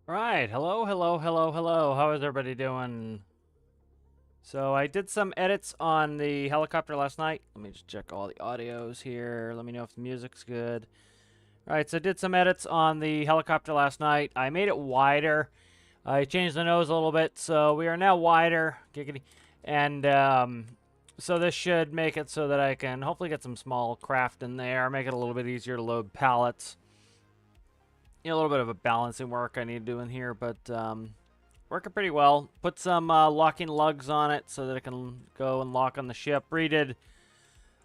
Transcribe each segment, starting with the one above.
Right. Hello, hello, hello, hello. How is everybody doing? So I did some edits on the helicopter last night. Let me just check all the audios here. Let me know if the music's good. All right, so I did some edits on the helicopter last night. I made it wider. I changed the nose a little bit, so we are now wider. Giggity. And so this should make it so that I can hopefully get some small craft in there, make it a little bit easier to load pallets. A little bit of a balancing work I need to do in here, but working pretty well. Put some locking lugs on it so that it can go and lock on the ship. Redid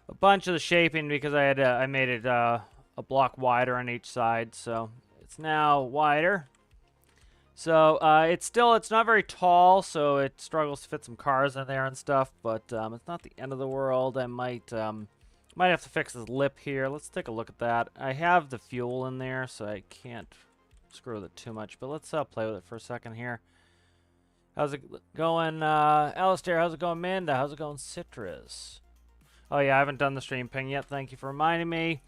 a bunch of the shaping because I made it a block wider on each side, so it's now wider. So it's not very tall, so it struggles to fit some cars in there and stuff, but it's not the end of the world. I might have to fix this lip here. Let's take a look at that. I have the fuel in there, so I can't screw with it too much, but let's play with it for a second here. How's it going, Alistair? How's it going, Amanda? How's it going, Citrus? Oh, yeah, I haven't done the stream ping yet. Thank you for reminding me.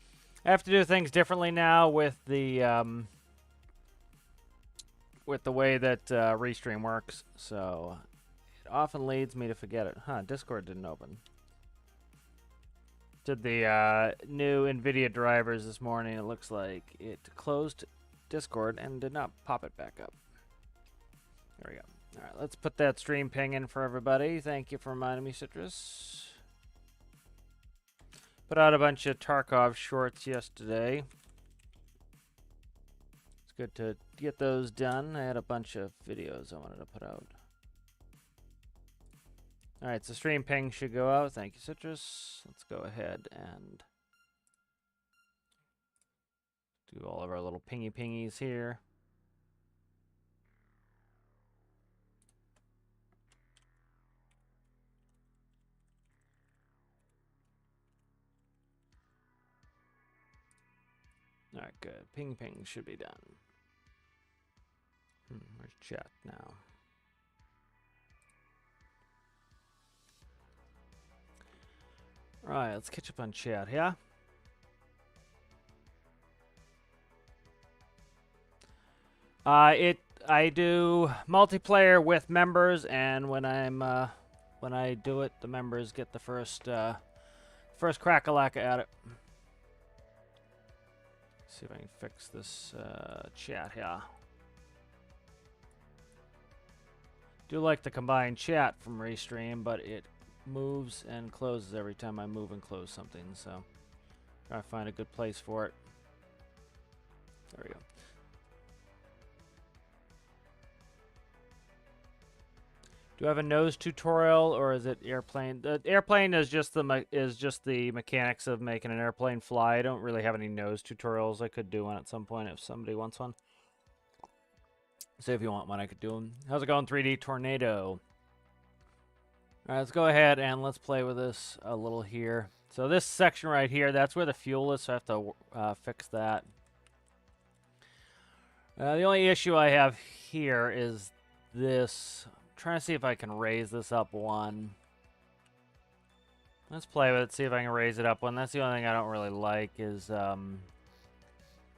I have to do things differently now with the way that Restream works, so it often leads me to forget it. Huh, Discord didn't open. Did the new NVIDIA drivers this morning. It looks like it closed Discord and did not pop it back up. There we go. All right, let's put that stream ping in for everybody. Thank you for reminding me, Citrus. Put out a bunch of Tarkov shorts yesterday. It's good to get those done. I had a bunch of videos I wanted to put out. All right, so stream ping should go out. Thank you, Citrus. Let's go ahead and do all of our little pingies here. All right, good. Ping should be done. Where's chat now? All right, let's catch up on chat, yeah? I do multiplayer with members, and when I do it, the members get the first crack-a-lack at it. See if I can fix this chat here. Do like the combined chat from Restream, but it moves and closes every time I move and close something, so try to find a good place for it. There we go. Do I have a nose tutorial, or is it airplane? The airplane is just the mechanics of making an airplane fly. I don't really have any nose tutorials. I could do one at some point if somebody wants one. So if you want one, I could do them. How's it going, 3D Tornado? All right, let's go ahead and let's play with this a little here. So this section right here, that's where the fuel is, so I have to fix that. The only issue I have here is this. I'm trying to see if I can raise this up one. Let's play with it, see if I can raise it up one. That's the only thing I don't really like is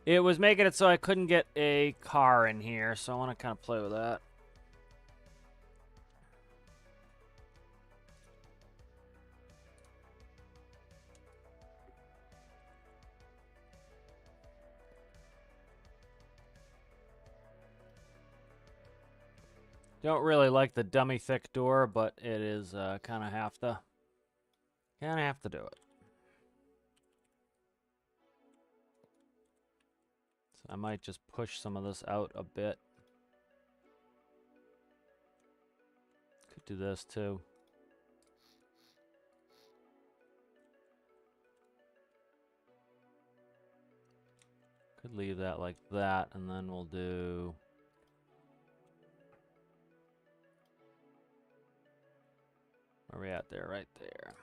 it was making it so I couldn't get a car in here, so I want to kind of play with that. Don't really like the dummy thick door, but it is kind of have to do it. So I might just push some of this out a bit. Could do this too. Could leave that like that, and then we'll do. Where are we at there? Right there.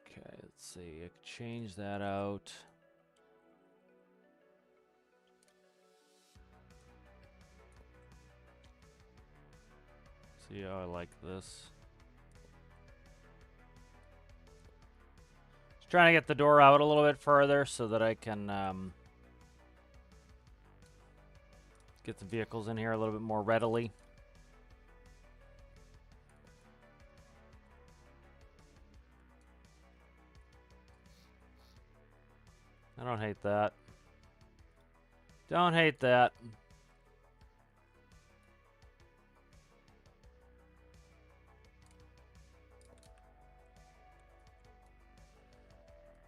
Okay, let's see. I could change that out. See how I like this. Just trying to get the door out a little bit further so that I can get the vehicles in here a little bit more readily. I don't hate that. Don't hate that.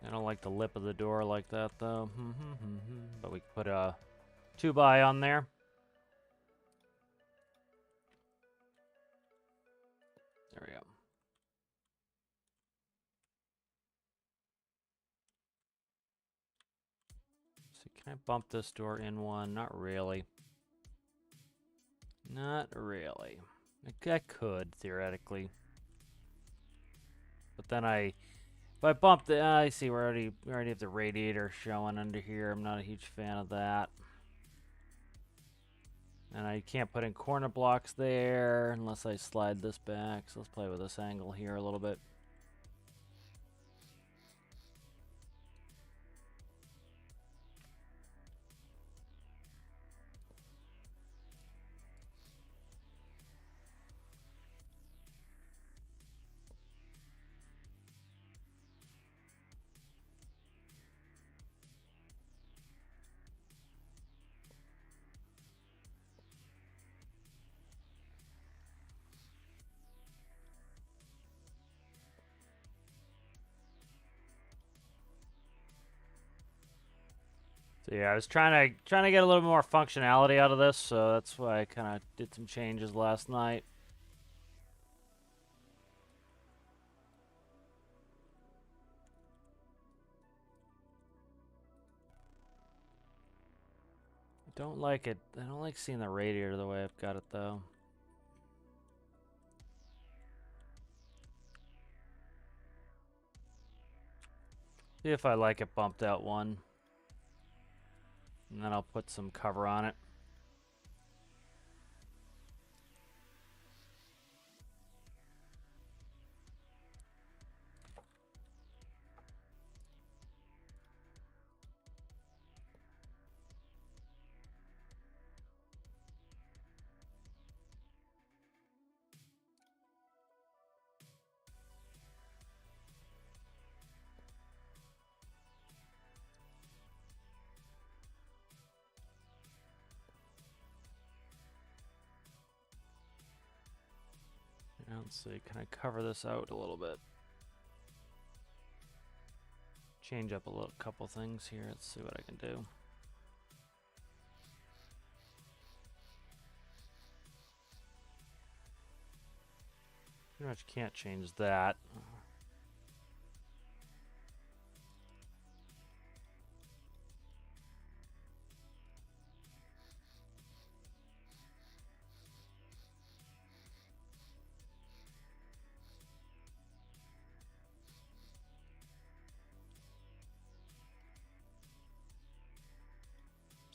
I don't like the lip of the door like that, though. But we can put a 2x on there. There we go. So can I bump this door in one? Not really. Not really. I could, theoretically. But then if I bump the, I see we already have the radiator showing under here. I'm not a huge fan of that. And I can't put in corner blocks there unless I slide this back. So let's play with this angle here a little bit. So yeah, I was trying to get a little more functionality out of this, so that's why I kind of did some changes last night. I don't like it. I don't like seeing the radiator the way I've got it, though. See if I like it bumped out one. And then I'll put some cover on it. Let's see, can I cover this out a little bit? Change up a couple things here. Let's see what I can do. Pretty much can't change that.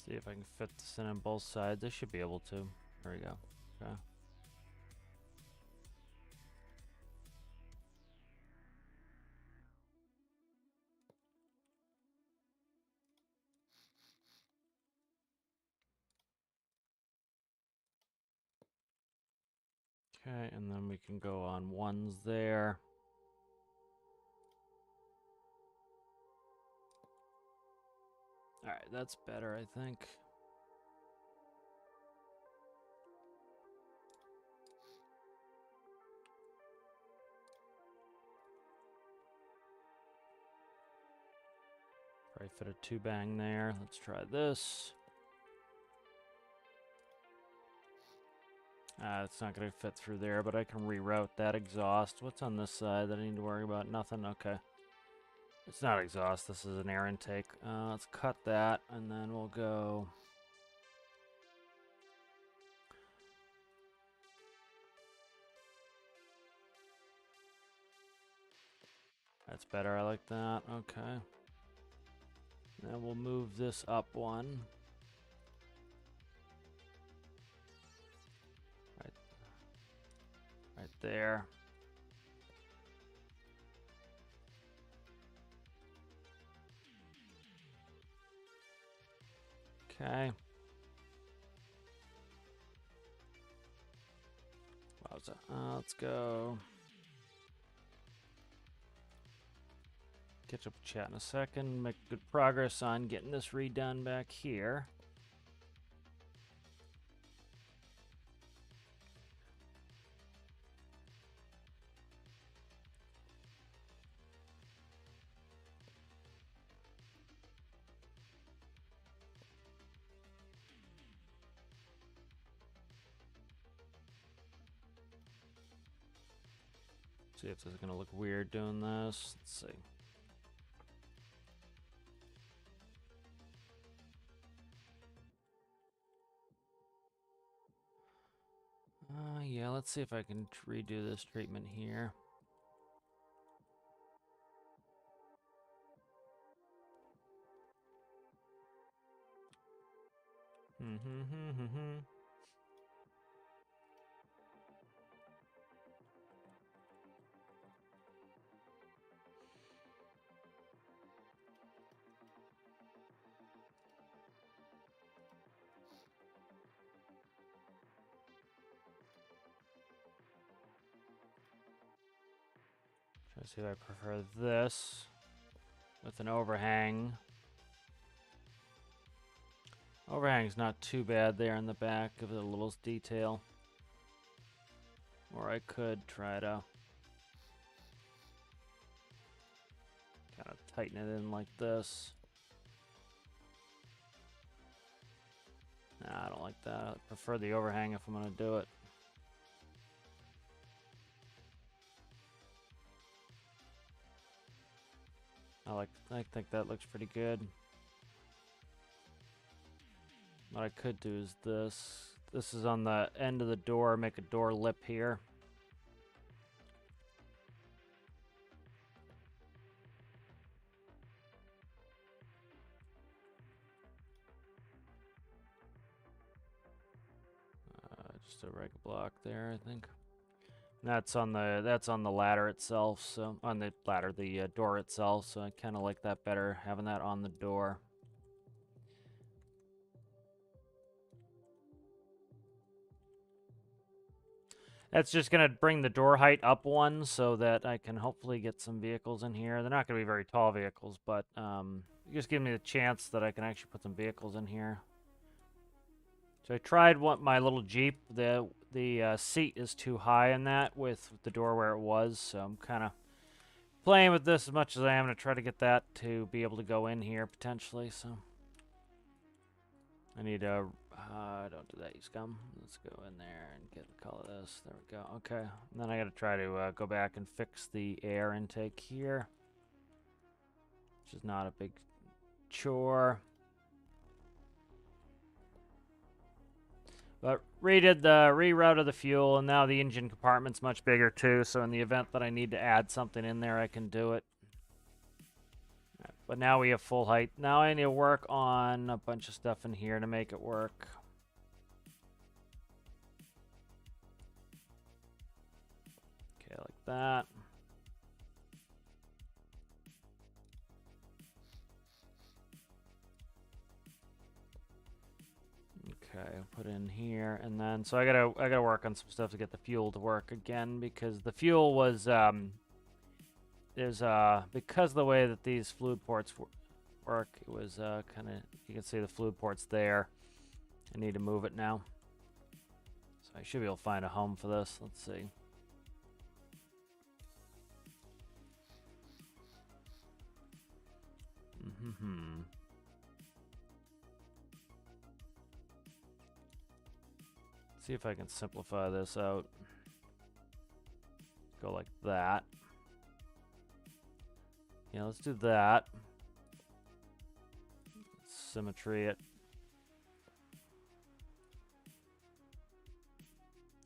See if I can fit this in on both sides. I should be able to. There we go. Okay. Okay, and then we can go on ones there. Alright, that's better, I think. Probably fit a 2-bang there. Let's try this. It's not going to fit through there, but I can reroute that exhaust. What's on this side that I need to worry about? Nothing? Okay. It's not exhaust. This is an air intake. Let's cut that, and then we'll go... That's better. I like that. Okay. Then we'll move this up one. Right there. Okay. was it? Let's go. Catch up with chat in a second. Make good progress on getting this redone back here. See if this is gonna look weird doing this. Let's see. Yeah, let's see if I can redo this treatment here. Try to see if I prefer this with an overhang. Overhang's not too bad there in the back, give it a little detail. Or I could try to kind of tighten it in like this. Nah, I don't like that. I prefer the overhang if I'm going to do it. I think that looks pretty good. What I could do is this. This is on the end of the door, make a door lip here. Just a regular block there, I think. That's on the ladder itself, so on the ladder, the door itself, so I kind of like that better, having that on the door. That's just going to bring the door height up one so that I can hopefully get some vehicles in here. They're not going to be very tall vehicles, but it just gives me the chance that I can actually put some vehicles in here. So I tried my little Jeep. The seat is too high in that with the door where it was, so I'm kind of playing with this as much as I am to try to get that to be able to go in here potentially. So I need a don't do that, you scum. Let's go in there and get the color of this. There we go. Okay, and then I got to try to go back and fix the air intake here, which is not a big chore. But redid the reroute of the fuel, and now the engine compartment's much bigger too, so in the event that I need to add something in there, I can do it. Right, but now we have full height. Now I need to work on a bunch of stuff in here to make it work. Okay, like that. Okay, I'll put in here, and then so I gotta work on some stuff to get the fuel to work again, because the fuel was because of the way that these fluid ports work, it was kind of, you can see the fluid ports there. I need to move it now, so I should be able to find a home for this. Let's see. See if I can simplify this out. Go like that. Yeah, let's do that. Symmetry it.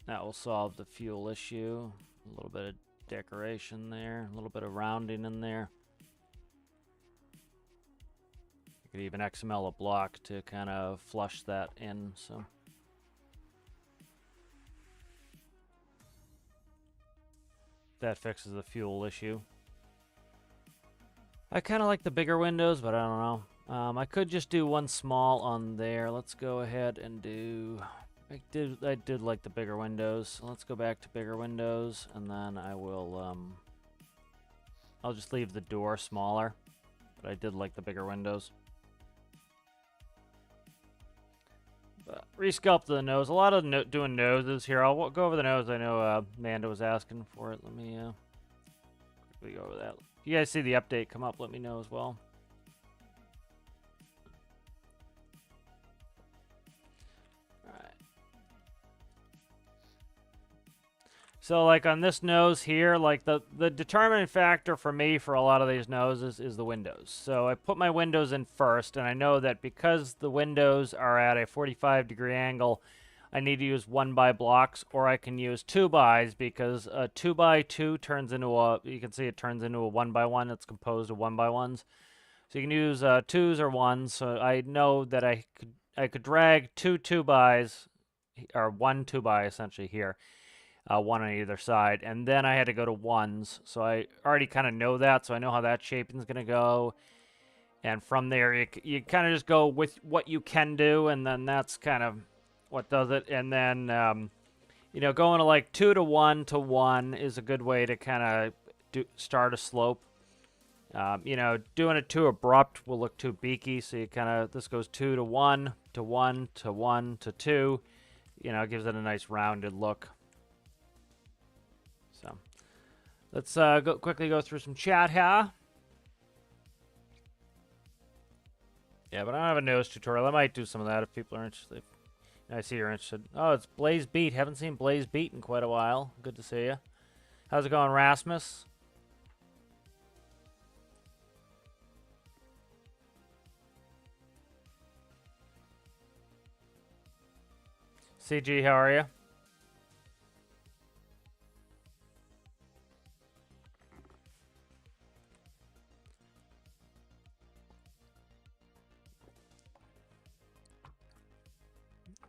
That will solve the fuel issue. A little bit of decoration there, a little bit of rounding in there. You could even XML a block to kind of flush that in, so. That fixes the fuel issue. I kind of like the bigger windows, but I don't know. I could just do one small on there. Let's go ahead and do I did like the bigger windows. So let's go back to bigger windows, and then I will I'll just leave the door smaller, but I did like the bigger windows. But resculpt the nose. A lot of doing noses here. I'll go over the nose. I know Amanda was asking for it. Let me quickly go over that. If you guys see the update come up, let me know as well. So, like, on this nose here, like, the determining factor for me for a lot of these noses is the windows. So I put my windows in first, and I know that because the windows are at a 45-degree angle, I need to use 1x blocks, or I can use 2x's, because a 2x2 turns into a, you can see it turns into a 1x1. It's composed of 1x1s. So you can use 2s or 1s. So I know that I could drag 2x, or 1 2x essentially here. One on either side, and then I had to go to 1s, so I already kind of know that, so I know how that shaping is going to go, and from there, you kind of just go with what you can do, and then that's kind of what does it, and then, you know, going to like 2 to 1 to 1 is a good way to kind of start a slope. You know, doing it too abrupt will look too beaky, so you kind of, this goes 2 to 1 to 1 to 1 to 2, you know, it gives it a nice rounded look. So, let's quickly go through some chat here. Yeah, but I don't have a nose tutorial. I might do some of that if people are interested. I see you're interested. Oh, it's Blaze Beat. Haven't seen Blaze Beat in quite a while. Good to see you. How's it going, Rasmus? CG, how are you?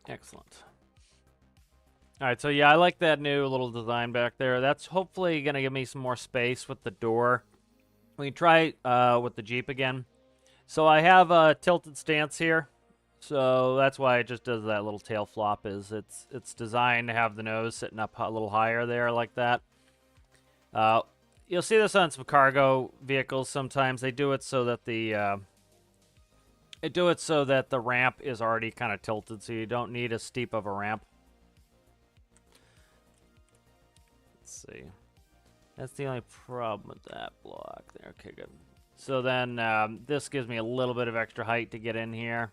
Excellent. All right, so yeah, I like that new little design back there. That's hopefully going to give me some more space with the door. We can try with the Jeep again. So I have a tilted stance here. So that's why it just does that little tail flop. Is it's designed to have the nose sitting up a little higher there like that. You'll see this on some cargo vehicles sometimes. They do it so that the ramp is already kind of tilted, so you don't need as steep of a ramp. Let's see. That's the only problem with that block there. Okay, good. So then this gives me a little bit of extra height to get in here.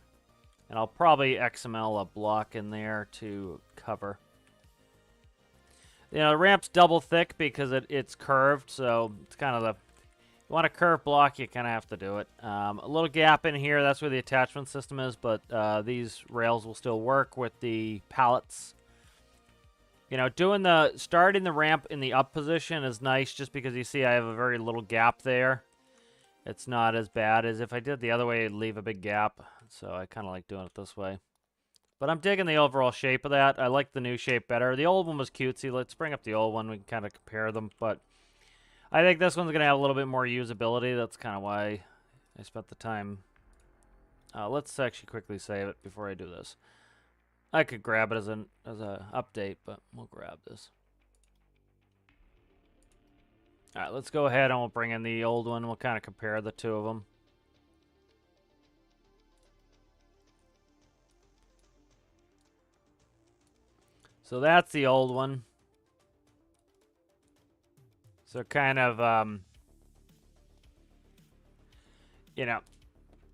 And I'll probably XML a block in there to cover. You know, the ramp's double thick because it's curved, so it's kind of the... You want a curved block, you kind of have to do it. A little gap in here, that's where the attachment system is, but these rails will still work with the pallets. You know, starting the ramp in the up position is nice just because you see I have a very little gap there. It's not as bad as if I did the other way, it'd leave a big gap. So I kind of like doing it this way. But I'm digging the overall shape of that. I like the new shape better. The old one was cutesy. Let's bring up the old one. We can kind of compare them. But I think this one's going to have a little bit more usability. That's kind of why I spent the time. Let's actually quickly save it before I do this. I could grab it as an update, but we'll grab this. All right, let's go ahead and we'll bring in the old one. We'll kind of compare the two of them. So that's the old one. So kind of, you know,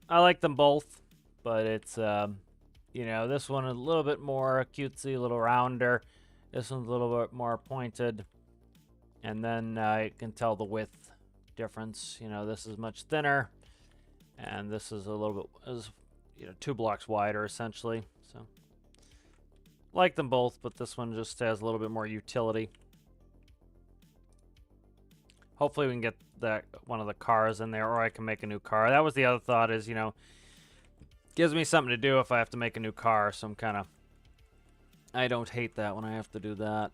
I like them both, but it's, you know, this one is a little bit more cutesy, a little rounder. This one's a little bit more pointed. And then you can tell the width difference. You know, this is much thinner, and this is a little bit, you know, 2 blocks wider essentially. So, like them both, but this one just has a little bit more utility. Hopefully we can get that one of the cars in there, or I can make a new car. That was the other thought is, you know, gives me something to do if I have to make a new car. So I'm kind of, I don't hate that when I have to do that.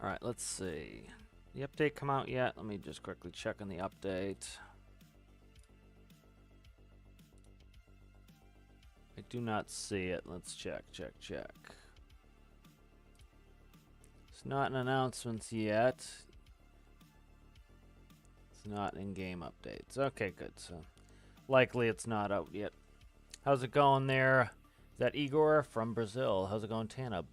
All right, let's see. The update come out yet? Let me just quickly check on the update. I do not see it. Let's check. It's not in announcements yet. It's not in game updates. Okay, good. So likely it's not out yet. How's it going there? Is that Igor from Brazil? How's it going, Tanub?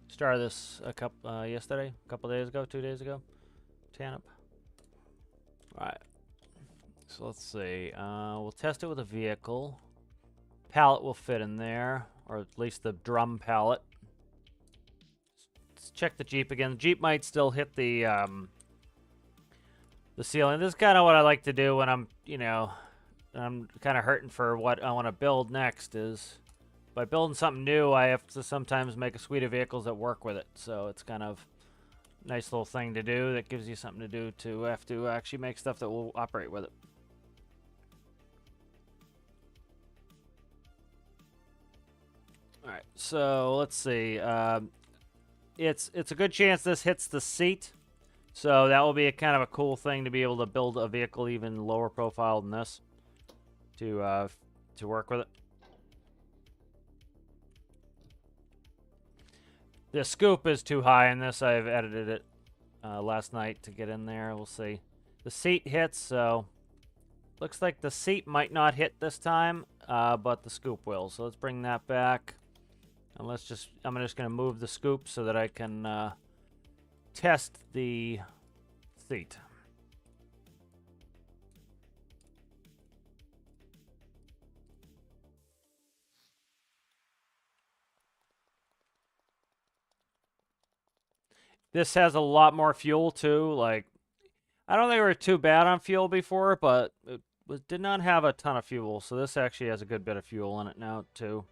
Started this a couple yesterday, a couple days ago, 2 days ago. Tanub. All right. So let's see. We'll test it with a vehicle. Pallet will fit in there, or at least the drum pallet. Let's check the Jeep again. The Jeep might still hit the ceiling. This is kind of what I like to do when I'm, you know, I'm kind of hurting for what I want to build next. Is by building something new, I have to sometimes make a suite of vehicles that work with it. So it's kind of a nice little thing to do that gives you something to do to have to actually make stuff that will operate with it. All right, so let's see. It's a good chance this hits the seat. So that will be a kind of a cool thing to be able to build a vehicle even lower profile than this to work with it. The scoop is too high in this. I've edited it last night to get in there. We'll see. The seat hits, so looks like the seat might not hit this time, but the scoop will. So let's bring that back. And I'm just going to move the scoop so that I can test the seat. This has a lot more fuel too. Like, I don't think we were too bad on fuel before, but it did not have a ton of fuel. So this actually has a good bit of fuel in it now too.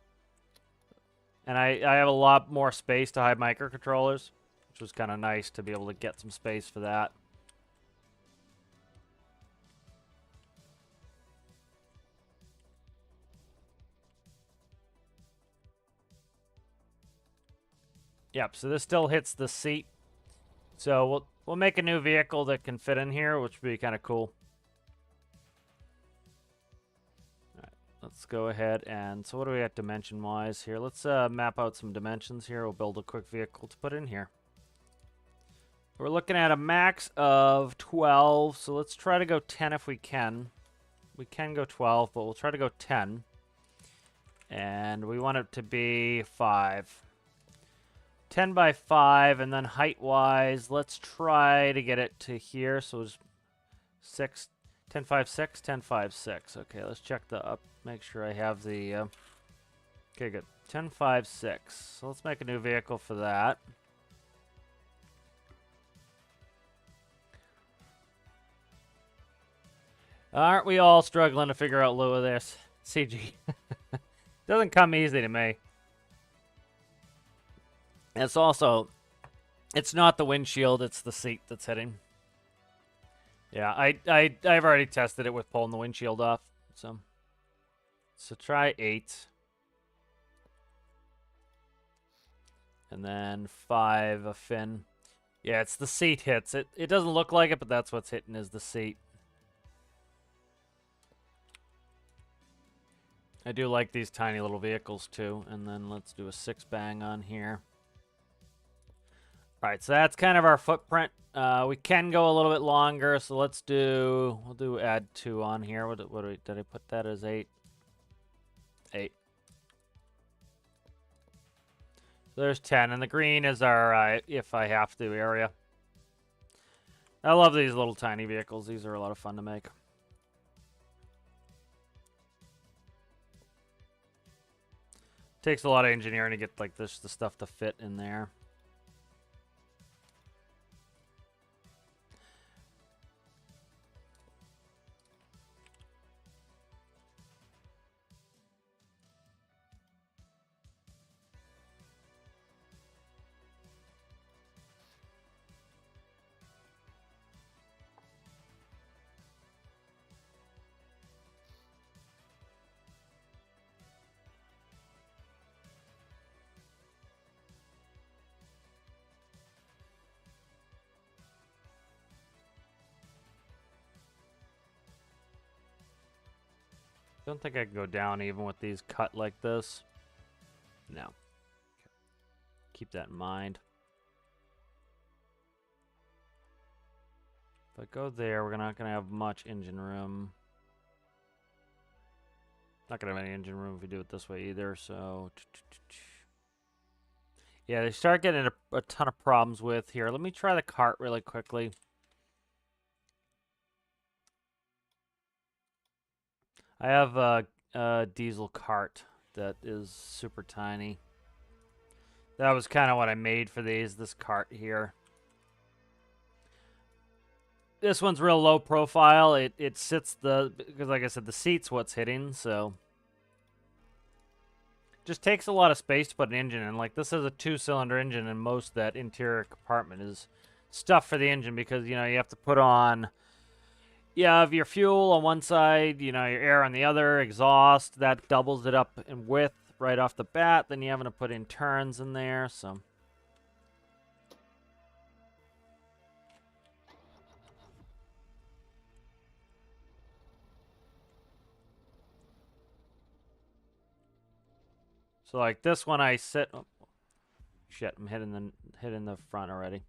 And I have a lot more space to hide microcontrollers, which was kind of nice to be able to get some space for that. Yep, so this still hits the seat. So we'll make a new vehicle that can fit in here, which would be kind of cool. All right, let's go ahead and, so what do we got dimension-wise here? Let's map out some dimensions here. We'll build a quick vehicle to put in here. We're looking at a max of 12, so let's try to go 10 if we can. We can go 12, but we'll try to go 10. And we want it to be 5. 10 by 5, and then height-wise, let's try to get it to here. So it's 6, 10, 5, 6, 10, 5, 6. Okay, let's check the up. Make sure I have the... okay, good. 10, 5, 6. So let's make a new vehicle for that. Aren't we all struggling to figure out lieu of this? CG. Doesn't come easy to me. It's also, it's not the windshield, it's the seat that's hitting. Yeah, I've already tested it with pulling the windshield off. So try 8. And then 5 a fin. Yeah, it's the seat hits. It doesn't look like it, but that's what's hitting is the seat. I do like these tiny little vehicles too. And then let's do a 6 bang on here. All right, so that's kind of our footprint. We can go a little bit longer, so we'll do add 2 on here. Did I put that as 8? 8. So there's 10, and the green is our if I have to area. I love these little tiny vehicles. These are a lot of fun to make. Takes a lot of engineering to get like the stuff to fit in there. Don't think I can go down even with these cut like this. No. Keep that in mind. If I go there, we're not going to have much engine room. Not going to have any engine room if we do it this way either, so... Yeah, they start getting a ton of problems with here. Let me try the cart really quickly. I have a diesel cart that is super tiny. That was kind of what I made for these, this cart here. This one's real low profile. It sits because like I said, the seat's what's hitting, so just takes a lot of space to put an engine in. Like this is a 2-cylinder engine, and most of that interior compartment is stuff for the engine because you have to put on. You have your fuel on one side, your air on the other, exhaust. That doubles it up in width right off the bat. Then you're having to put in turns in there, so. So like this one I sit. Oh, shit, I'm hitting the front already.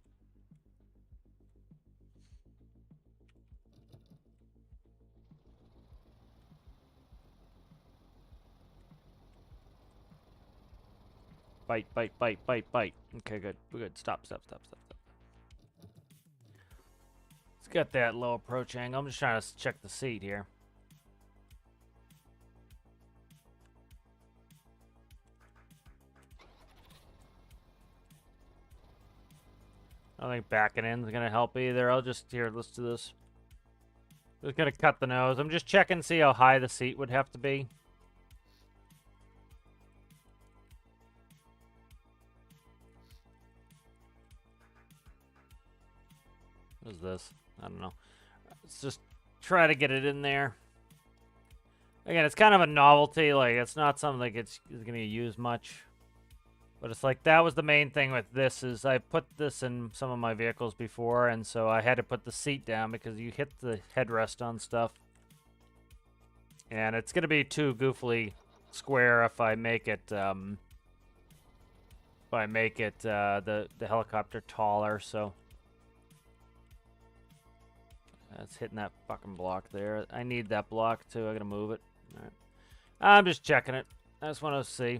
Bite, bite, bite, bite, bite. Okay, good. We're good. Stop, stop, stop, stop, stop. It's got that low approach angle. I'm just trying to check the seat here. I don't think backing in is going to help either. Let's do this. Just going to cut the nose. I'm just checking to see how high the seat would have to be. What is this? I don't know. Let's just try to get it in there. Again, it's kind of a novelty. Like, it's not something like it's going to use much. But it's like, that was the main thing with this, is I put this in some of my vehicles before, and so I had to put the seat down because you hit the headrest on stuff. And it's going to be too goofily square if I make it, the helicopter taller, so. That's hitting that fucking block there. I need that block too. I gotta move it. All right. I'm just checking it. I just want to see.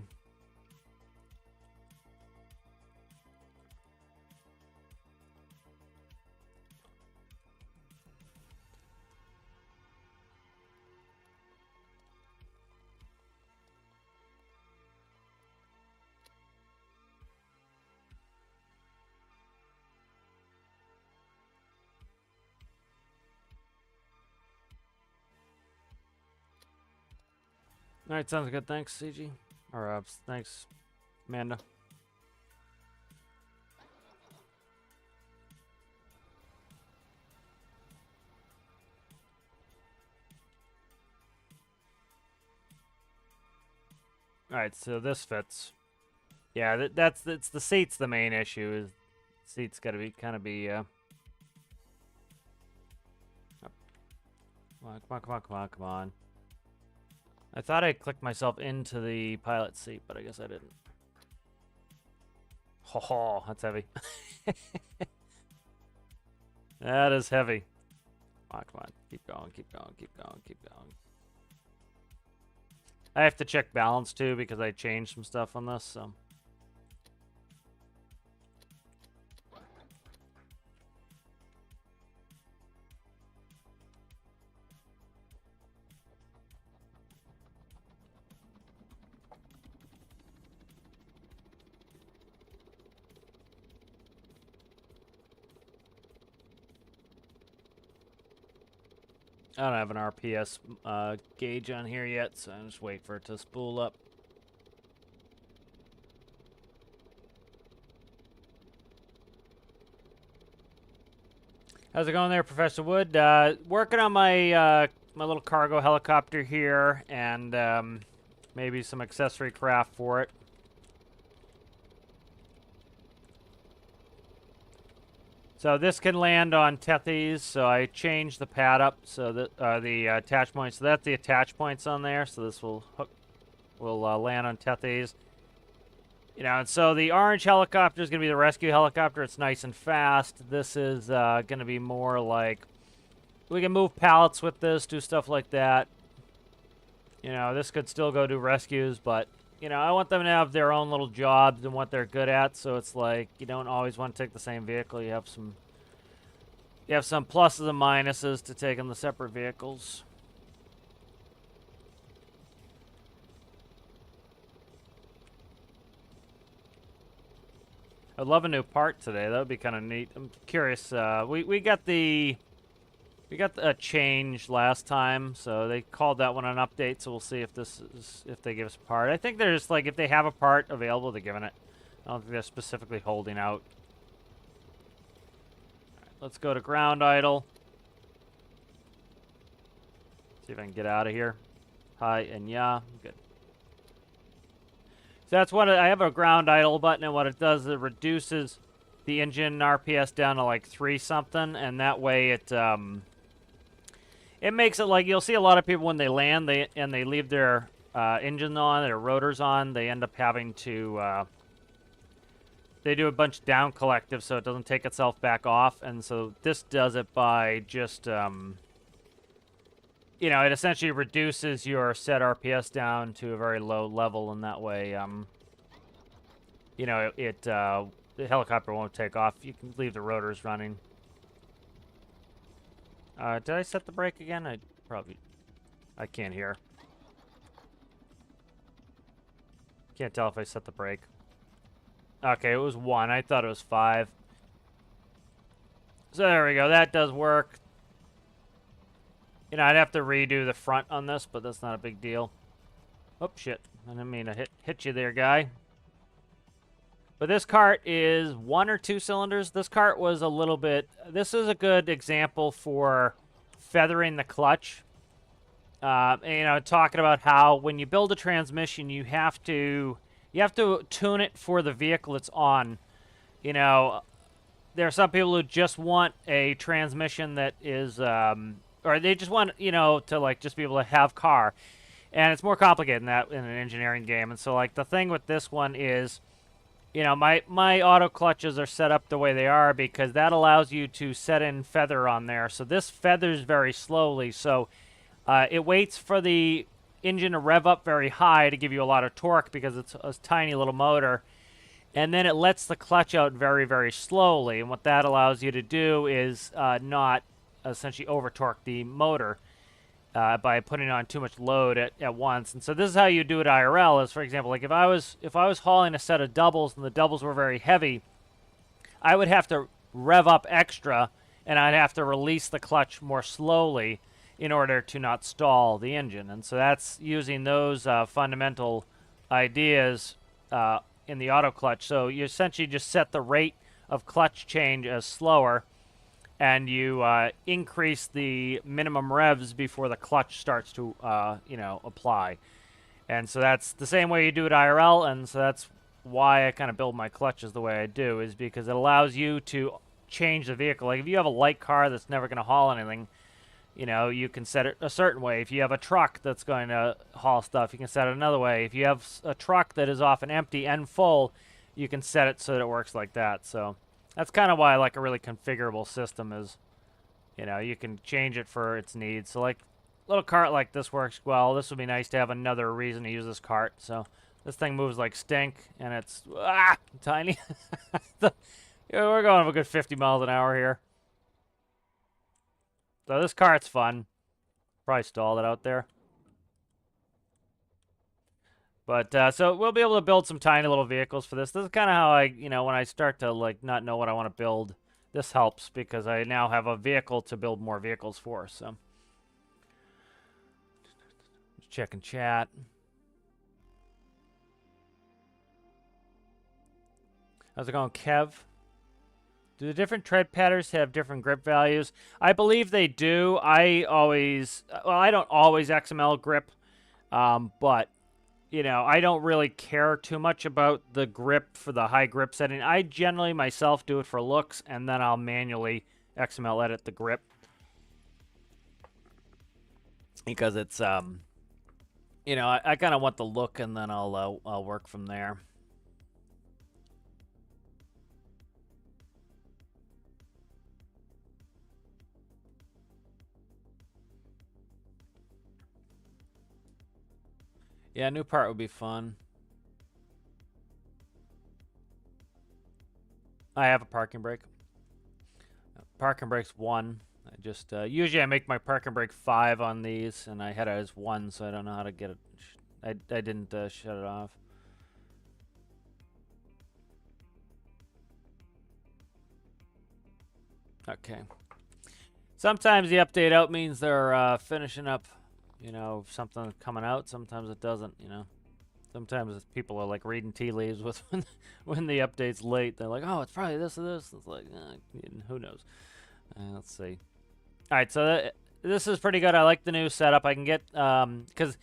All right, sounds good. Thanks, CG. Or thanks, Amanda. All right, so this fits. Yeah, it's the seat's the main issue. Is seat's got to be kind of be. Come on, come on, come on, come on, come on. I thought I clicked myself into the pilot seat, but I guess I didn't. Ho ho, that's heavy. That is heavy. Come on, come on. Keep going, keep going, keep going, keep going. I have to check balance too because I changed some stuff on this, so. I don't have an RPS gauge on here yet, so I'm just waiting for it to spool up. How's it going there, Professor Wood? Working on my my little cargo helicopter here, and maybe some accessory craft for it. So this can land on Tethys, so I changed the pad up so that the attach points. So that's the attach points on there. So this will land on Tethys. You know, and so the orange helicopter is going to be the rescue helicopter. It's nice and fast. This is going to be more like we can move pallets with this, do stuff like that. You know, this could still go do rescues, but you know, I want them to have their own little jobs and what they're good at. So it's like you don't always want to take the same vehicle. You have some pluses and minuses to taking the separate vehicles. I'd love a new part today. That would be kind of neat. I'm curious. We got a change last time, so they called that one an update. So we'll see if if they give us a part. I think they're just like if they have a part available, they're giving it. I don't think they're specifically holding out. All right, let's go to ground idle. See if I can get out of here. Hi and yeah, good. So that's what I have a ground idle button, and what it does is it reduces the engine RPS down to like 3 something, and that way it makes it like you'll see a lot of people when they land and they leave their engine on, their rotors on, they end up having to they do a bunch of down collective so it doesn't take itself back off, and so this does it by just you know, it essentially reduces your set RPS down to a very low level, and that way, you know, the helicopter won't take off. You can leave the rotors running. Did I set the brake again? I can't hear. Can't tell if I set the brake. Okay, it was 1. I thought it was 5. So there we go. That does work. You know, I'd have to redo the front on this, but that's not a big deal. Oh, shit. I didn't mean to hit you there, guy. But this cart is 1 or 2 cylinders. This cart was a little bit... This is a good example for feathering the clutch. You know, talking about how when you build a transmission, you have to tune it for the vehicle it's on. You know, there are some people who just want a transmission that is... or they just want, you know, to like just be able to have car. And it's more complicated than that in an engineering game. And so like the thing with this one is, you know, my auto clutches are set up the way they are because that allows you to set in feather on there. So this feathers very slowly. So it waits for the engine to rev up very high to give you a lot of torque because it's a tiny little motor. And then it lets the clutch out very, very slowly. And what that allows you to do is not essentially over torque the motor by putting on too much load at once. And so this is how you do it IRL is, for example, like if I was hauling a set of doubles and the doubles were very heavy, I would have to rev up extra and I'd have to release the clutch more slowly in order to not stall the engine. And so that's using those fundamental ideas in the auto clutch. So you essentially just set the rate of clutch change as slower, and you increase the minimum revs before the clutch starts to, you know, apply. And so that's the same way you do it IRL, and so that's why I kind of build my clutches the way I do, is because it allows you to change the vehicle. Like if you have a light car that's never going to haul anything, you know, you can set it a certain way. If you have a truck that's going to haul stuff, you can set it another way. If you have a truck that is often empty and full, you can set it so that it works like that. So that's kind of why I like a really configurable system is, you know, you can change it for its needs. So like a little cart like this works well. This would be nice to have another reason to use this cart. So this thing moves like stink, and it's tiny. Yeah, we're going a good 50 miles an hour here. So this cart's fun. Probably stalled it out there. But, so we'll be able to build some tiny little vehicles for this. This is kind of how I, you know, when I start to, like, not know what I want to build, this helps because I now have a vehicle to build more vehicles for, so. Just checking chat. How's it going, Kev? Do the different tread patterns have different grip values? I believe they do. I don't always XML grip, but you know, I don't really care too much about the grip for the high grip setting. I generally myself do it for looks, and then I'll manually XML edit the grip because it's you know, I kind of want the look, and then I'll work from there. Yeah, new part would be fun. I have a parking brake. Parking brake's 1. I just usually I make my parking brake 5 on these, and I had it as 1, so I don't know how to get it. I didn't shut it off. Okay. Sometimes the update out means they're finishing up, you know, something coming out. Sometimes it doesn't, you know. Sometimes people are like reading tea leaves with when the update's late. They're like, oh, it's probably this or this. It's like, who knows? Let's see. All right, so this is pretty good. I like the new setup. I can get, because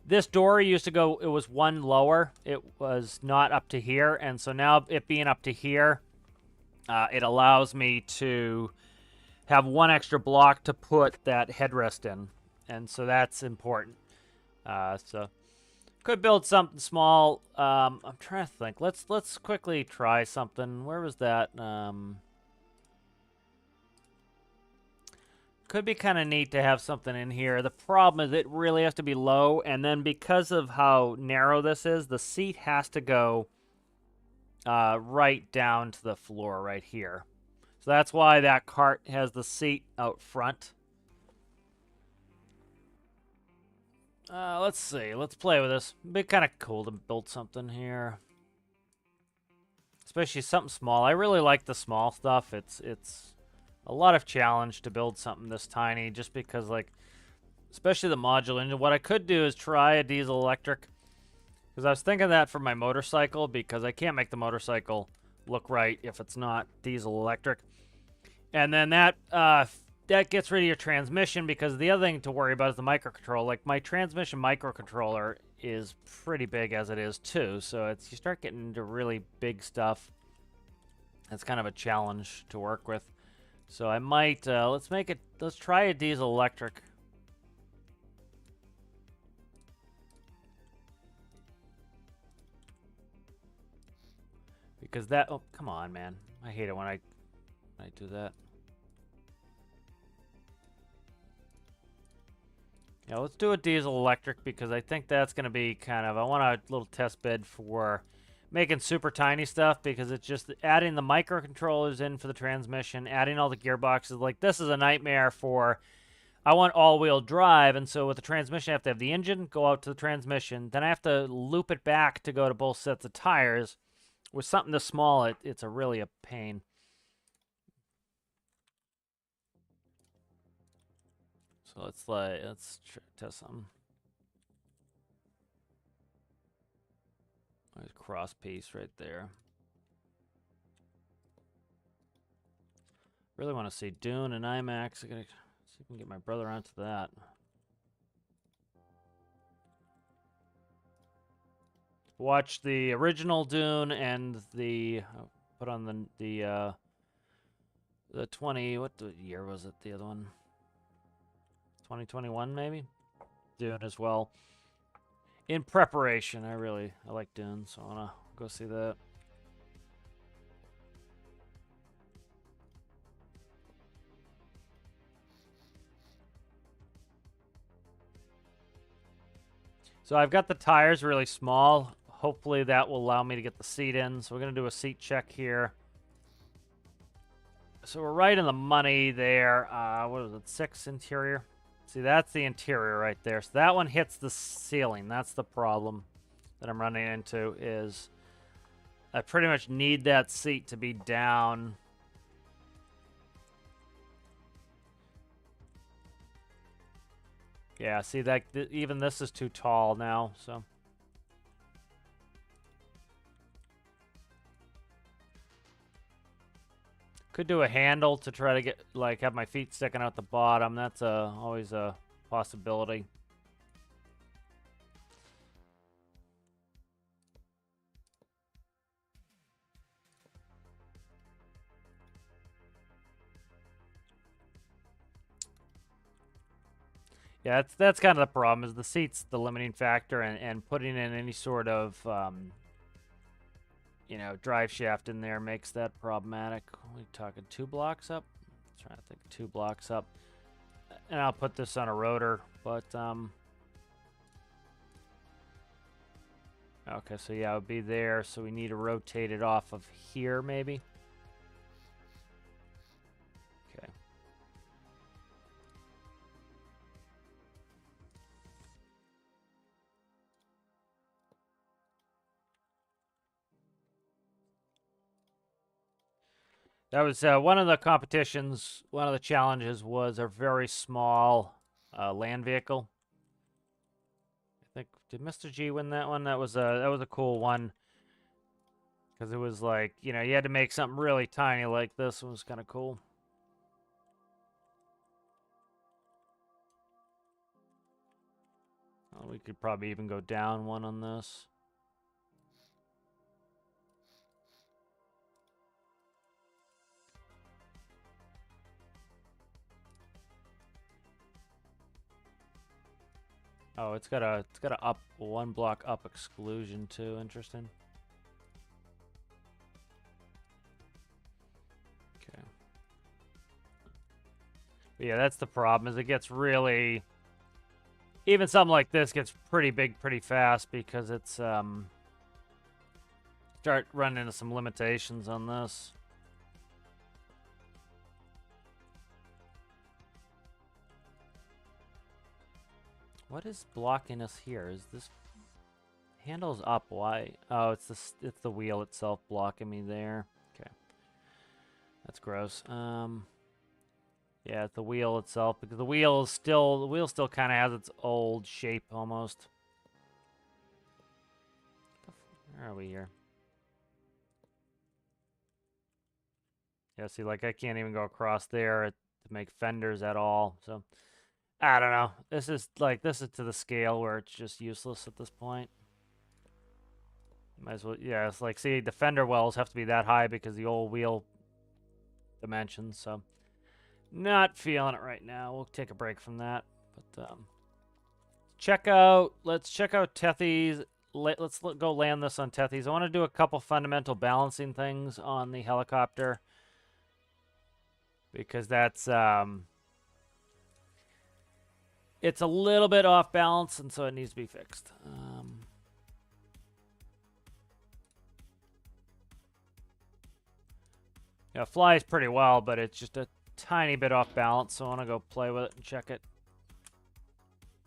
this door used to go, it was 1 lower. It was not up to here. And so now it being up to here, it allows me to have 1 extra block to put that headrest in. And so that's important. So could build something small. I'm trying to think. Let's quickly try something. Where was that? Could be kind of neat to have something in here. The problem is it really has to be low, and then because of how narrow this is, the seat has to go right down to the floor right here. So that's why that cart has the seat out front. Let's see. Let's play with this. It'd be kind of cool to build something here. Especially something small. I really like the small stuff. It's a lot of challenge to build something this tiny just because, like, especially the module engine. What I could do is try a diesel electric, because I was thinking that for my motorcycle, because I can't make the motorcycle look right if it's not diesel electric. And then that gets rid of your transmission, because the other thing to worry about is the microcontroller. Like, my transmission microcontroller is pretty big as it is too, so it's, you start getting into really big stuff. It's kind of a challenge to work with. So I might, let's try a diesel electric. Because that, oh, come on, man. I hate it when I do that. Yeah, let's do a diesel electric, because I think that's going to be kind of, I want a little test bed for making super tiny stuff, because it's just adding the microcontrollers in for the transmission, adding all the gearboxes. Like, this is a nightmare for, I want all-wheel drive, and so with the transmission, I have to have the engine go out to the transmission, then I have to loop it back to go to both sets of tires. With something this small, it's really a pain. So let's test something. There's cross piece right there. Really want to see Dune and IMAX. I gotta see if I can get my brother onto that. Watch the original Dune and the put on the 20, what the year was it? The other one, 2021 maybe. Dune as well. In preparation, I like Dune, so I wanna go see that. So I've got the tires really small. Hopefully that will allow me to get the seat in. So we're going to do a seat check here. So we're right in the money there. What is it, 6 interior? See, that's the interior right there. So that one hits the ceiling. That's the problem that I'm running into, is I pretty much need that seat to be down. Yeah, see, that even this is too tall now, so. Could do a handle to try to get, like, have my feet sticking out the bottom. That's always a possibility. Yeah, that's kind of the problem, is the seat's the limiting factor, and putting in any sort of, you know, drive shaft in there makes that problematic. We talking 2 blocks up? Trying to think, 2 blocks up. And I'll put this on a rotor, but, okay, so yeah, it would be there, so we need to rotate it off of here, maybe? Okay. That was one of the competitions. One of the challenges was a very small land vehicle. I think, did Mr. G win that one? That was a cool one, because it was like, you know, you had to make something really tiny like this. It was kind of cool. We could probably even go down one on this. Oh, it's got a up 1 block up exclusion too. Interesting. Okay. But yeah, that's the problem. Is it gets really, even something like this gets pretty big pretty fast, because it's start running into some limitations on this. What is blocking us here? Is this handle's up? Why? Oh, it's the wheel itself blocking me there. Okay, that's gross. Yeah, it's the wheel itself, because the wheel still kind of has its old shape almost. Where are we here? Yeah, see, like I can't even go across there to make fenders at all. So I don't know. This is to the scale where it's just useless at this point. Might as well, yeah, it's like, see, the fender wells have to be that high because the old wheel dimensions, so not feeling it right now. We'll take a break from that. But let's check out Tethys. Let's go land this on Tethys. I want to do a couple fundamental balancing things on the helicopter, because that's it's a little bit off balance, and so it needs to be fixed. Yeah, it flies pretty well, but it's just a tiny bit off balance, so I want to go play with it and check it.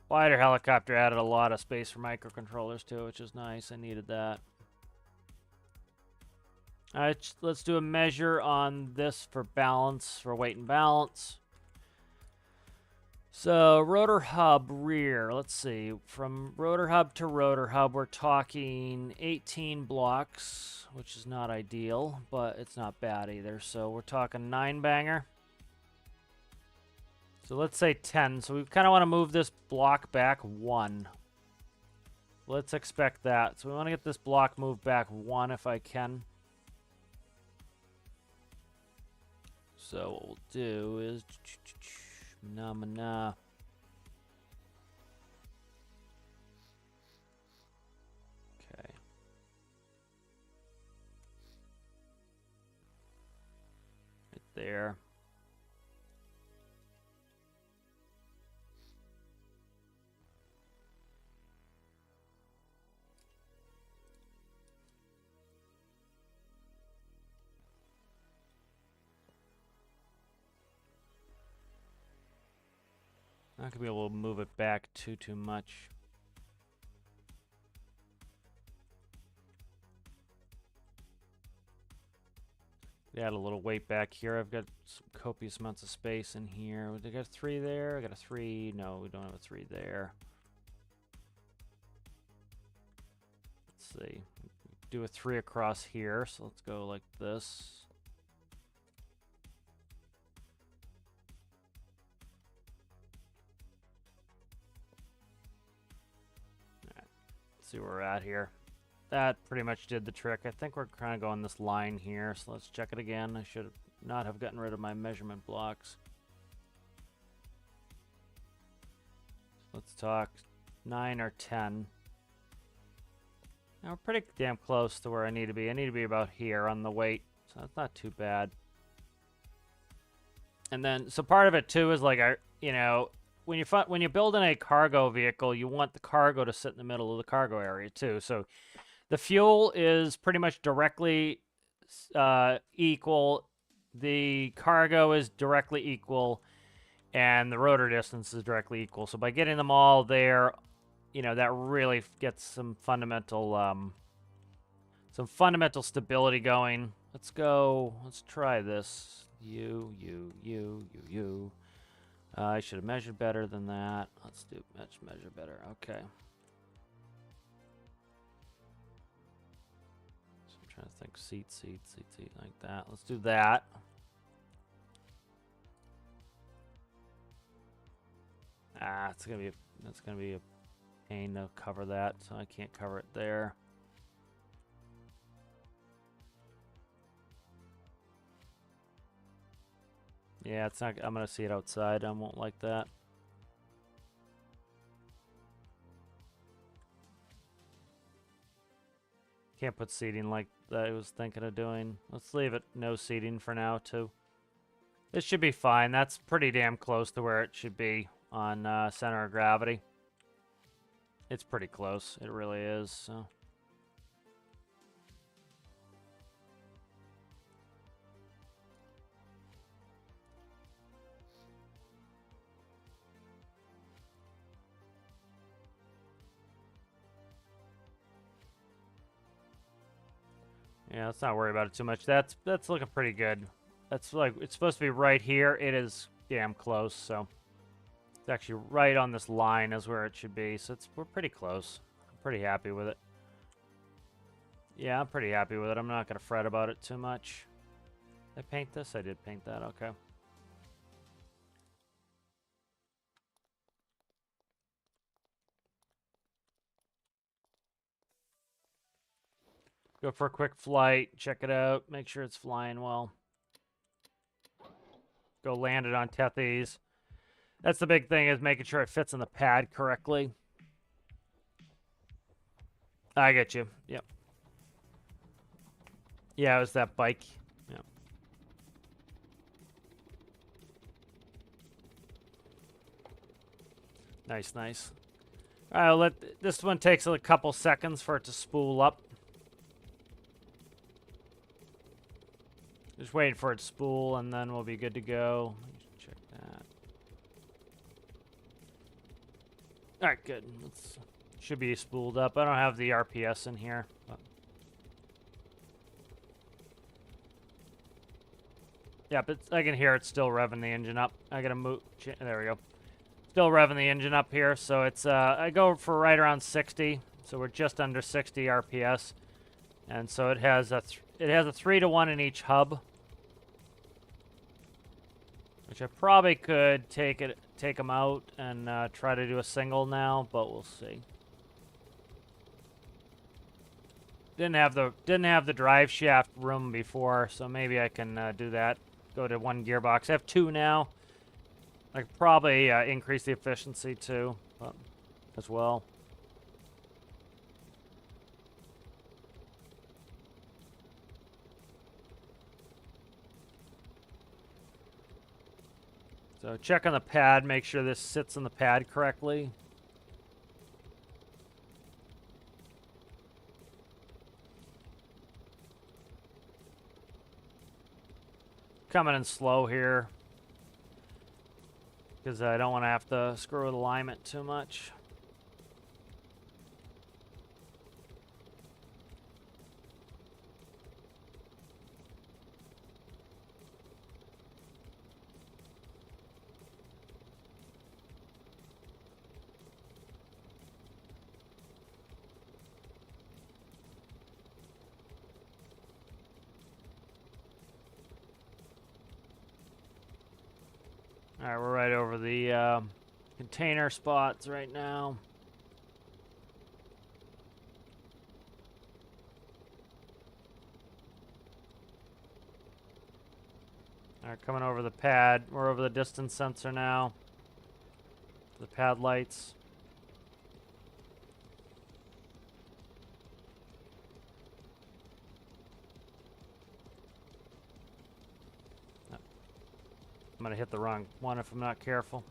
Wider helicopter added a lot of space for microcontrollers too, which is nice. I needed that. All right, let's do a measure on this for balance, for weight and balance. So rotor hub rear, let's see. From rotor hub to rotor hub, we're talking 18 blocks, which is not ideal, but it's not bad either. So we're talking 9 banger. So let's say 10. So we kind of want to move this block back 1. Let's expect that. So we want to get this block moved back 1 if I can. So what we'll do is Mana. Okay. Right there. Not gonna be able to move it back too much. Add a little weight back here. I've got some copious amounts of space in here. I got a 3 there. I got a 3. No, we don't have a 3 there. Let's see. Do a 3 across here. So let's go like this. See where we're at here. That pretty much did the trick. I think we're kind of going this line here, so let's check it again. I should not have gotten rid of my measurement blocks. Let's talk 9 or 10. Now we're pretty damn close to where I need to be. I need to be about here on the weight, so that's not too bad. And then, so part of it too is like, you know, when you're building a cargo vehicle, you want the cargo to sit in the middle of the cargo area too. So the fuel is pretty much directly equal. The cargo is directly equal, and the rotor distance is directly equal. So by getting them all there, you know, that really gets some fundamental stability going. Let's go. Let's try this. You. I should have measured better than that. Let's do measure better. Okay. So I'm trying to think seat like that. Let's do that. That's gonna be a pain to cover that, so I can't cover it there. Yeah, it's not. I'm gonna see it outside. I won't like that. Can't put seating like I was thinking of doing. Let's leave it no seating for now too. This should be fine. That's pretty damn close to where it should be on center of gravity. It's pretty close. It really is. So. Yeah, let's not worry about it too much. That's looking pretty good. That's like, it's supposed to be right here. It is damn close, so it's actually right on this line is where it should be. So we're pretty close. I'm pretty happy with it. Yeah, I'm pretty happy with it. I'm not gonna fret about it too much. Did I paint this? I did paint that. Okay. Go for a quick flight, check it out, make sure it's flying well. Go land it on Tethys. That's the big thing, is making sure it fits on the pad correctly. I get you. Yep. Yeah, it was that bike. Yep. Nice, nice. All right, this one takes a couple seconds for it to spool up. Just waiting for it to spool, and then we'll be good to go. Check that. All right, good. Should be spooled up. I don't have the RPS in here. But. Yeah, but I can hear it still revving the engine up. I gotta move. There we go. Still revving the engine up here. So it's I go for right around 60. So we're just under 60 RPS, and so it has a 3-to-1 in each hub. Which I probably could take them out and try to do a single now, but we'll see. Didn't have the drive shaft room before, so maybe I can do that. Go to 1 gearbox. I have 2 now. I could probably increase the efficiency too, as well. So check on the pad, make sure this sits on the pad correctly. Coming in slow here, because I don't want to have to screw with alignment too much. All right, we're right over the container spots right now. All right, coming over the pad. We're over the distance sensor now. The pad lights. I'm gonna hit the wrong one if I'm not careful.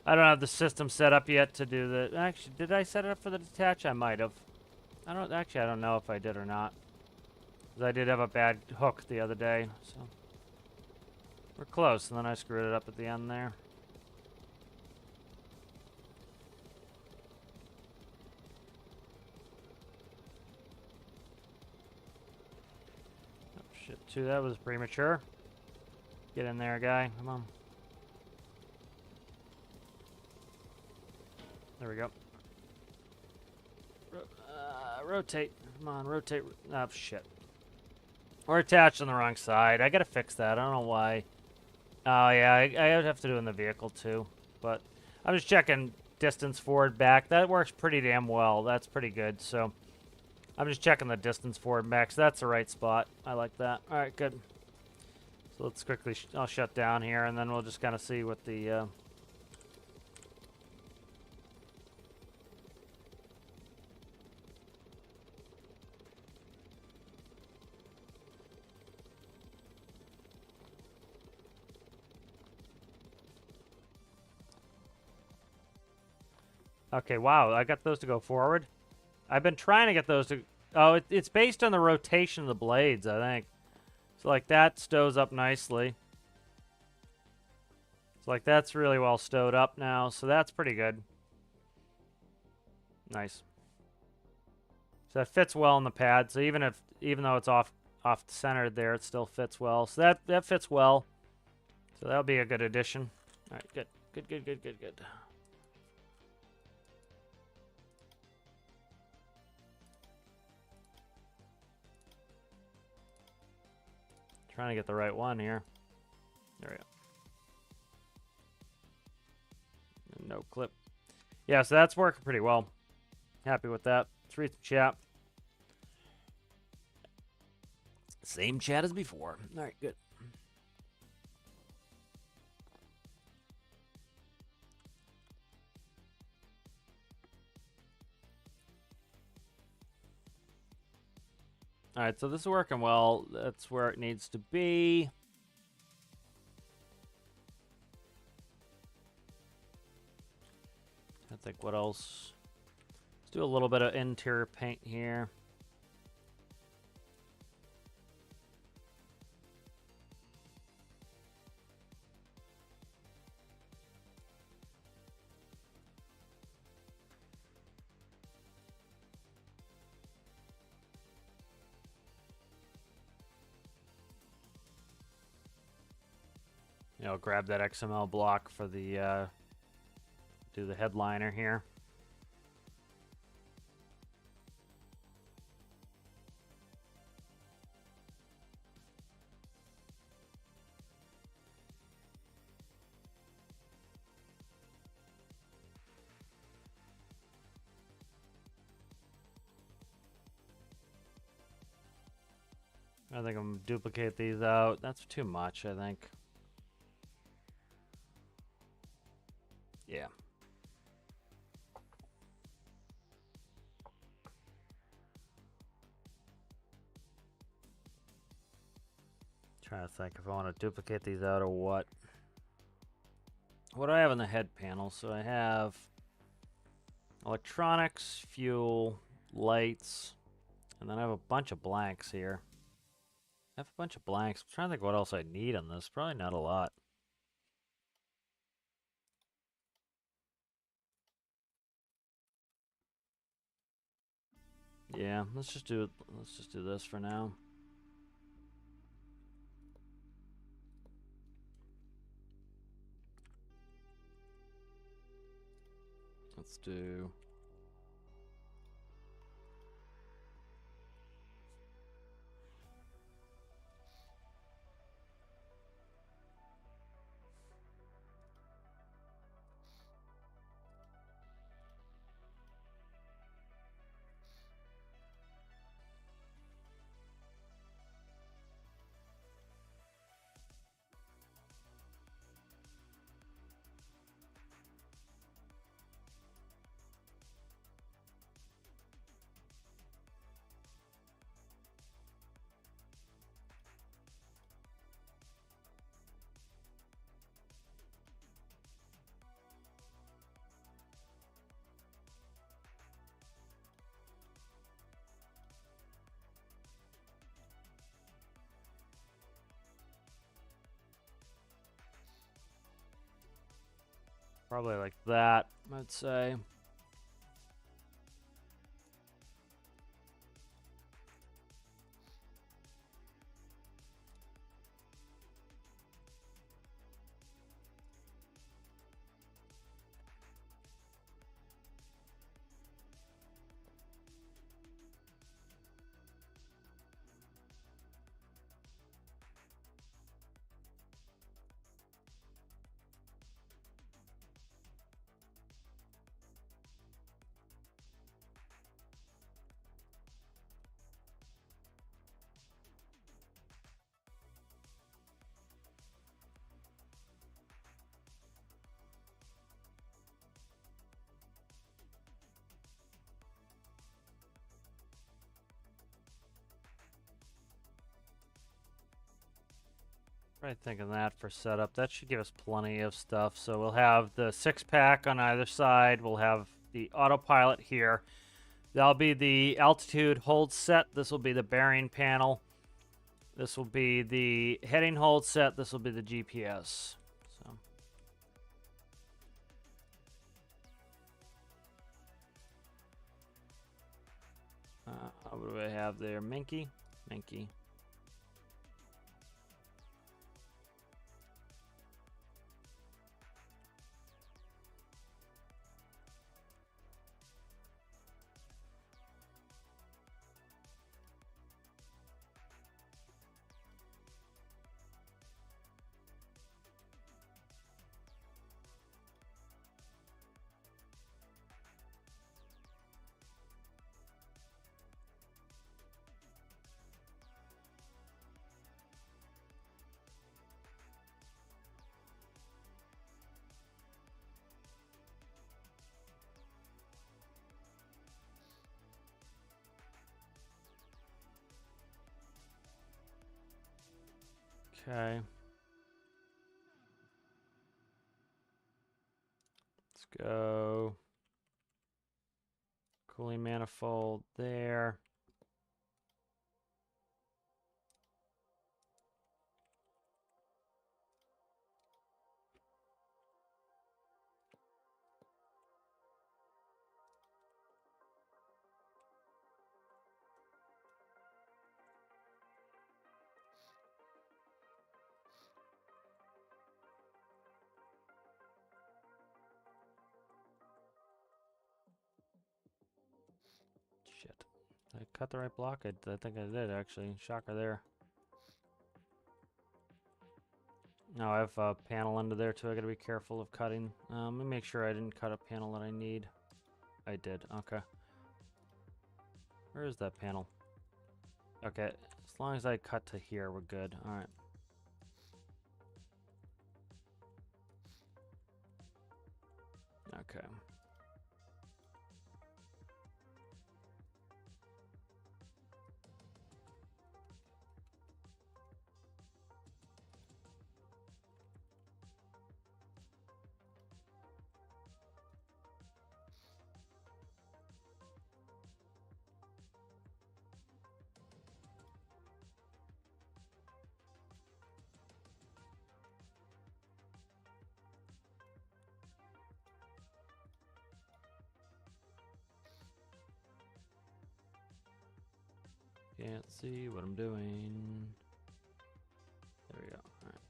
I don't have the system set up yet to do the... Actually, did I set it up for the detach? I might have. I don't know if I did or not. Because I did have a bad hook the other day, so... We're close, and then I screwed it up at the end there. Oh, shit, too. That was premature. Get in there, guy. Come on. There we go. Rotate. Come on, rotate. Oh, shit. We're attached on the wrong side. I gotta fix that. I don't know why. Oh, yeah, I would have to do it in the vehicle, too. But I'm just checking distance forward, back. That works pretty damn well. That's pretty good, so... I'm just checking the distance forward and back, so that's the right spot. I like that. All right, good. So let's quickly... I'll shut down here, and then we'll just kind of see what the... Okay, wow, I got those to go forward. I've been trying to get those to... Oh, it's based on the rotation of the blades, I think. So, like, that stows up nicely. So, like, that's really well stowed up now, so that's pretty good. Nice. So that fits well in the pad, so even though it's off centered there, it still fits well. So that fits well. So that'll be a good addition. All right, good. Good. Trying to get the right one here. There we go. No clip. Yeah, so that's working pretty well. Happy with that. Let's read some chat. Same chat as before. All right, good. All right, so this is working well. That's where it needs to be. I think what else? Let's do a little bit of interior paint here. You know, grab that XML block for the, do the headliner here. I think I'm gonna duplicate these out. That's too much, I think. Yeah. Trying to think if I want to duplicate these out or what. What do I have in the head panel? So I have electronics, fuel, lights, and then I have a bunch of blanks here. I have a bunch of blanks. I'm trying to think what else I need on this. Probably not a lot. Yeah, let's just do this for now. Let's do... Probably like that, I'd say. Right, thinking that for setup. That should give us plenty of stuff. So we'll have the 6-pack on either side. We'll have the autopilot here. That'll be the altitude hold set. This will be the bearing panel. This will be the heading hold set. This will be the GPS. So. What do I have there? Minky? Minky. Okay. Let's go. Cooling manifold there. Shit. Did I cut the right block? I think I did, actually. Shocker there. Now I have a panel under there, too. I gotta be careful of cutting. Let me make sure I didn't cut a panel that I need. I did. Okay. Where is that panel? Okay. As long as I cut to here, we're good. Alright. Okay. Can't see what I'm doing. There we go. Alright.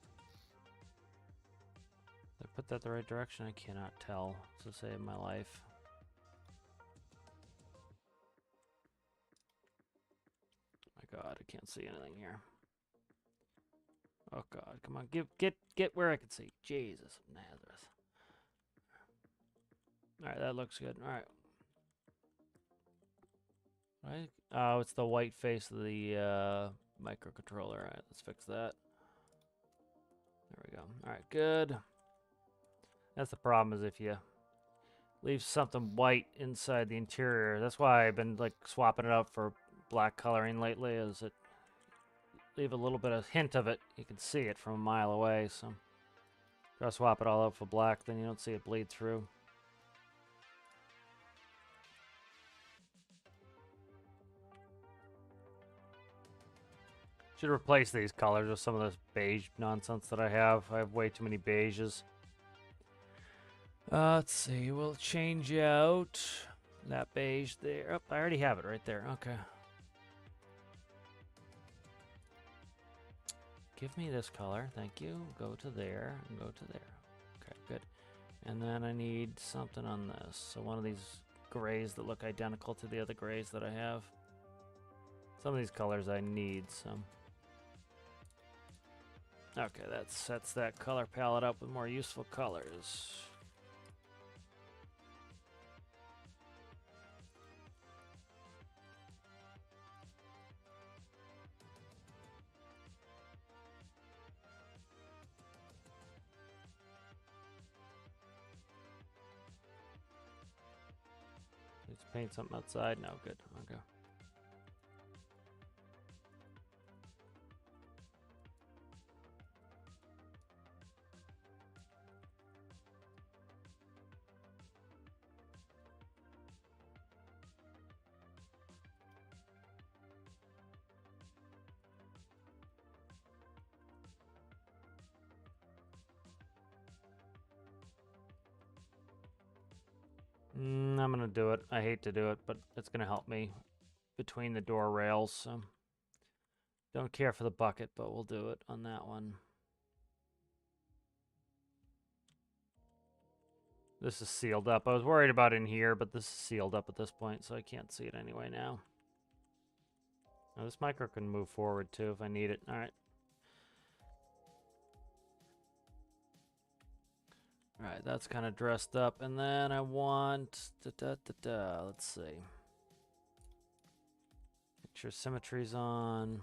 Did I put that the right direction? I cannot tell to save my life. My god, I can't see anything here. Oh god, come on, get where I can see. Jesus of Nazareth. Alright, that looks good. Alright. Right? Oh, it's the white face of the microcontroller. Alright, let's fix that. There we go. Alright, good. That's the problem, is if you leave something white inside the interior. That's why I've been like swapping it out for black coloring lately, is it leave a little bit of hint of it. You can see it from a mile away, so if I swap it all out for black, then you don't see it bleed through. Should replace these colors with some of this beige nonsense that I have. I have way too many beiges. Let's see. We'll change out that beige there. Oh, I already have it right there. Okay. Give me this color. Thank you. Go to there and go to there. Okay, good. And then I need something on this. So one of these grays that look identical to the other grays that I have. Some of these colors I need, so. Okay, that sets that color palette up with more useful colors. Let's paint something outside. No, good. Okay. I'm gonna do it. I hate to do it, but it's gonna help me between the door rails. So don't care for the bucket, but we'll do it on that one. This is sealed up. I was worried about in here, but this is sealed up at this point, so I can't see it anyway now. Now this micro can move forward too if I need it. All right. All right, that's kind of dressed up, and then I want let's see. Make sure symmetry's on.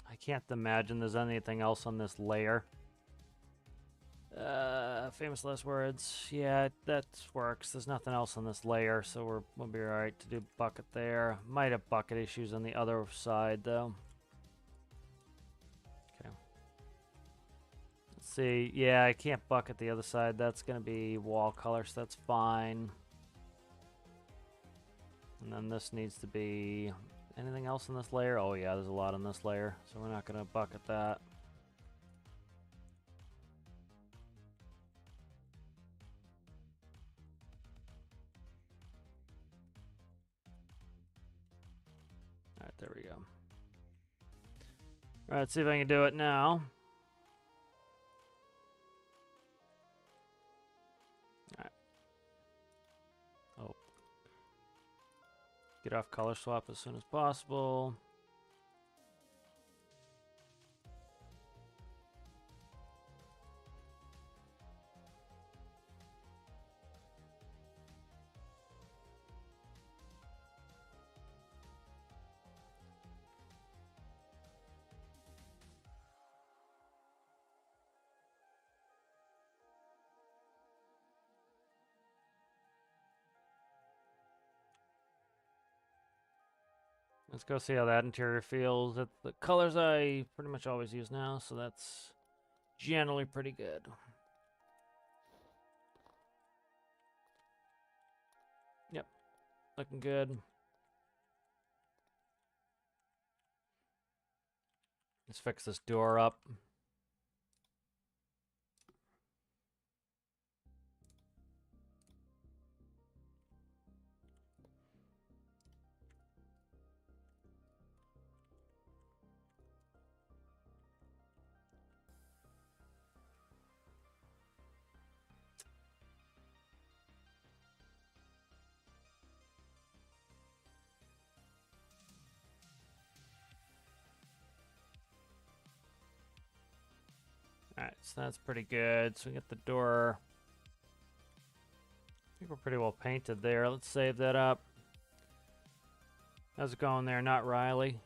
I can't imagine there's anything else on this layer. Famous last words. Yeah, that works. There's nothing else on this layer, so we'll be alright to do bucket there. Might have bucket issues on the other side, though. Okay. Let's see. Yeah, I can't bucket the other side. That's going to be wall color, so that's fine. And then this needs to be... Anything else in this layer? Oh, yeah, there's a lot on this layer, so we're not going to bucket that. Alright, there we go. Alright, let's see if I can do it now. Alright. Oh. Get off color swap as soon as possible. Let's go see how that interior feels. It's the colors I pretty much always use now, so that's generally pretty good. Yep, looking good. Let's fix this door up. Alright, so that's pretty good. So we get the door. I think we're pretty well painted there. Let's save that up. How's it going there? Not Riley.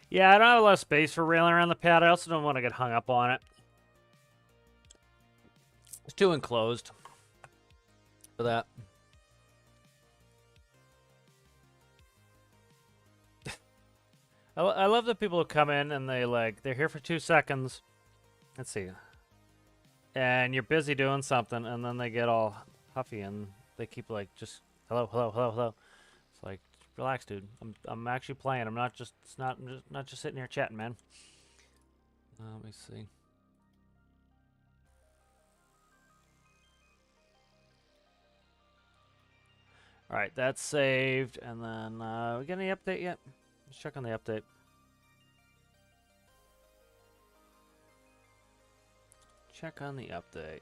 Yeah, I don't have a lot of space for railing around the pad. I also don't want to get hung up on it. It's too enclosed for that. I love the people who come in and they're here for 2 seconds. Let's see. And you're busy doing something, and then they get all huffy and they keep like just hello, hello, hello, hello. It's like, relax, dude. I'm actually playing. I'm not just I'm not just sitting here chatting, man. Let me see. All right, that's saved, and then we get any update yet? Let's check on the update. Check on the update.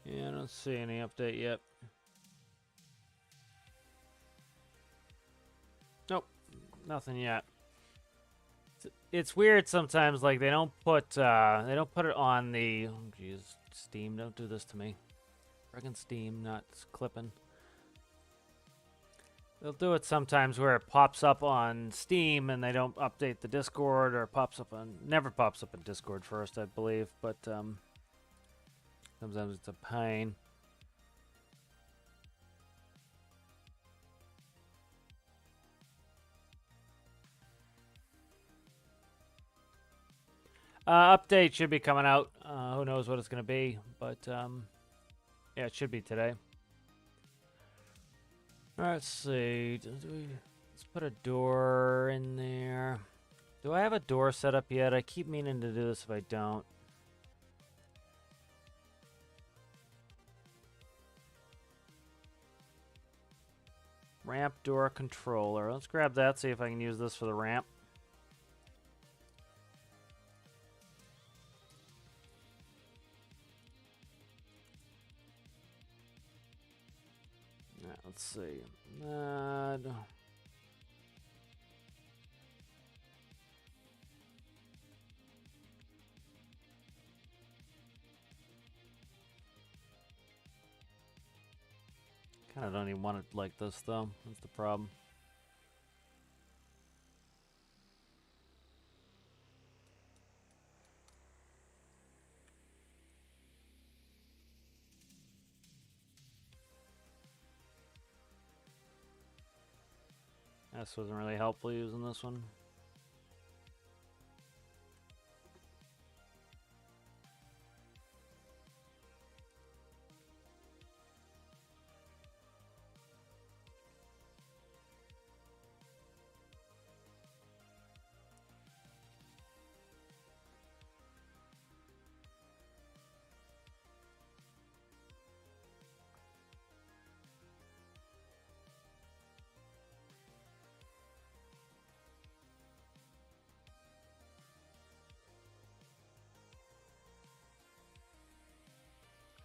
Yeah, I don't see any update yet. Nope, nothing yet. It's weird sometimes. Like they don't put it on the. Oh, jeez, Steam, don't do this to me. Friggin' Steam, not clipping. They'll do it sometimes where it pops up on Steam and they don't update the Discord, or never pops up in Discord first, I believe, but sometimes it's a pain. Update should be coming out. Who knows what it's going to be, but yeah, it should be today. Let's see. Let's put a door in there. Do I have a door set up yet? I keep meaning to do this if I don't. Ramp door controller. Let's grab that, see if I can use this for the ramp. Let's see. Kind of don't even want it like this, though. That's the problem. This wasn't really helpful using this one.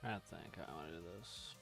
I think I want to do this.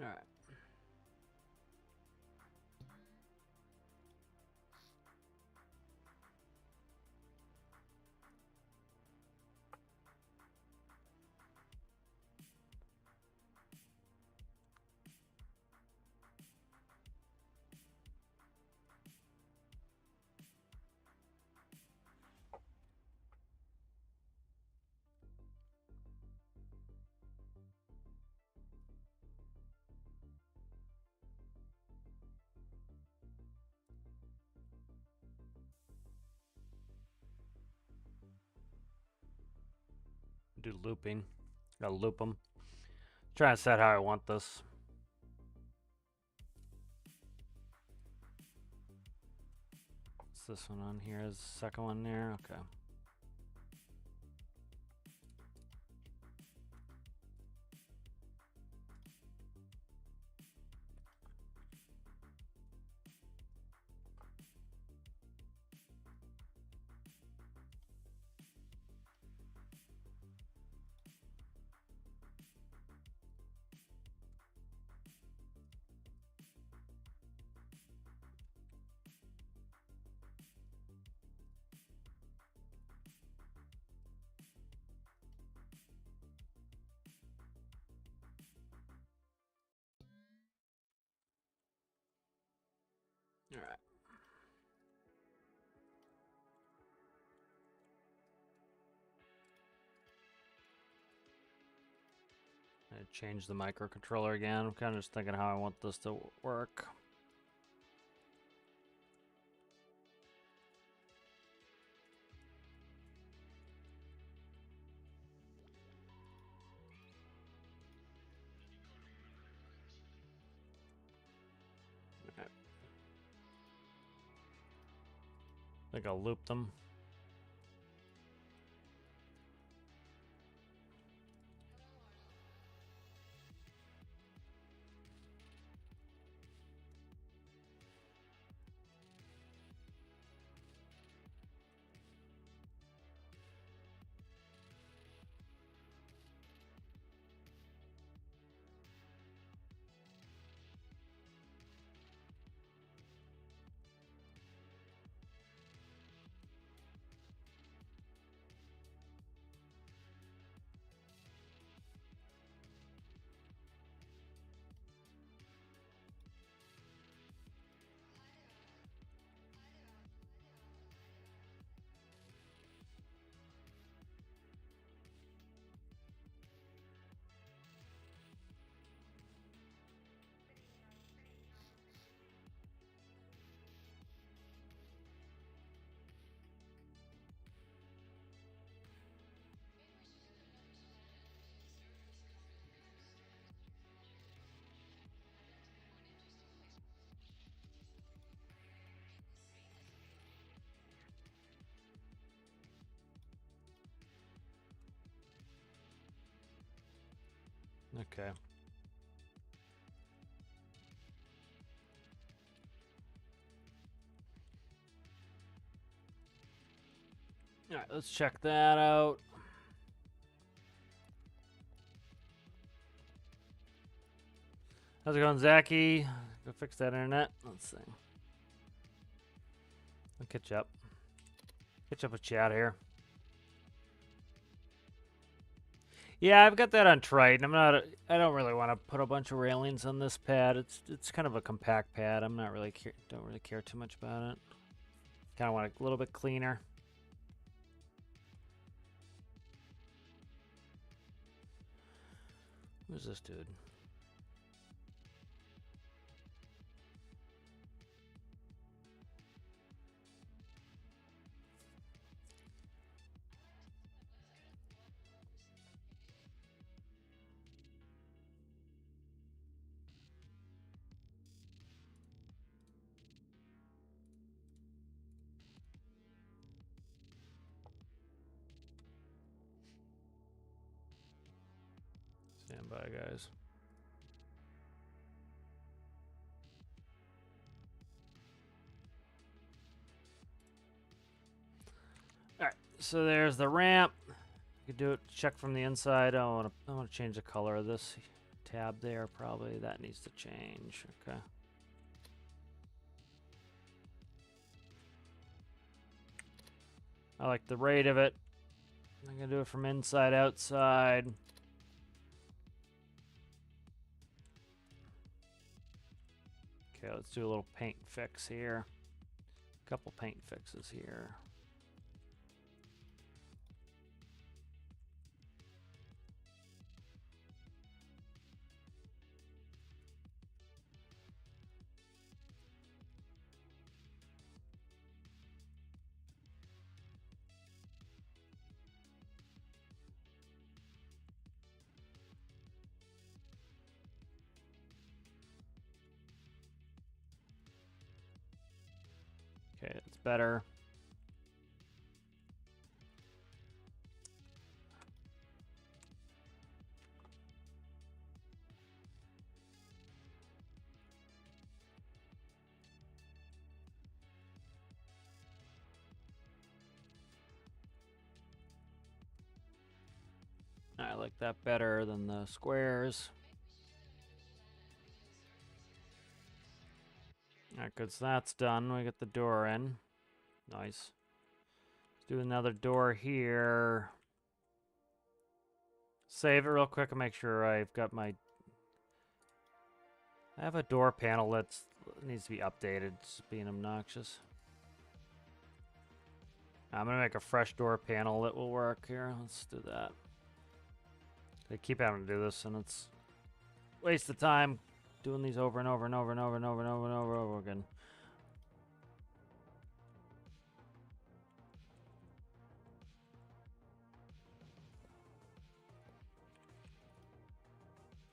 All right. Do looping. Gotta loop them. Trying to set how I want this. What's this one on here? Is the second one there? Okay. All right. I change the microcontroller again. I'm kind of just thinking how I want this to work. Okay. I think I'll loop them. Okay. All right, let's check that out. How's it going, Zachy? Go fix that internet. Let's see. I'll catch up. Catch up with chat here. Yeah, I've got that on Triton. I don't really want to put a bunch of railings on this pad. It's kind of a compact pad. I'm not really don't really care too much about it. Kind of want it a little bit cleaner. Who's this dude? Stand by, guys. All right, so there's the ramp. You can do it. Check from the inside. I want to change the color of this tab there. Probably that needs to change. Okay. I like the rate of it. I'm gonna do it from inside outside. Okay, let's do a little paint fix here. A couple paint fixes here. Okay, it's better. I like that better than the squares. Alright, good, so that's done. We get the door in. Nice. Let's do another door here. Save it real quick and make sure I've got my... I have a door panel that needs to be updated. It's being obnoxious. I'm going to make a fresh door panel that will work here. Let's do that. They keep having to do this, and it's waste of time doing these over and over and over and over and over and over and over and over again.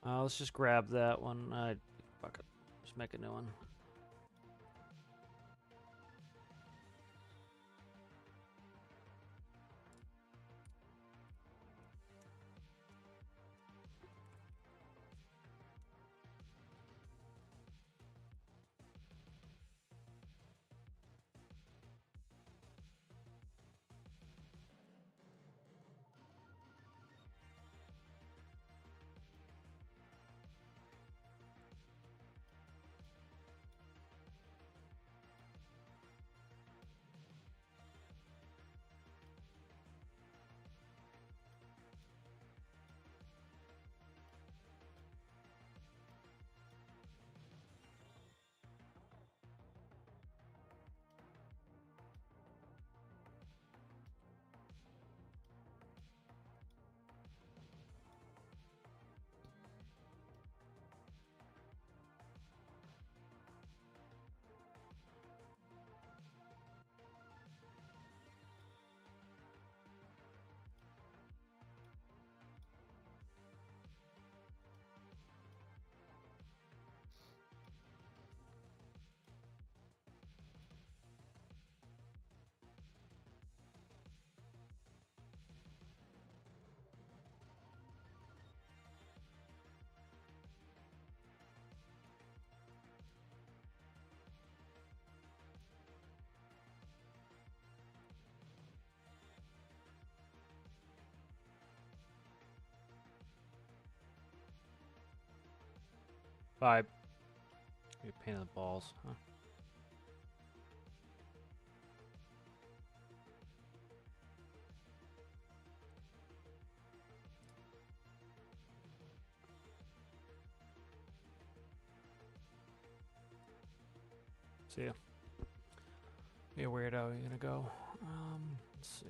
Let's just grab that one. Fuck it. Just make a new one. Bye. You pain in the balls, huh? See ya. Be a weirdo. You gonna go? Let's see.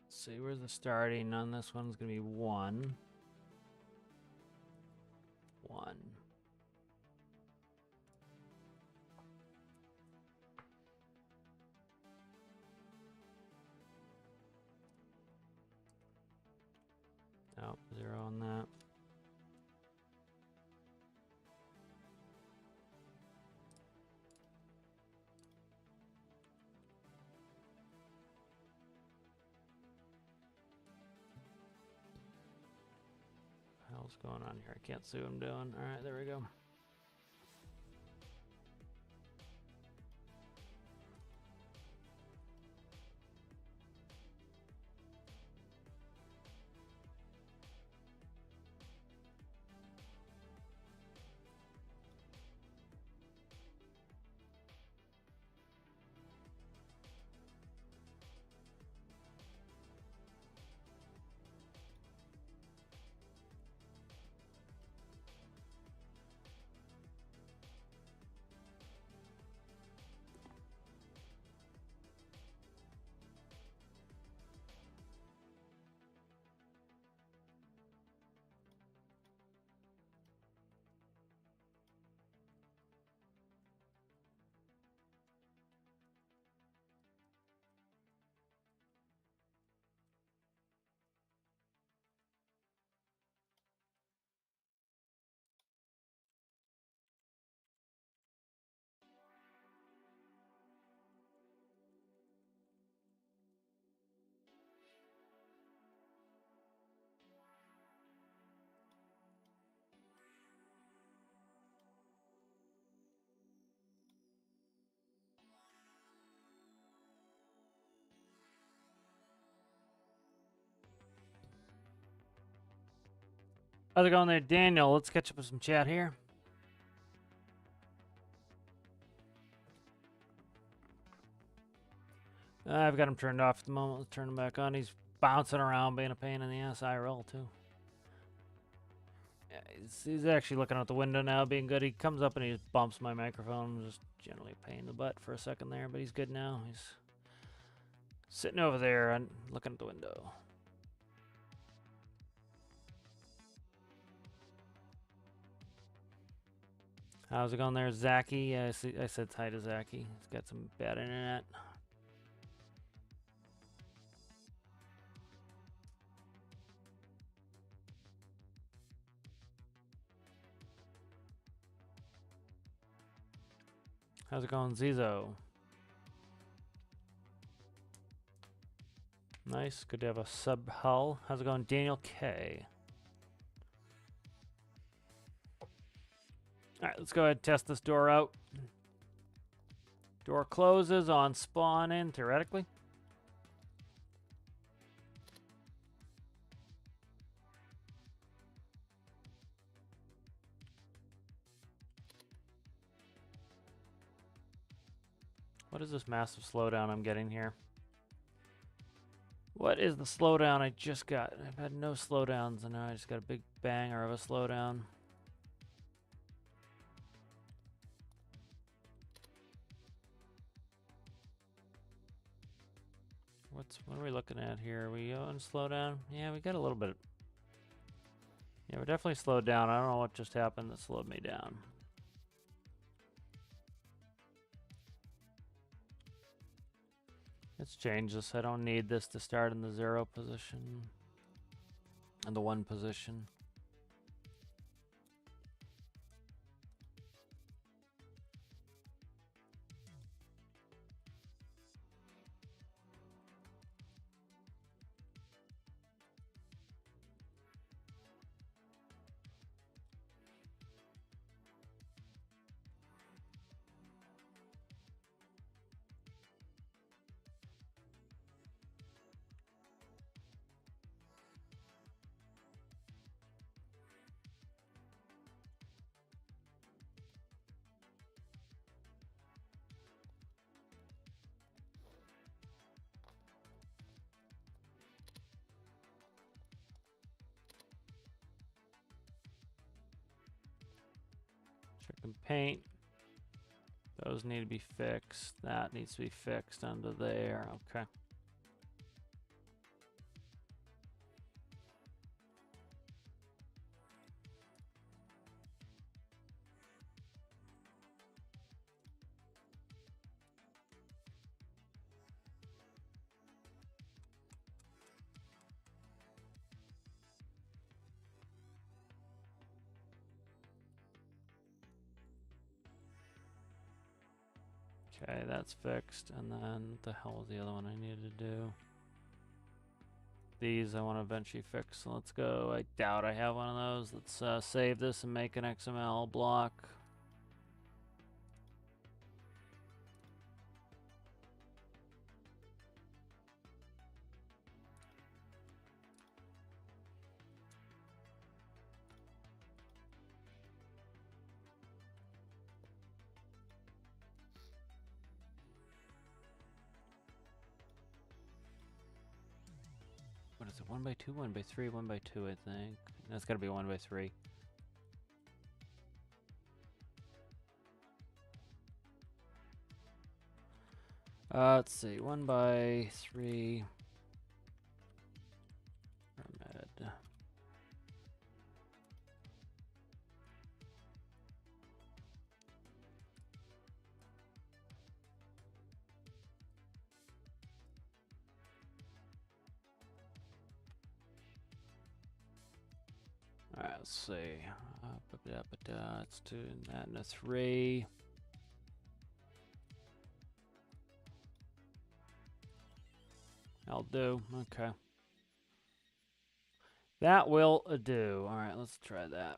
See, where's the starting on this one's gonna be 1. 1. Oh, 0 on that. hell's going on here? I can't see what I'm doing. All right, there we go. How's it going there, Daniel? Let's catch up with some chat here. I've got him turned off at the moment. Let's turn him back on. He's bouncing around, being a pain in the ass IRL, too. Yeah, he's actually looking out the window now, being good. He comes up and he just bumps my microphone. Just generally a pain in the butt for a second there, but he's good now. He's sitting over there and looking at the window. How's it going there, Zachy? I said hi to Zachy. He's got some bad internet. How's it going, Zizo? Nice. Good to have a sub hull. How's it going, Daniel K? Alright, let's go ahead and test this door out. Door closes on spawn in, theoretically. What is this massive slowdown I'm getting here? What is the slowdown I just got? I've had no slowdowns, and now I just got a big banger of a slowdown. What are we looking at here? Are we on slowdown? Yeah, we got a little bit. Yeah, we're definitely slowed down. I don't know what just happened that slowed me down. Let's change this. I don't need this to start in the 0 position and the 1 position. Checking paint. Those need to be fixed. That needs to be fixed under there. Okay. Okay, that's fixed. And then what the hell was the other one I needed to do? These I want to eventually fix. So let's go. I doubt I have one of those. Let's save this and make an XML block. What is it? 1x2, 1x3, 1x2, I think. That's gotta be 1x3. Let's see, 1x3. Pyramid. Alright, let's see. Let's do that in a 3. I'll do. Okay. That will do. Alright, let's try that.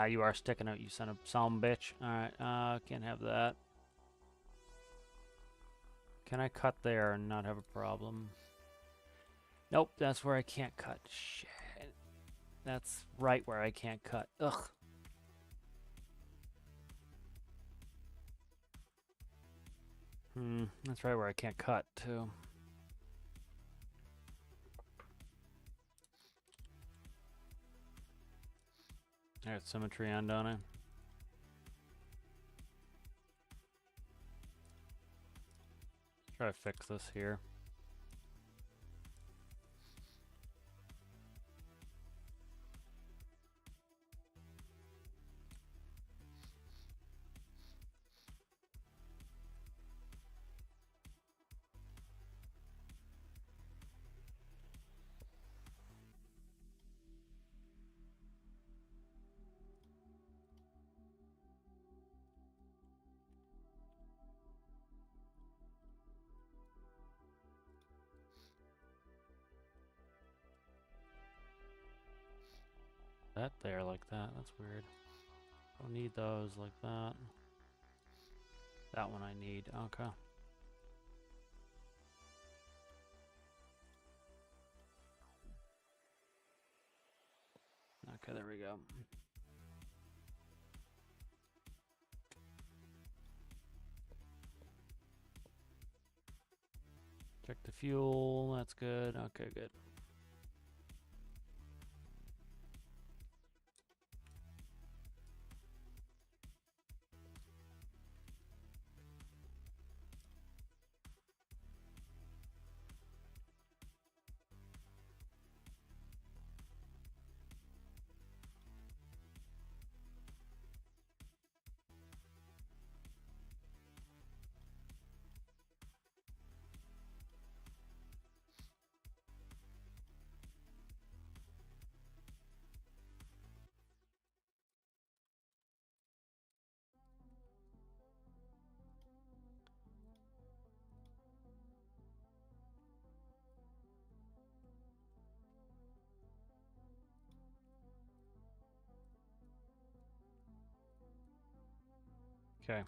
You are sticking out, you son of some bitch. Alright, can't have that. Can I cut there and not have a problem? Nope, that's where I can't cut. Shit. That's right where I can't cut. Ugh. That's right where I can't cut, too. There's symmetry on, don't I? Try to fix this here. That there like that, that's weird. Don't need those like that. That one I need, okay. Okay, there we go. Check the fuel, that's good. Okay, good. Okay.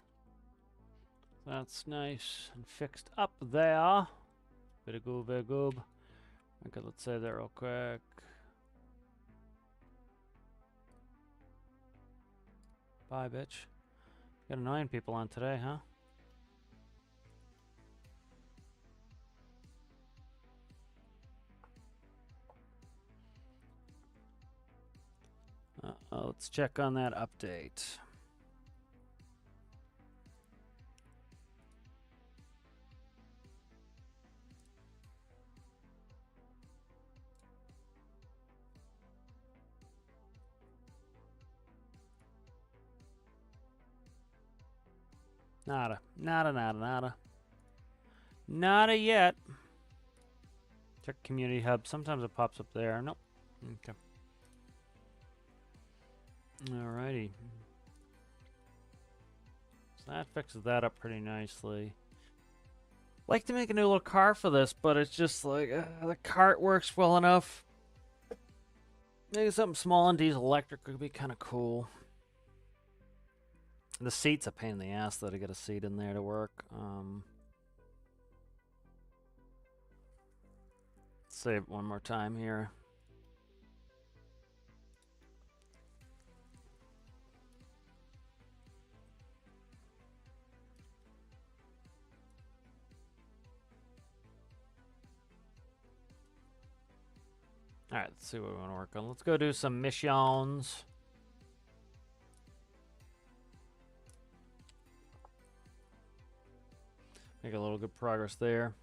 That's nice and fixed up there. Very good, very good. Okay, let's save that real quick. Bye, bitch. Got 9 people on today, huh? Let's check on that update. Nada. Nada, nada, nada. Nada yet. Check community hub. Sometimes it pops up there. Nope. Okay. Alrighty. So that fixes that up pretty nicely. Like to make a new little car for this, but it's just like the cart works well enough. Maybe something small and diesel electric would be kind of cool. The seat's a pain in the ass though to get a seat in there to work. Save it one more time here. Alright, let's see what we want to work on. Let's go do some missions. Make a little good progress there.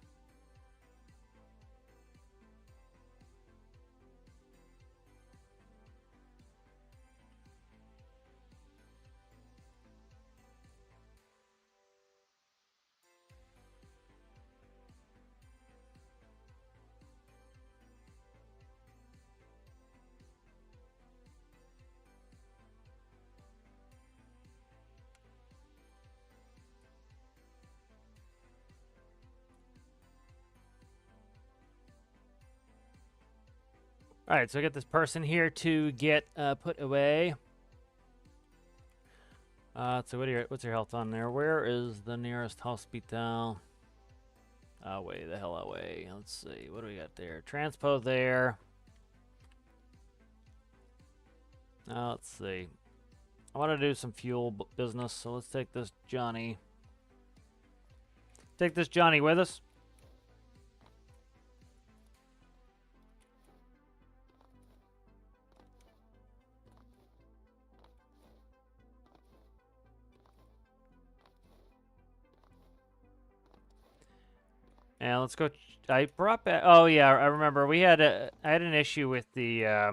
All right, so I got this person here to get put away. So what's your health on there? Where is the nearest hospital? Way the hell away. Let's see. What do we got there? Transpo there. Let's see. I want to do some fuel business, so let's take this Johnny. Take this Johnny with us. And let's go. I brought back. Oh yeah, I remember. I had an issue with the. I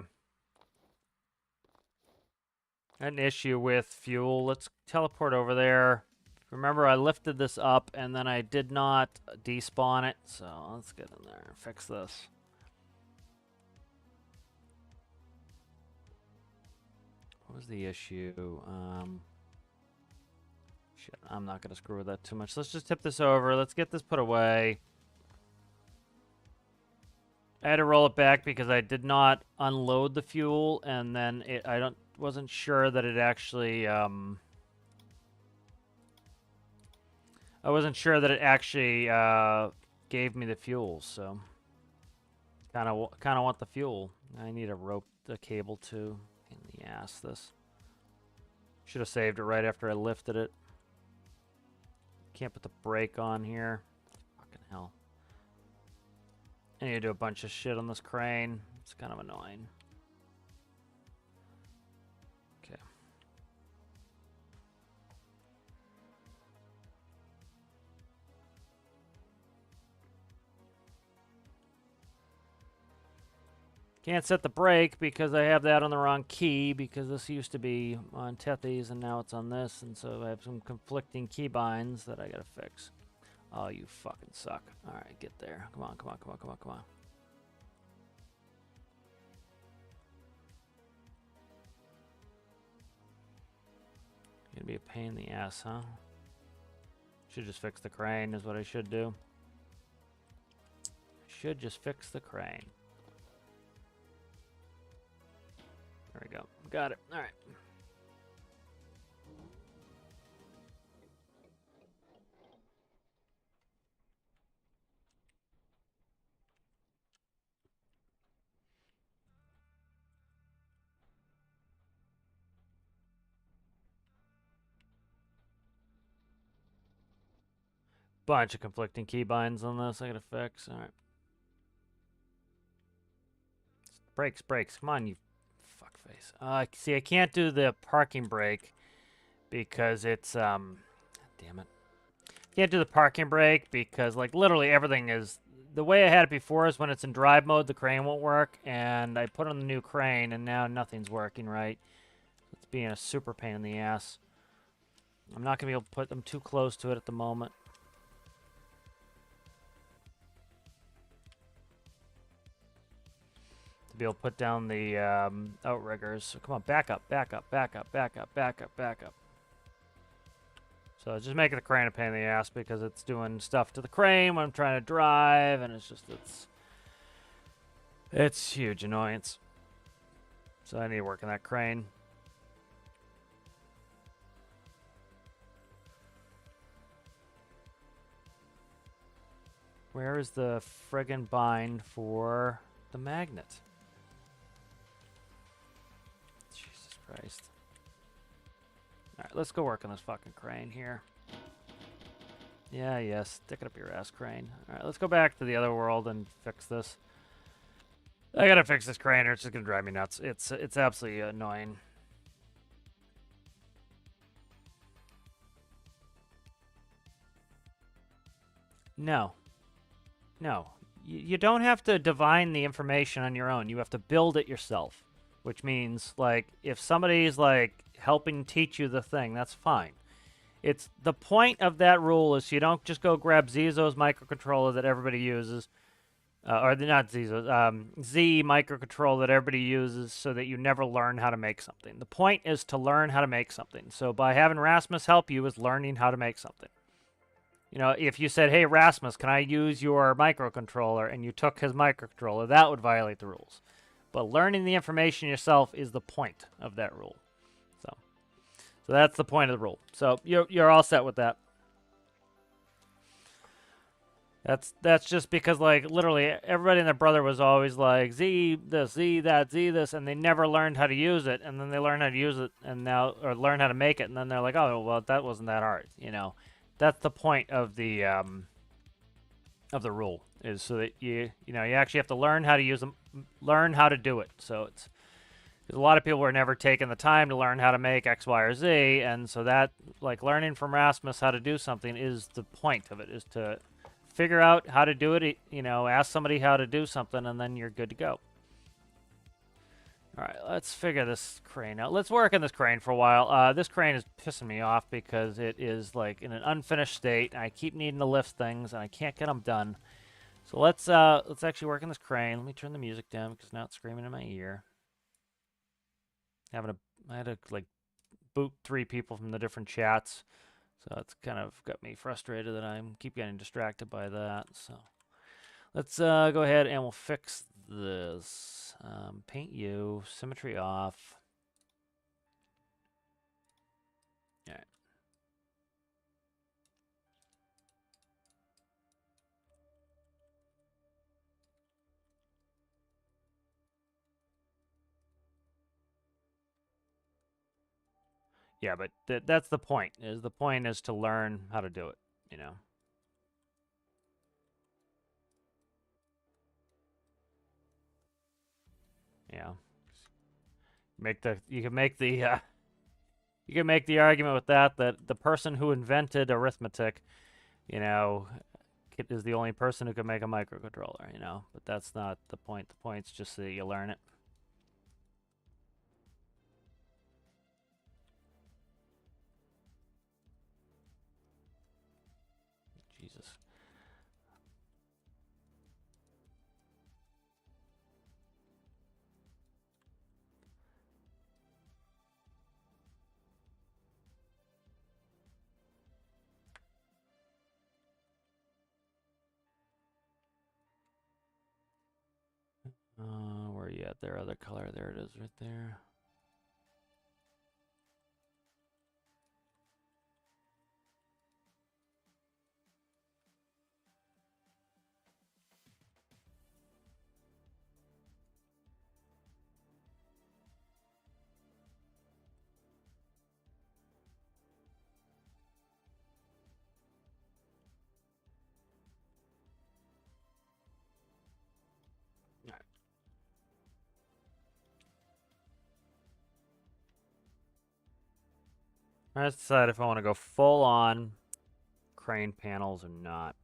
had an issue with fuel. Let's teleport over there. Remember, I lifted this up and then I did not despawn it. So let's get in there and fix this. What was the issue? Shit, I'm not gonna screw with that too much. Let's just tip this over. Let's get this put away. I had to roll it back because I did not unload the fuel, and then wasn't sure that it actually I wasn't sure that it actually gave me the fuel, so kind of want the fuel. I need a cable too. In the ass, this. Should have saved it right after I lifted it. Can't put the brake on here. Fucking hell. I need to do a bunch of shit on this crane. It's kind of annoying. Okay. Can't set the brake because I have that on the wrong key because this used to be on Tethys and now it's on this, and so I have some conflicting keybinds that I gotta fix. Oh, you fucking suck. Alright, get there. Come on, come on, come on, come on, come on. Gonna be a pain in the ass, huh? Should just fix the crane is what I should do. Should just fix the crane. There we go. Got it. Alright. Bunch of conflicting keybinds on this I gotta fix. Alright. Brakes, brakes. Come on, you fuckface. See, I can't do the parking brake because it's, damn it. Can't do the parking brake because, like, literally everything is... The way I had it before is when it's in drive mode, the crane won't work, and I put on the new crane, and now nothing's working right. It's being a super pain in the ass. I'm not going to be able to put them too close to it at the moment. To be able to put down the outriggers. So come on, back up, back up, back up, back up, back up, back up. So it's just making the crane a pain in the ass because it's doing stuff to the crane when I'm trying to drive, and it's huge annoyance. So I need to work on that crane. Where is the friggin' bind for the magnet? Jesus Christ. Alright, let's go work on this fucking crane here. Yeah, yes. Stick it up your ass, crane. Alright, let's go back to the other world and fix this. I gotta fix this crane or it's just gonna drive me nuts. It's absolutely annoying. No. No. You don't have to divine the information on your own. You have to build it yourself. Which means, like, if somebody's, like, helping teach you the thing, that's fine. It's the point of that rule is you don't just go grab Zizo's microcontroller that everybody uses. Or not Zizo's, Z microcontroller that everybody uses so that you never learn how to make something. The point is to learn how to make something. So by having Rasmus help you is learning how to make something. You know, if you said, hey, Rasmus, can I use your microcontroller? And you took his microcontroller, that would violate the rules. But learning the information yourself is the point of that rule. So that's the point of the rule. So you're all set with that. That's just because, like, literally everybody and their brother was always like, Z this, Z that, Z this, and they never learned how to use it, and then they learn how to use it, and now, or learn how to make it, and then they're like, oh, well, that wasn't that hard, you know. That's the point of the rule, is so that you actually have to learn how to use them, learn how to do it. So it's, because a lot of people were never taking the time to learn how to make X, Y, or Z, and so that, like, learning from Rasmus how to do something is the point of it, is to figure out how to do it, you know, ask somebody how to do something, and then you're good to go. All right, let's figure this crane out. Let's work on this crane for a while. This crane is pissing me off because it is, like, in an unfinished state. I keep needing to lift things, and I can't get them done. So let's actually work on this crane. Let me turn the music down because now it's screaming in my ear. I had to, like, boot 3 people from the different chats. So it's kind of got me frustrated that I keep getting distracted by that. So let's go ahead and we'll fix this. Paint you, symmetry off. All right. Yeah, but that's the point. The point is to learn how to do it, you know. Yeah. You can make the argument with that the person who invented arithmetic, you know, is the only person who can make a microcontroller, you know. But that's not the point. The point's just that you learn it. Jesus. Where are you at there? Other color. There it is right there. All right. Let's decide if I want to go full on crane panels or not.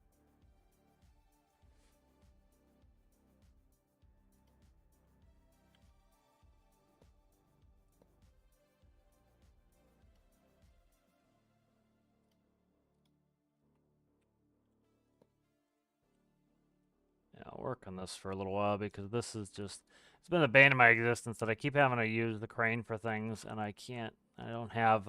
work on this for a little while because this is just, it's been the bane of my existence that I keep having to use the crane for things and I don't have,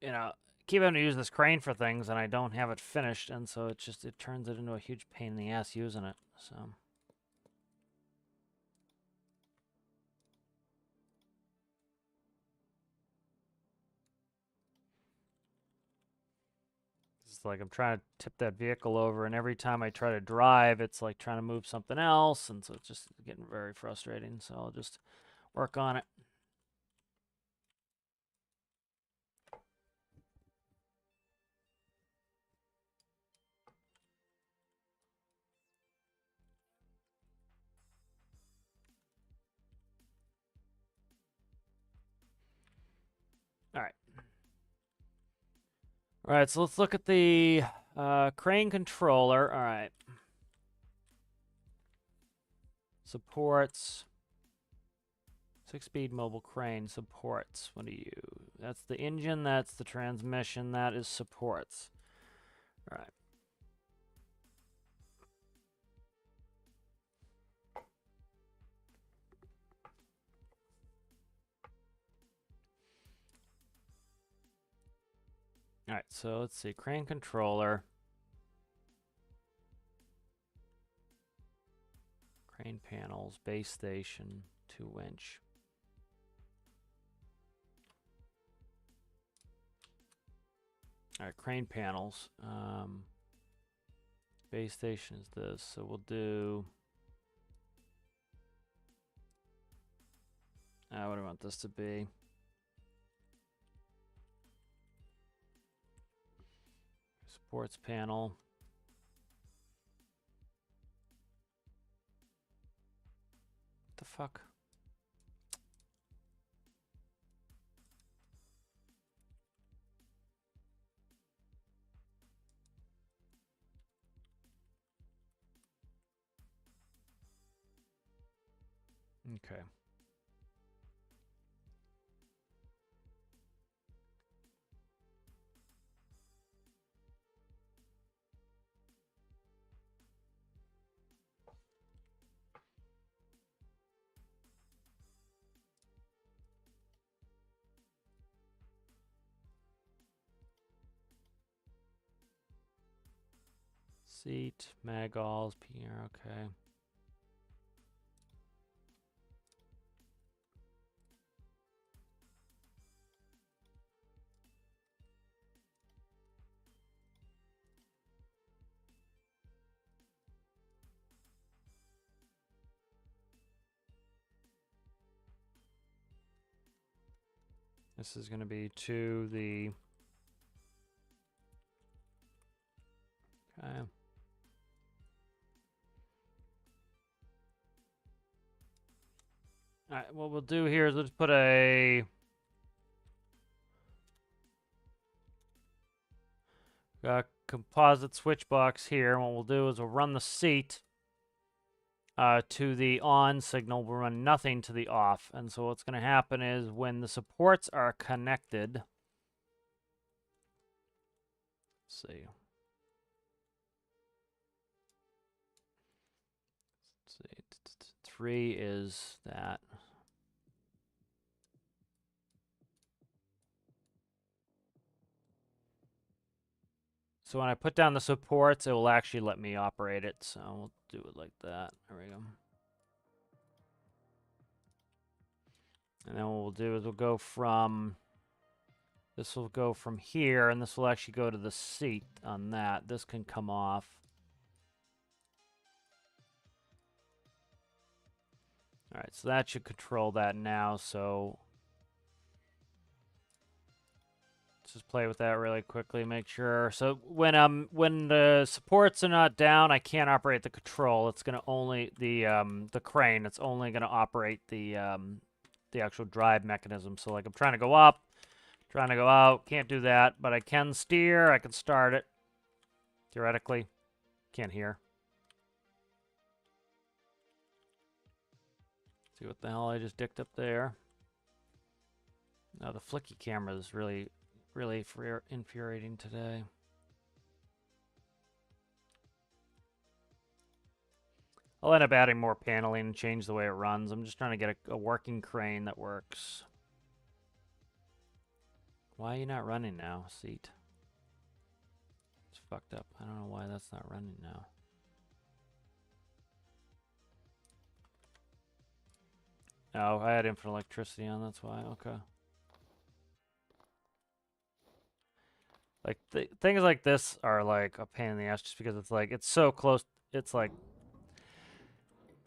you know, keep having to use this crane for things and I don't have it finished, and so it turns it into a huge pain in the ass using it, so. It's like I'm trying to tip that vehicle over, and every time I try to drive, it's like trying to move something else, and so it's just getting very frustrating. So I'll just work on it. All right. All right, so let's look at the crane controller. All right. Supports. 6-speed mobile crane supports. What do you? That's the engine, that's the transmission, that is supports. All right. All right, so let's see. Crane controller. Crane panels, base station, 2-winch. All right, crane panels. Base station is this, so we'll do. What do I want this to be? Supports panel. What the fuck? Okay. Seat, magalls, PR, okay. This is going to be to the. Okay. All right, what we'll do here is let's put a composite switch box here. And what we'll do is we'll run the seat to the on signal. We'll run nothing to the off. And so what's going to happen is when the supports are connected, let's see. Let's see. 3 is that. So when I put down the supports, it will actually let me operate it. So we'll do it like that. There we go. And then what we'll do is we'll go from, this will go from here, and this will actually go to the seat on that. This can come off. All right, so that should control that now. So let's just play with that really quickly, make sure. So when the supports are not down, I can't operate the control. It's gonna only the crane. It's only gonna operate the actual drive mechanism. So like I'm trying to go up, trying to go out, can't do that, but I can steer. I can start it theoretically. Can't hear. See what the hell I just dicked up there. Now the flicky camera is really infuriating today. I'll end up adding more paneling and change the way it runs. I'm just trying to get a working crane that works. Why are you not running now, seat? It's fucked up. I don't know why that's not running now. Oh, I had infinite electricity on, that's why. Okay. Like, things like this are like a pain in the ass just because it's like, it's so close. It's like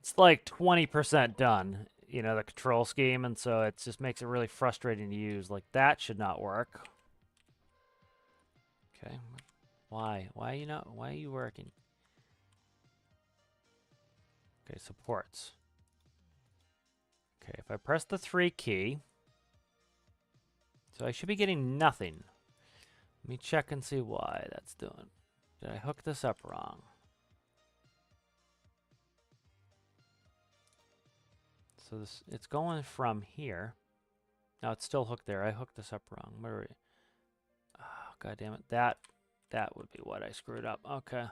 20% done, you know, the control scheme, and so it just makes it really frustrating to use. Like, that should not work. Okay. Why? Why are you working? Okay, supports. Okay, if I press the 3 key, so I should be getting nothing. Let me check and see why that's doing. Did I hook this up wrong? So this, it's going from here. No, it's still hooked there. I hooked this up wrong. Where are we? Oh, God damn it. That would be what I screwed up. Okay.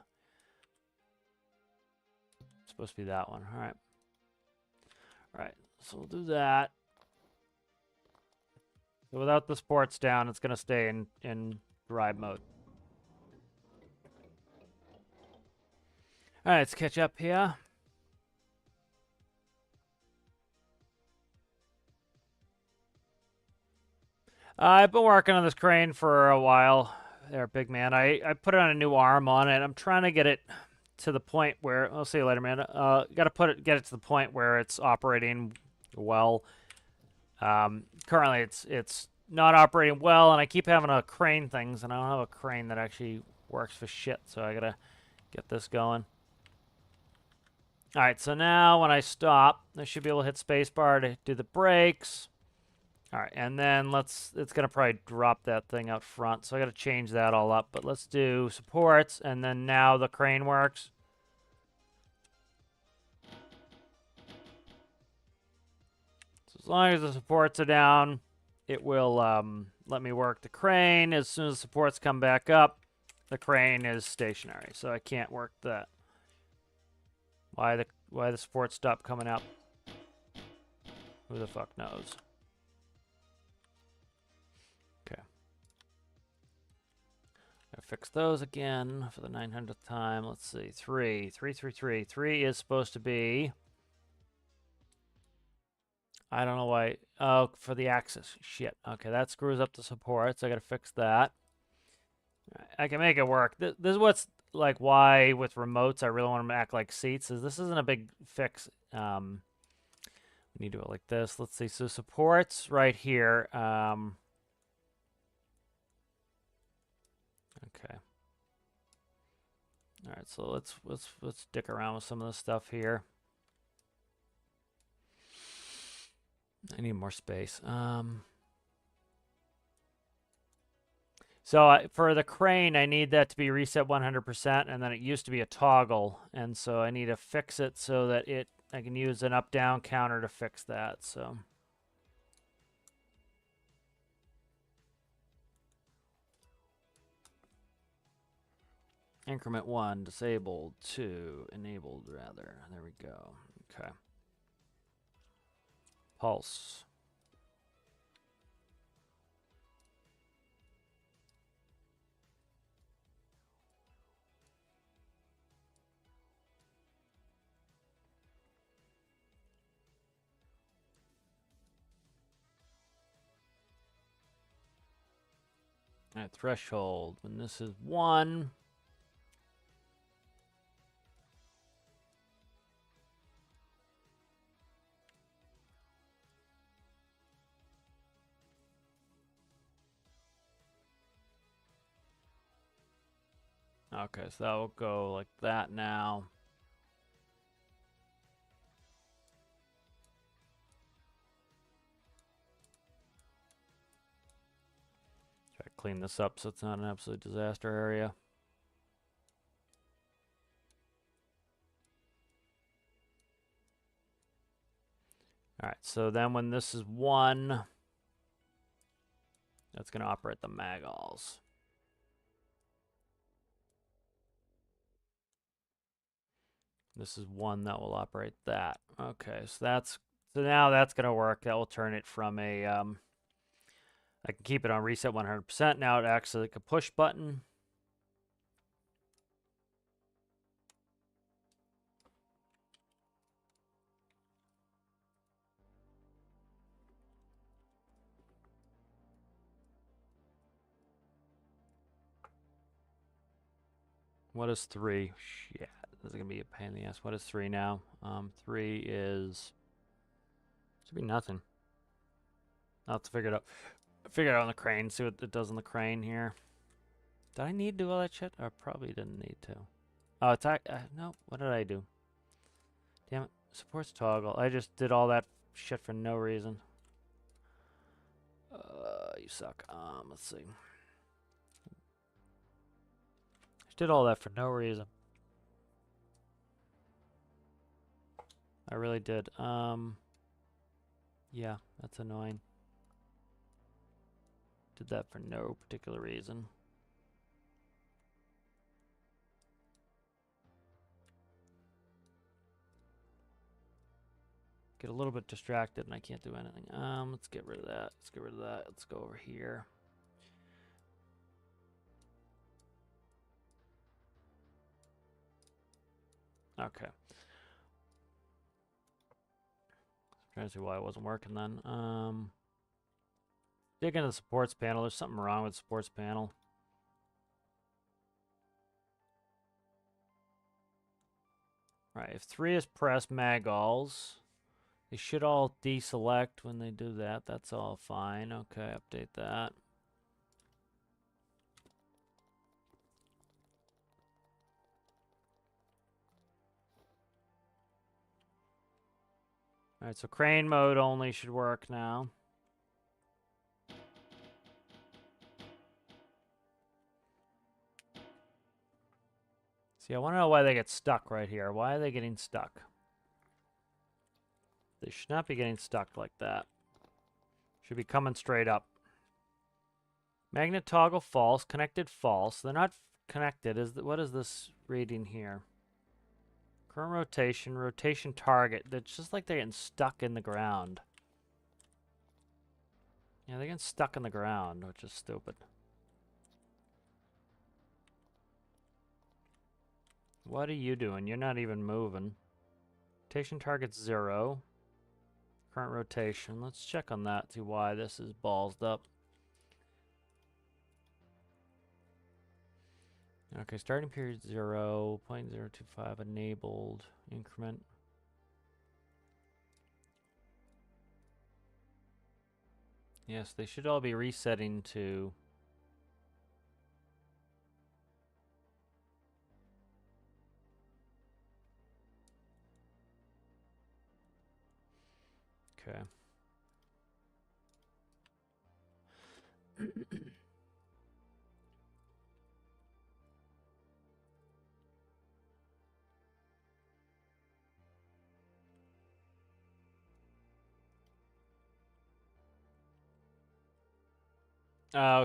It's supposed to be that one. All right. All right. So we'll do that. So without the sports down, it's going to stay in drive mode. All right, let's catch up here. I've been working on this crane for a while there, big man. I put it on a new arm on it. I'm trying to get it to the point where, I'll see you later, man. Got to get it to the point where it's operating well. Currently it's not operating well, and I keep having to crane things, and I don't have a crane that actually works for shit, so I gotta get this going. All right, so now when I stop, I should be able to hit spacebar to do the brakes. All right, and then it's gonna probably drop that thing out front, so I gotta change that all up, but let's do supports, and then now the crane works. So as long as the supports are down, it will let me work the crane. As soon as the supports come back up, the crane is stationary, so I can't work that. Why the supports stop coming up? Who the fuck knows? Okay. Gotta fix those again for the 900th time. Let's see. 3 is supposed to be. I don't know why. Oh, for the axis. Shit. Okay, that screws up the supports. I gotta fix that. I can make it work. This is what's like why with remotes I really want them to act like seats. Is this isn't a big fix. We need to do it like this. Let's see. So supports right here. Okay. All right. So let's dick around with some of this stuff here. I need more space. So for the crane, I need that to be reset 100%, and then it used to be a toggle, and so I need to fix it so that I can use an up-down counter to fix that. So increment 1 disabled, 2 enabled rather. There we go. Okay. Pulse. All right, threshold. When this is 1. Okay, so that will go like that now. Try to clean this up so it's not an absolute disaster area. All right, so then when this is 1, that's going to operate the magulls. This is one that will operate that. Okay, so now that's gonna work. That will turn it from a I can keep it on reset 100%. Now it acts like a push button. What is 3? Shit, this is gonna be a pain in the ass. What is 3 now? 3 is should be nothing. I'll have to figure it out. Figure it out on the crane. See what it does on the crane here. Did I need to do all that shit? I probably didn't need to. Oh, it's no. What did I do? Damn it. Supports toggle. I just did all that shit for no reason. You suck. Let's see. Just did all that for no reason. I really did. Yeah, that's annoying. Did that for no particular reason. Get a little bit distracted and I can't do anything. Let's get rid of that. Let's get rid of that. Let's go over here. Okay. Trying to see why it wasn't working then. Dig into the supports panel. There's something wrong with the supports panel. Alright, if 3 is pressed, magalls. They should all deselect when they do that. That's all fine. Okay, update that. Alright, so crane mode only should work now. See, I want to know why they get stuck right here. Why are they getting stuck? They should not be getting stuck like that. Should be coming straight up. Magnet toggle false, connected false. They're not connected. What is this reading here? Current rotation, rotation target. It's just like they're getting stuck in the ground. Yeah, they're getting stuck in the ground, which is stupid. What are you doing? You're not even moving. Rotation target's 0. Current rotation. Let's check on that, see why this is ballsed up. Okay, starting period 0, 0.025 enabled, increment. Yes, they should all be resetting to... Okay.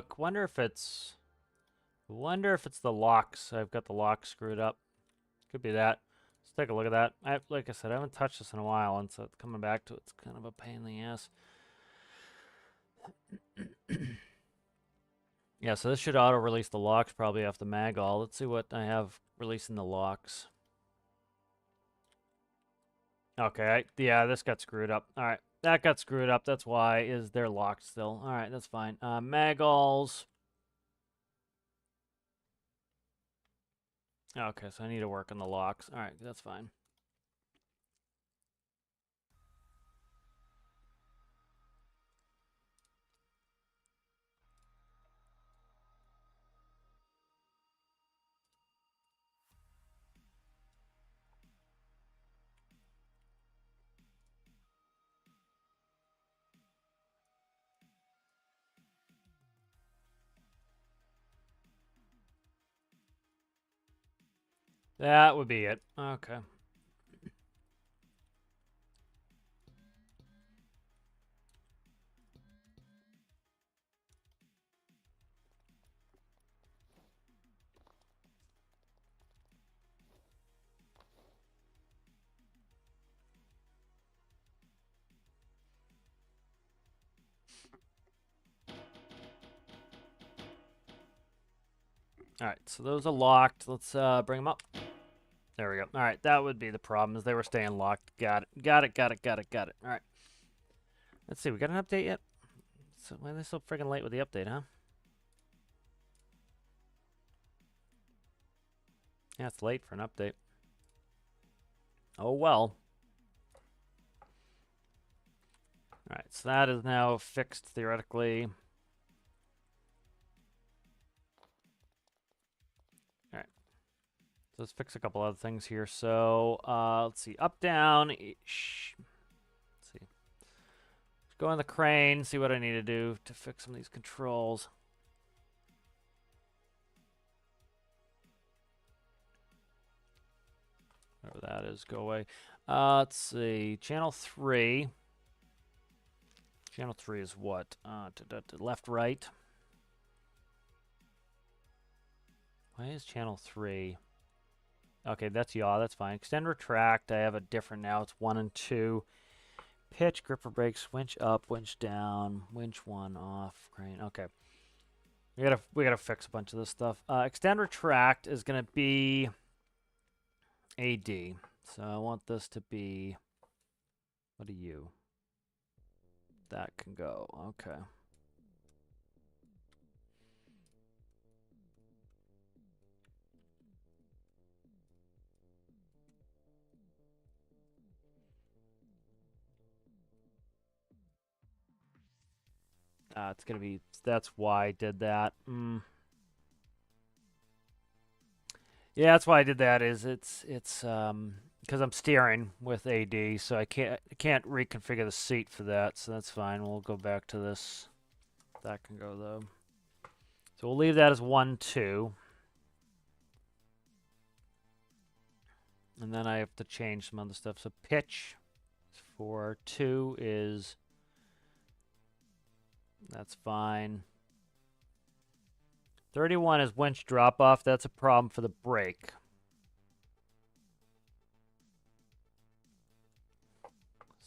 Wonder if it's the locks. I've got the lock screwed up. Could be that. Let's take a look at that. Like I said, I haven't touched this in a while, and so it's coming back to it's kind of a pain in the ass. Yeah, so this should auto-release the locks probably off the magall. Let's see what I have releasing the locks. Okay, yeah, this got screwed up. All right, that got screwed up. That's why is they're locked still. All right, that's fine. Magalls. Okay, so I need to work on the locks. All right, that's fine. That would be it. Okay. All right, so those are locked. Let's bring them up. There we go. All right, that would be the problem, is they were staying locked. Got it. Got it. Got it. Got it. Got it. All right. Let's see. We got an update yet? So why are they so freaking late with the update, huh? Yeah, it's late for an update. Oh well. All right, so that is now fixed theoretically. All right. So let's fix a couple other things here. So let's see. Up, down. Let's see. Let's go on the crane, see what I need to do to fix some of these controls. Whatever that is, go away. Let's see. Channel 3. Channel 3 is what? Left, right. Why is channel 3? Okay, that's yaw. That's fine. Extend, retract. I have a different now. It's 1 and 2. Pitch, gripper brakes, winch up, winch down, winch 1 off, crane. Okay. We gotta fix a bunch of this stuff. Extend, retract is gonna be AD. So I want this to be, what are you? That can go. Okay. It's gonna be, that's why I did that. Yeah, that's why I did that. Is it's because I'm steering with AD, so I can't reconfigure the seat for that. So that's fine. We'll go back to this. That can go though. So we'll leave that as 1, 2. And then I have to change some other stuff. So pitch for 2 is, that's fine. 31 is winch drop off. That's a problem for the brake.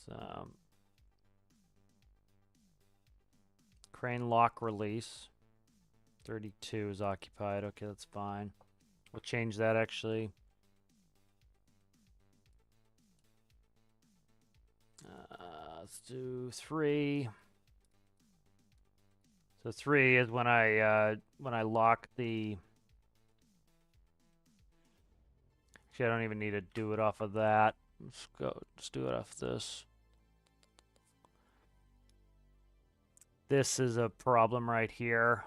So crane lock release. 32 is occupied. Okay, that's fine. We'll change that actually. Let's do 3. So 3 is when I lock the. Actually, I don't even need to do it off of that. Let's do it off this. This is a problem right here.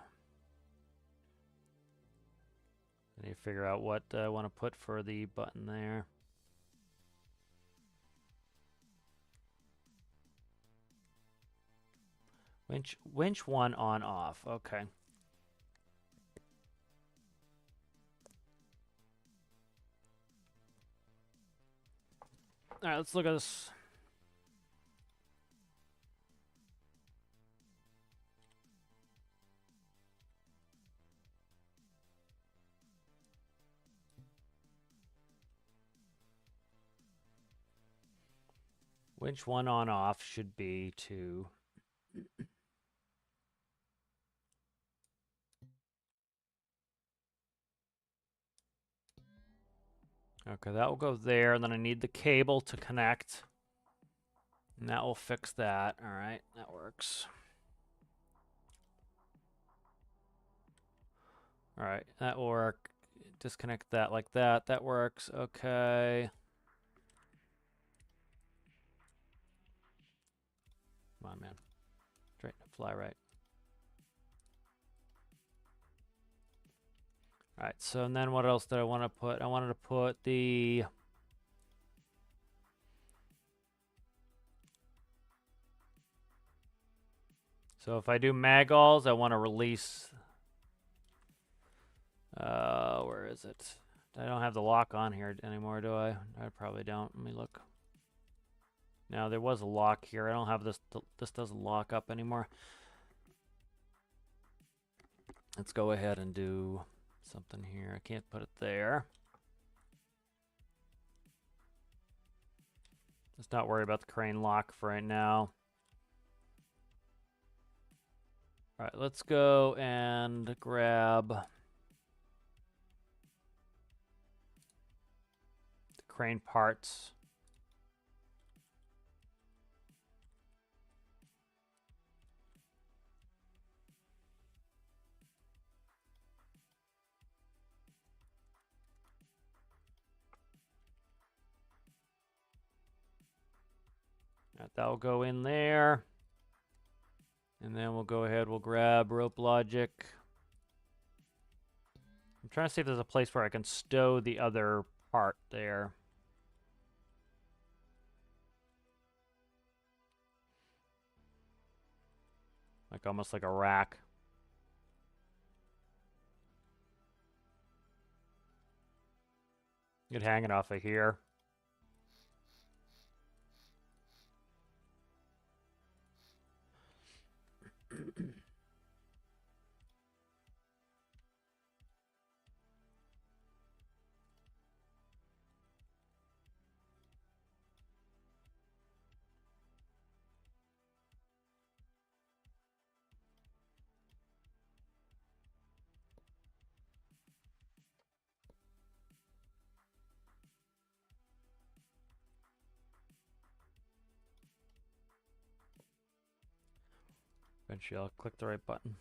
I need to figure out what I want to put for the button there. Winch 1 on off. Okay. All right, let's look at this. Winch 1 on off should be to. Okay, that will go there, and then I need the cable to connect. And that will fix that. All right, that works. All right, that will work. Disconnect that like that. That works. Okay. Come on, man. Straight, fly right. All right, so and then what else did I want to put? I wanted to put the. So if I do magulls, I want to release. Where is it? I don't have the lock on here anymore, do I? I probably don't. Let me look. Now there was a lock here. I don't have this. This doesn't lock up anymore. Let's go ahead and do something here. I can't put it there. Let's not worry about the crane lock for right now. All right, let's go and grab. crane parts. That'll go in there. And then we'll go ahead, we'll grab rope logic. I'm trying to see if there's a place where I can stow the other part there. Like almost like a rack. You could hang it off of here. Eventually I'll click the right button.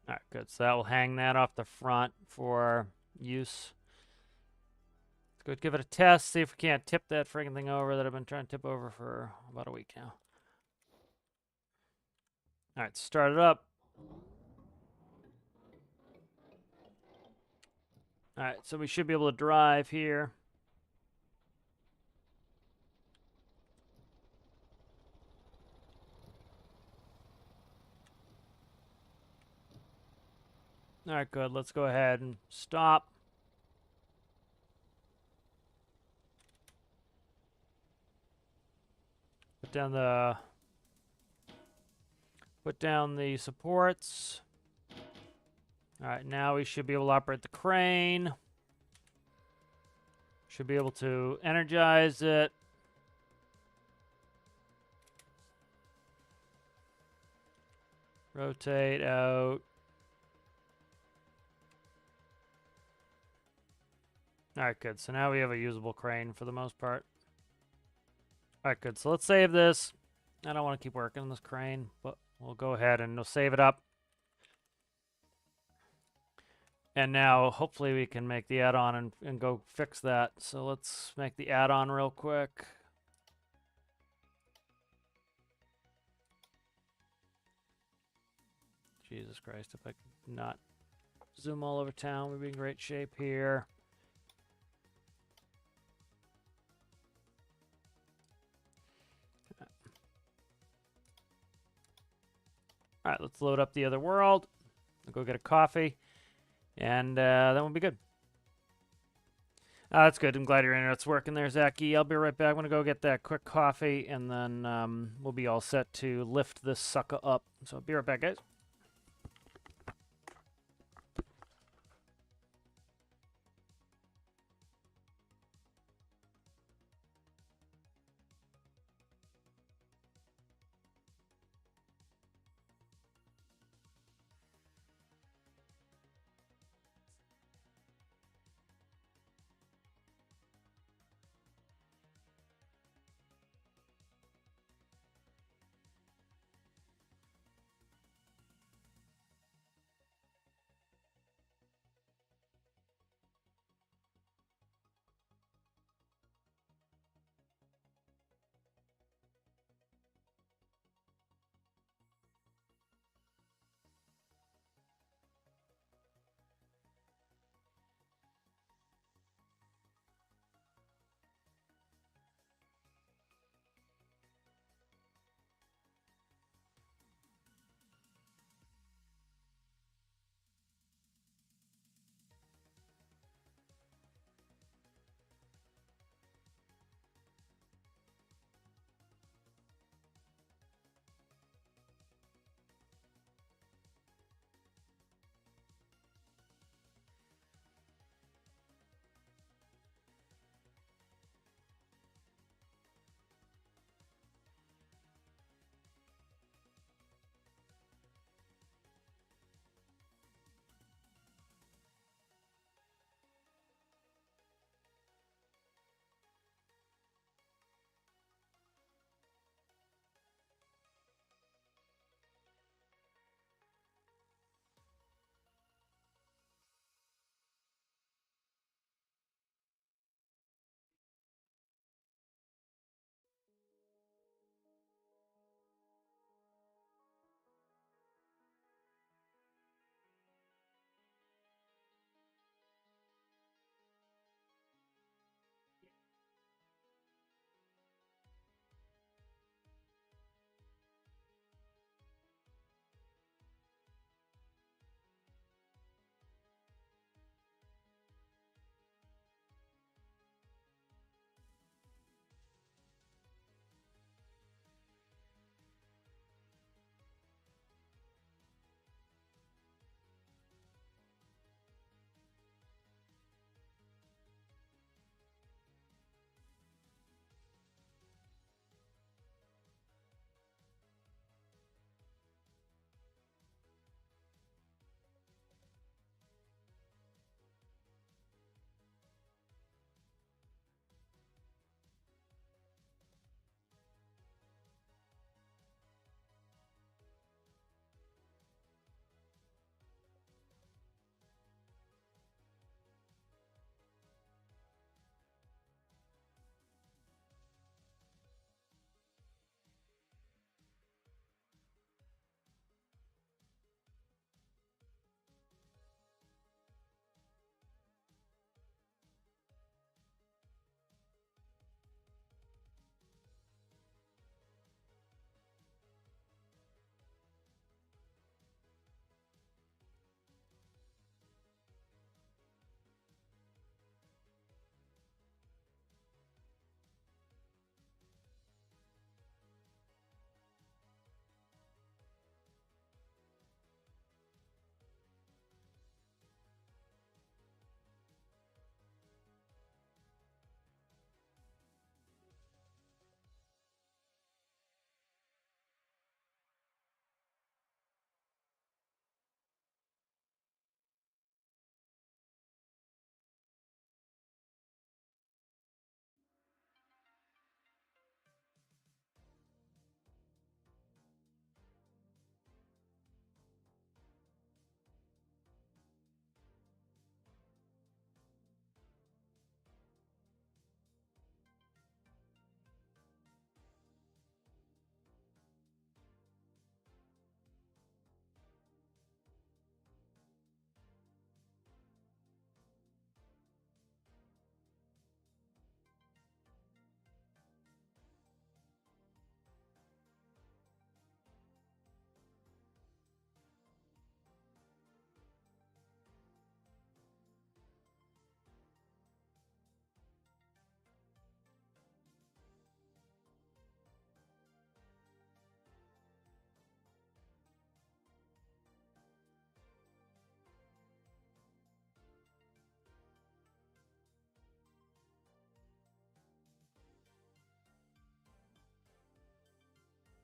All right, good. So that will hang that off the front for use. Let's go give it a test, see if we can't tip that friggin' thing over that I've been trying to tip over for about a week now. All right, start it up. All right, so we should be able to drive here. All right, good. Let's go ahead and stop. Put down the supports. All right, now we should be able to operate the crane. Should be able to energize it. Rotate out. All right, good. So now we have a usable crane for the most part. All right, good. So let's save this. I don't want to keep working on this crane, but we'll go ahead and we'll save it up. And now hopefully we can make the add-on and go fix that. So let's make the add-on real quick. Jesus Christ, if I could not zoom all over town, we'd be in great shape here. All right, let's load up the other world. I'll go get a coffee, and then we'll be good. That's good. I'm glad your internet's working there, Zachy. I'll be right back. I'm going to go get that quick coffee, and then we'll be all set to lift this sucker up. So I'll be right back, guys.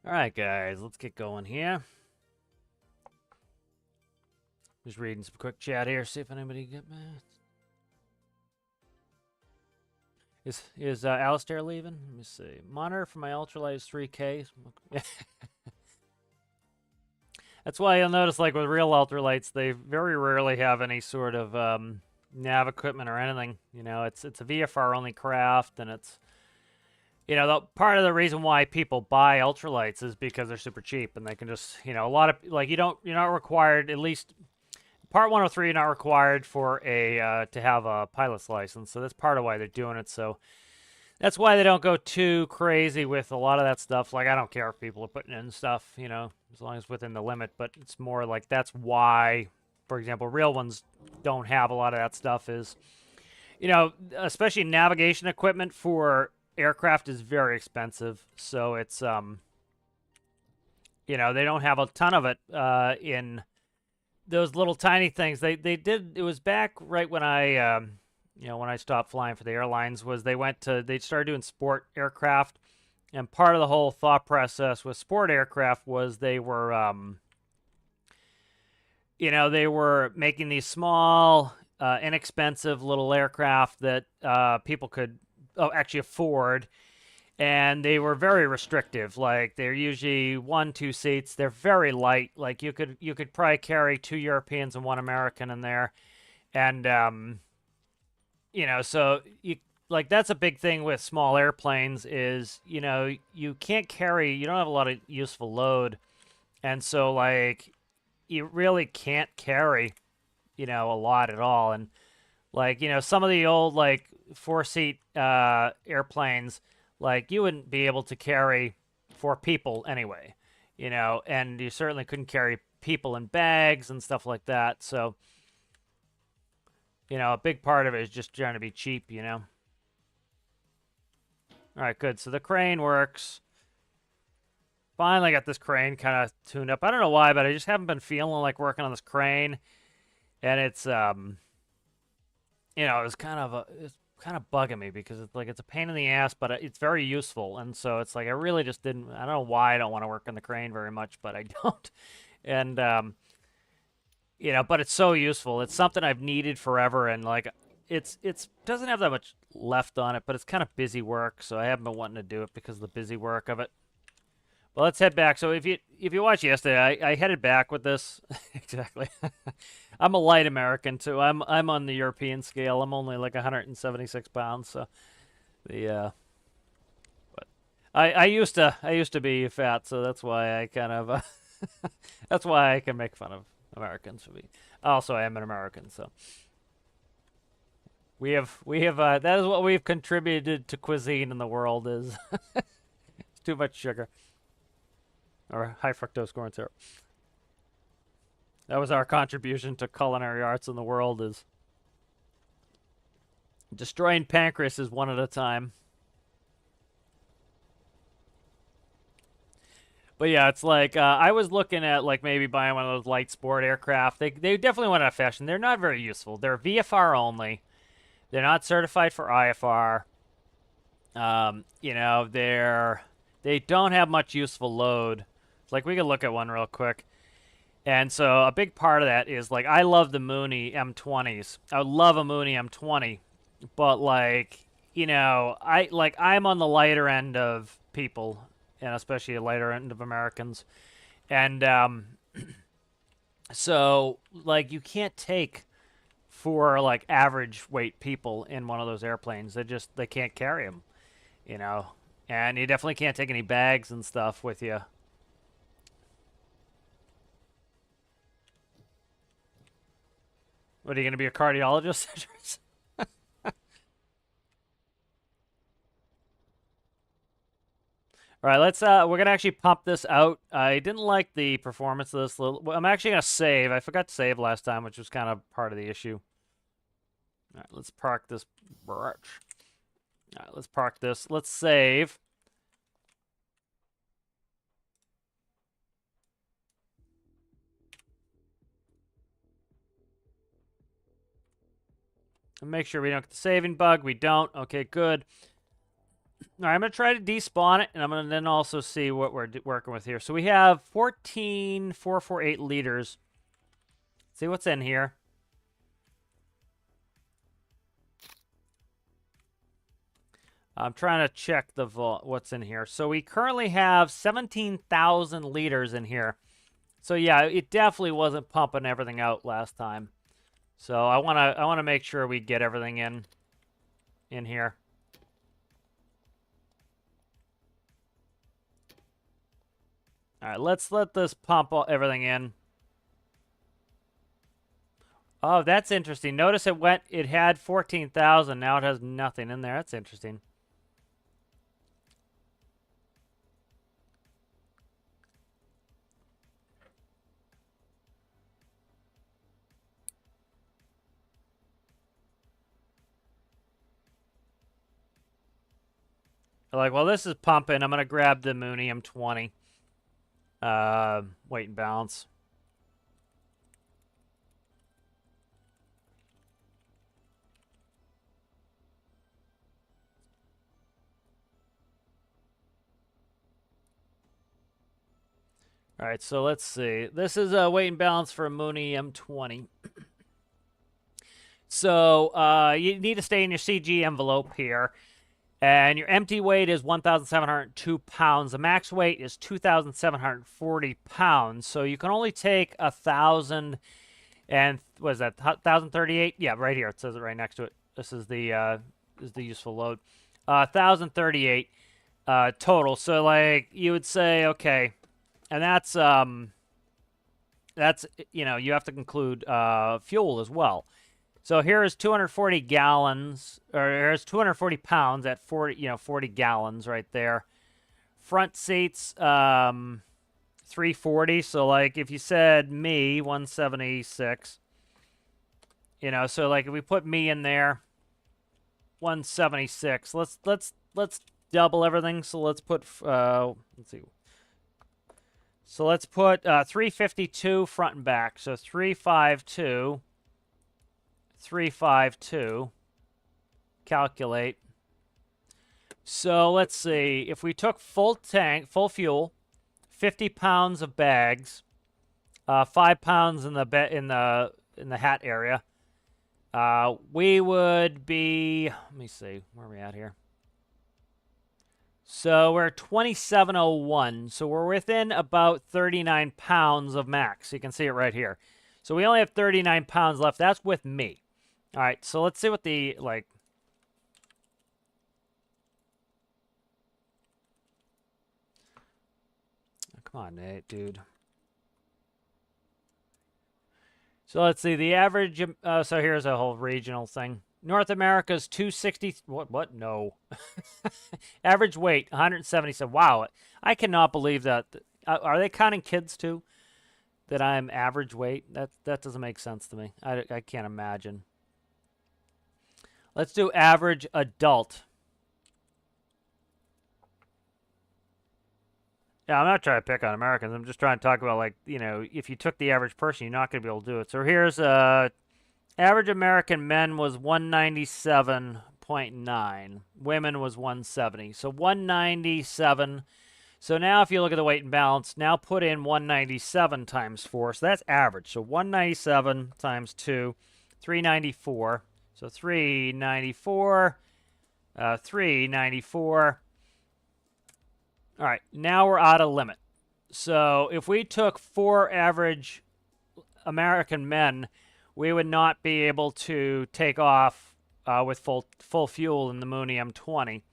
All right, guys, let's get going here. Just reading some quick chat here, see if anybody get mad. Is Alistair leaving? Let me see. Monitor for my ultralight is 3K. That's why you'll notice, like with real ultralights, they very rarely have any sort of nav equipment or anything. You know, it's a VFR only craft, and it's part of the reason why people buy ultralights is because they're super cheap and they can just a lot of like you're not required, at least Part 103, you're not required for a to have a pilot's license, so that's part of why they're doing it. So that's why they don't go too crazy with a lot of that stuff. Like, I don't care if people are putting in stuff, as long as it's within the limit. But it's more like that's why, for example, real ones don't have a lot of that stuff. Is especially navigation equipment for aircraft is very expensive. So it's they don't have a ton of it in those little tiny things. They did. It was back right when I when I stopped flying for the airlines, was they started doing sport aircraft, and part of the whole thought process with sport aircraft was they were they were making these small inexpensive little aircraft that people could actually afford. And they were very restrictive. Like, they're usually 1-2 seats. They're very light. Like, you could probably carry 2 Europeans and 1 American in there. And so that's a big thing with small airplanes is, you don't have a lot of useful load. And so, like, you really can't carry, a lot at all. And like, some of the old, like, 4-seat airplanes, like, you wouldn't be able to carry 4 people anyway, and you certainly couldn't carry people in bags and stuff like that. So, a big part of it is just trying to be cheap, All right, good. So the crane works. Finally got this crane kind of tuned up. I don't know why, but I just haven't been feeling like working on this crane. And it's, it was it's kind of bugging me because it's a pain in the ass, but it's very useful. And so it's like I really just didn't. I don't know why I don't want to work on the crane very much, but I don't. And but it's so useful. It's something I've needed forever, and like it's doesn't have that much left on it, but it's kind of busy work, so I haven't been wanting to do it because of the busy work of it. Well, let's head back. So if you watched yesterday, I headed back with this. Exactly. I'm a light American too. I'm on the European scale. I'm only like 176 pounds. So but I used to be fat, so that's why I kind of that's why I can make fun of Americans for me. Also, I am an American, so we have that is what we've contributed to cuisine in the world is it's too much sugar. Or high fructose corn syrup. That was our contribution to culinary arts in the world, is destroying pancreases one at a time. But yeah, it's like I was looking at like maybe buying one of those light sport aircraft. They definitely went out of fashion. They're not very useful. They're VFR only. They're not certified for IFR. They don't have much useful load. Like, we could look at one real quick. And so a big part of that is, like, I love the Mooney M20s. I would love a Mooney M20. But, like, I'm on the lighter end of people, and especially a lighter end of Americans. And so, like, you can't take 4, like, average weight people in one of those airplanes. They can't carry them, And you definitely can't take any bags and stuff with you. What, are you going to be a cardiologist? All right, we're going to actually pump this out. I didn't like the performance of this little. I'm actually going to save. I forgot to save last time, which was kind of part of the issue. All right, let's park this. All right, let's park this. Let's save. And make sure we don't get the saving bug. We don't. Okay, good. All right, I'm going to try to despawn it, and I'm going to then also see what we're working with here. So we have 14,448 liters. See what's in here. I'm trying to check the what's in here. So we currently have 17,000 liters in here. So yeah, it definitely wasn't pumping everything out last time. So I want to make sure we get everything in here. All right, let's let this pump everything in. Oh, that's interesting. Notice it had 14,000. Now it has nothing in there. That's interesting. Like, well, this is pumping. I'm going to grab the Moonium 20. Weight and balance. All right, so let's see. This is a weight and balance for a Moonium 20. So you need to stay in your CG envelope here. And your empty weight is 1,702 pounds. The max weight is 2,740 pounds. So you can only take 1,000 and what is that? 1,038? Yeah, right here. It says it right next to it. This is the useful load. 1,038 total. So like you would say, okay, and that's you have to include fuel as well. So here is 240 gallons, or here's 240 pounds at 40 gallons right there. Front seats, 340. So like if you said me, 176. So like if we put me in there, 176. Let's double everything. So let's put let's see. So let's put 352 front and back. So 352. 352. Calculate. So let's see. If we took full tank, full fuel, 50 pounds of bags, 5 pounds in the hat area, we would be. Let me see. Where are we at here? So we're 2701. So we're within about 39 pounds of max. You can see it right here. So we only have 39 pounds left. That's with me. All right, so let's see what the, like... Oh, come on, Nate, dude. So let's see, the average... so here's a whole regional thing. North America's 260... What? No. Average weight, 177. Wow, I cannot believe that. Are they counting kids, too? That I'm average weight? That doesn't make sense to me. I can't imagine. Let's do average adult. Yeah, I'm not trying to pick on Americans. I'm just trying to talk about, like, if you took the average person, you're not going to be able to do it. So here's average American men was 197.9. Women was 170. So 197. So now if you look at the weight and balance, now put in 197 times 4. So that's average. So 197 times 2, 394. So 394, 394. All right, now we're out of limit. So if we took 4 average American men, we would not be able to take off with full fuel in the Moonium 20.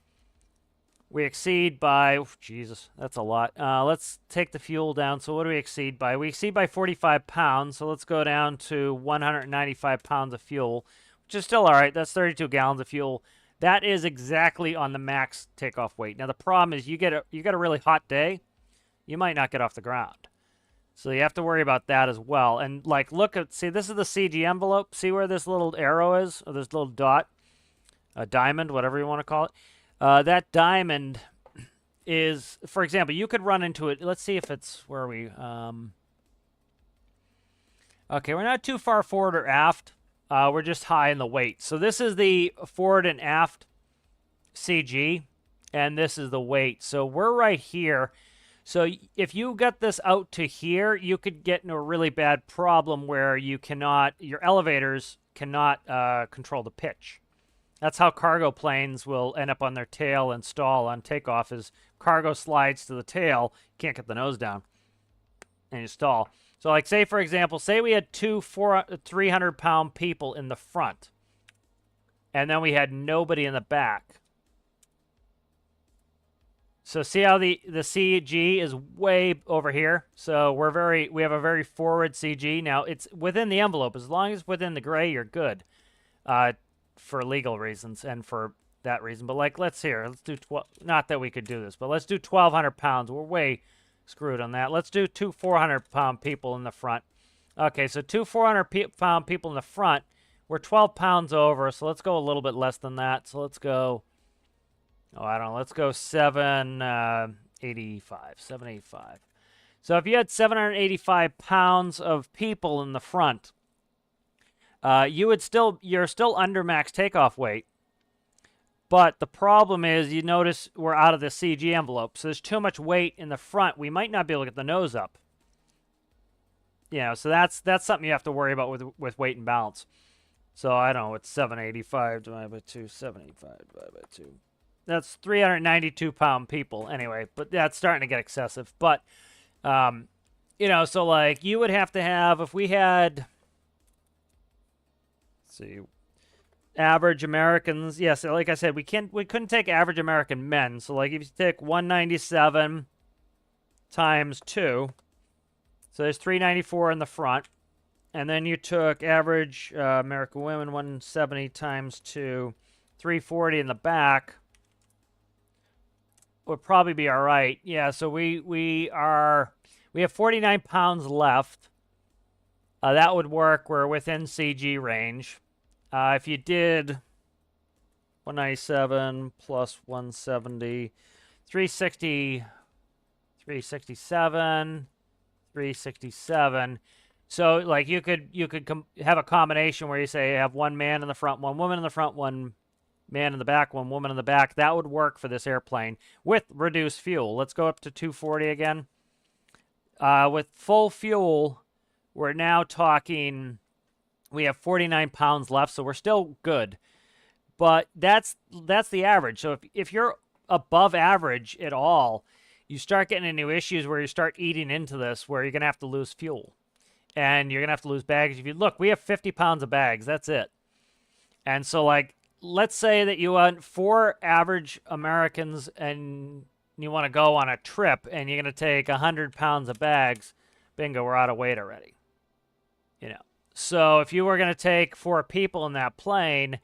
We exceed by, Jesus, that's a lot. Let's take the fuel down. So what do we exceed by? We exceed by 45 pounds. So let's go down to 195 pounds of fuel, which is still all right. That's 32 gallons of fuel. That is exactly on the max takeoff weight. Now the problem is you get a really hot day, you might not get off the ground. So you have to worry about that as well. And like, see, this is the CG envelope. See where this little arrow is, or this little dot, a diamond, whatever you want to call it. That diamond is, for example, you could run into it. Let's see if it's, where are we? Okay, we're not too far forward or aft. We're just high in the weight. So this is the forward and aft CG. and this is the weight. So we're right here. So if you got this out to here, you could get into a really bad problem where you cannot, your elevators cannot control the pitch. That's how cargo planes will end up on their tail and stall on takeoff, is cargo slides to the tail, you can't get the nose down, and you stall. So like say, for example, say we had two 300-pound people in the front, and then we had nobody in the back. So see how the CG is way over here? So we have a very forward CG. Now, it's within the envelope. As long as it's within the gray, you're good. For legal reasons and for that reason. But like, let's do 12, not that we could do this, but let's do 1,200 pounds. We're way screwed on that. Let's do two 400-pound people in the front. Okay, so two 400-pound people in the front. We're 12 pounds over, so let's go a little bit less than that. So let's go, oh, I don't know, let's go 785. So if you had 785 pounds of people in the front, you're still under max takeoff weight. But the problem is, you notice we're out of the CG envelope. So there's too much weight in the front. We might not be able to get the nose up. You know, so that's something you have to worry about with weight and balance. So I don't know, it's 785 divided by 2, 785 divided by 2. That's 392-pound people anyway, but that's starting to get excessive. But, you know, so like you would have to have, if we had, let's see, average Americans, yes, like I said, we couldn't take average American men. So like if you take 197 times 2, so there's 394 in the front. And then you took average American women, 170 times 2, 340 in the back. Would probably be all right. Yeah, so we have 49 pounds left. That would work. We're within CG range. If you did 197 plus 170, 360, 367, 367. So, like, you could have a combination where you say you have one man in the front, one woman in the front, one man in the back, one woman in the back. That would work for this airplane with reduced fuel. Let's go up to 240 again. With full fuel, we're now talking, we have 49 pounds left, so we're still good. But that's the average. So if you're above average at all, you start getting into issues where you start eating into this, where you're going to have to lose fuel. And you're going to have to lose baggage. If you look, we have 50 pounds of bags. That's it. And so, like, let's say that you want 4 average Americans and you want to go on a trip and you're going to take 100 pounds of bags. Bingo, we're out of weight already. You know. So if you were going to take 4 people in that plane,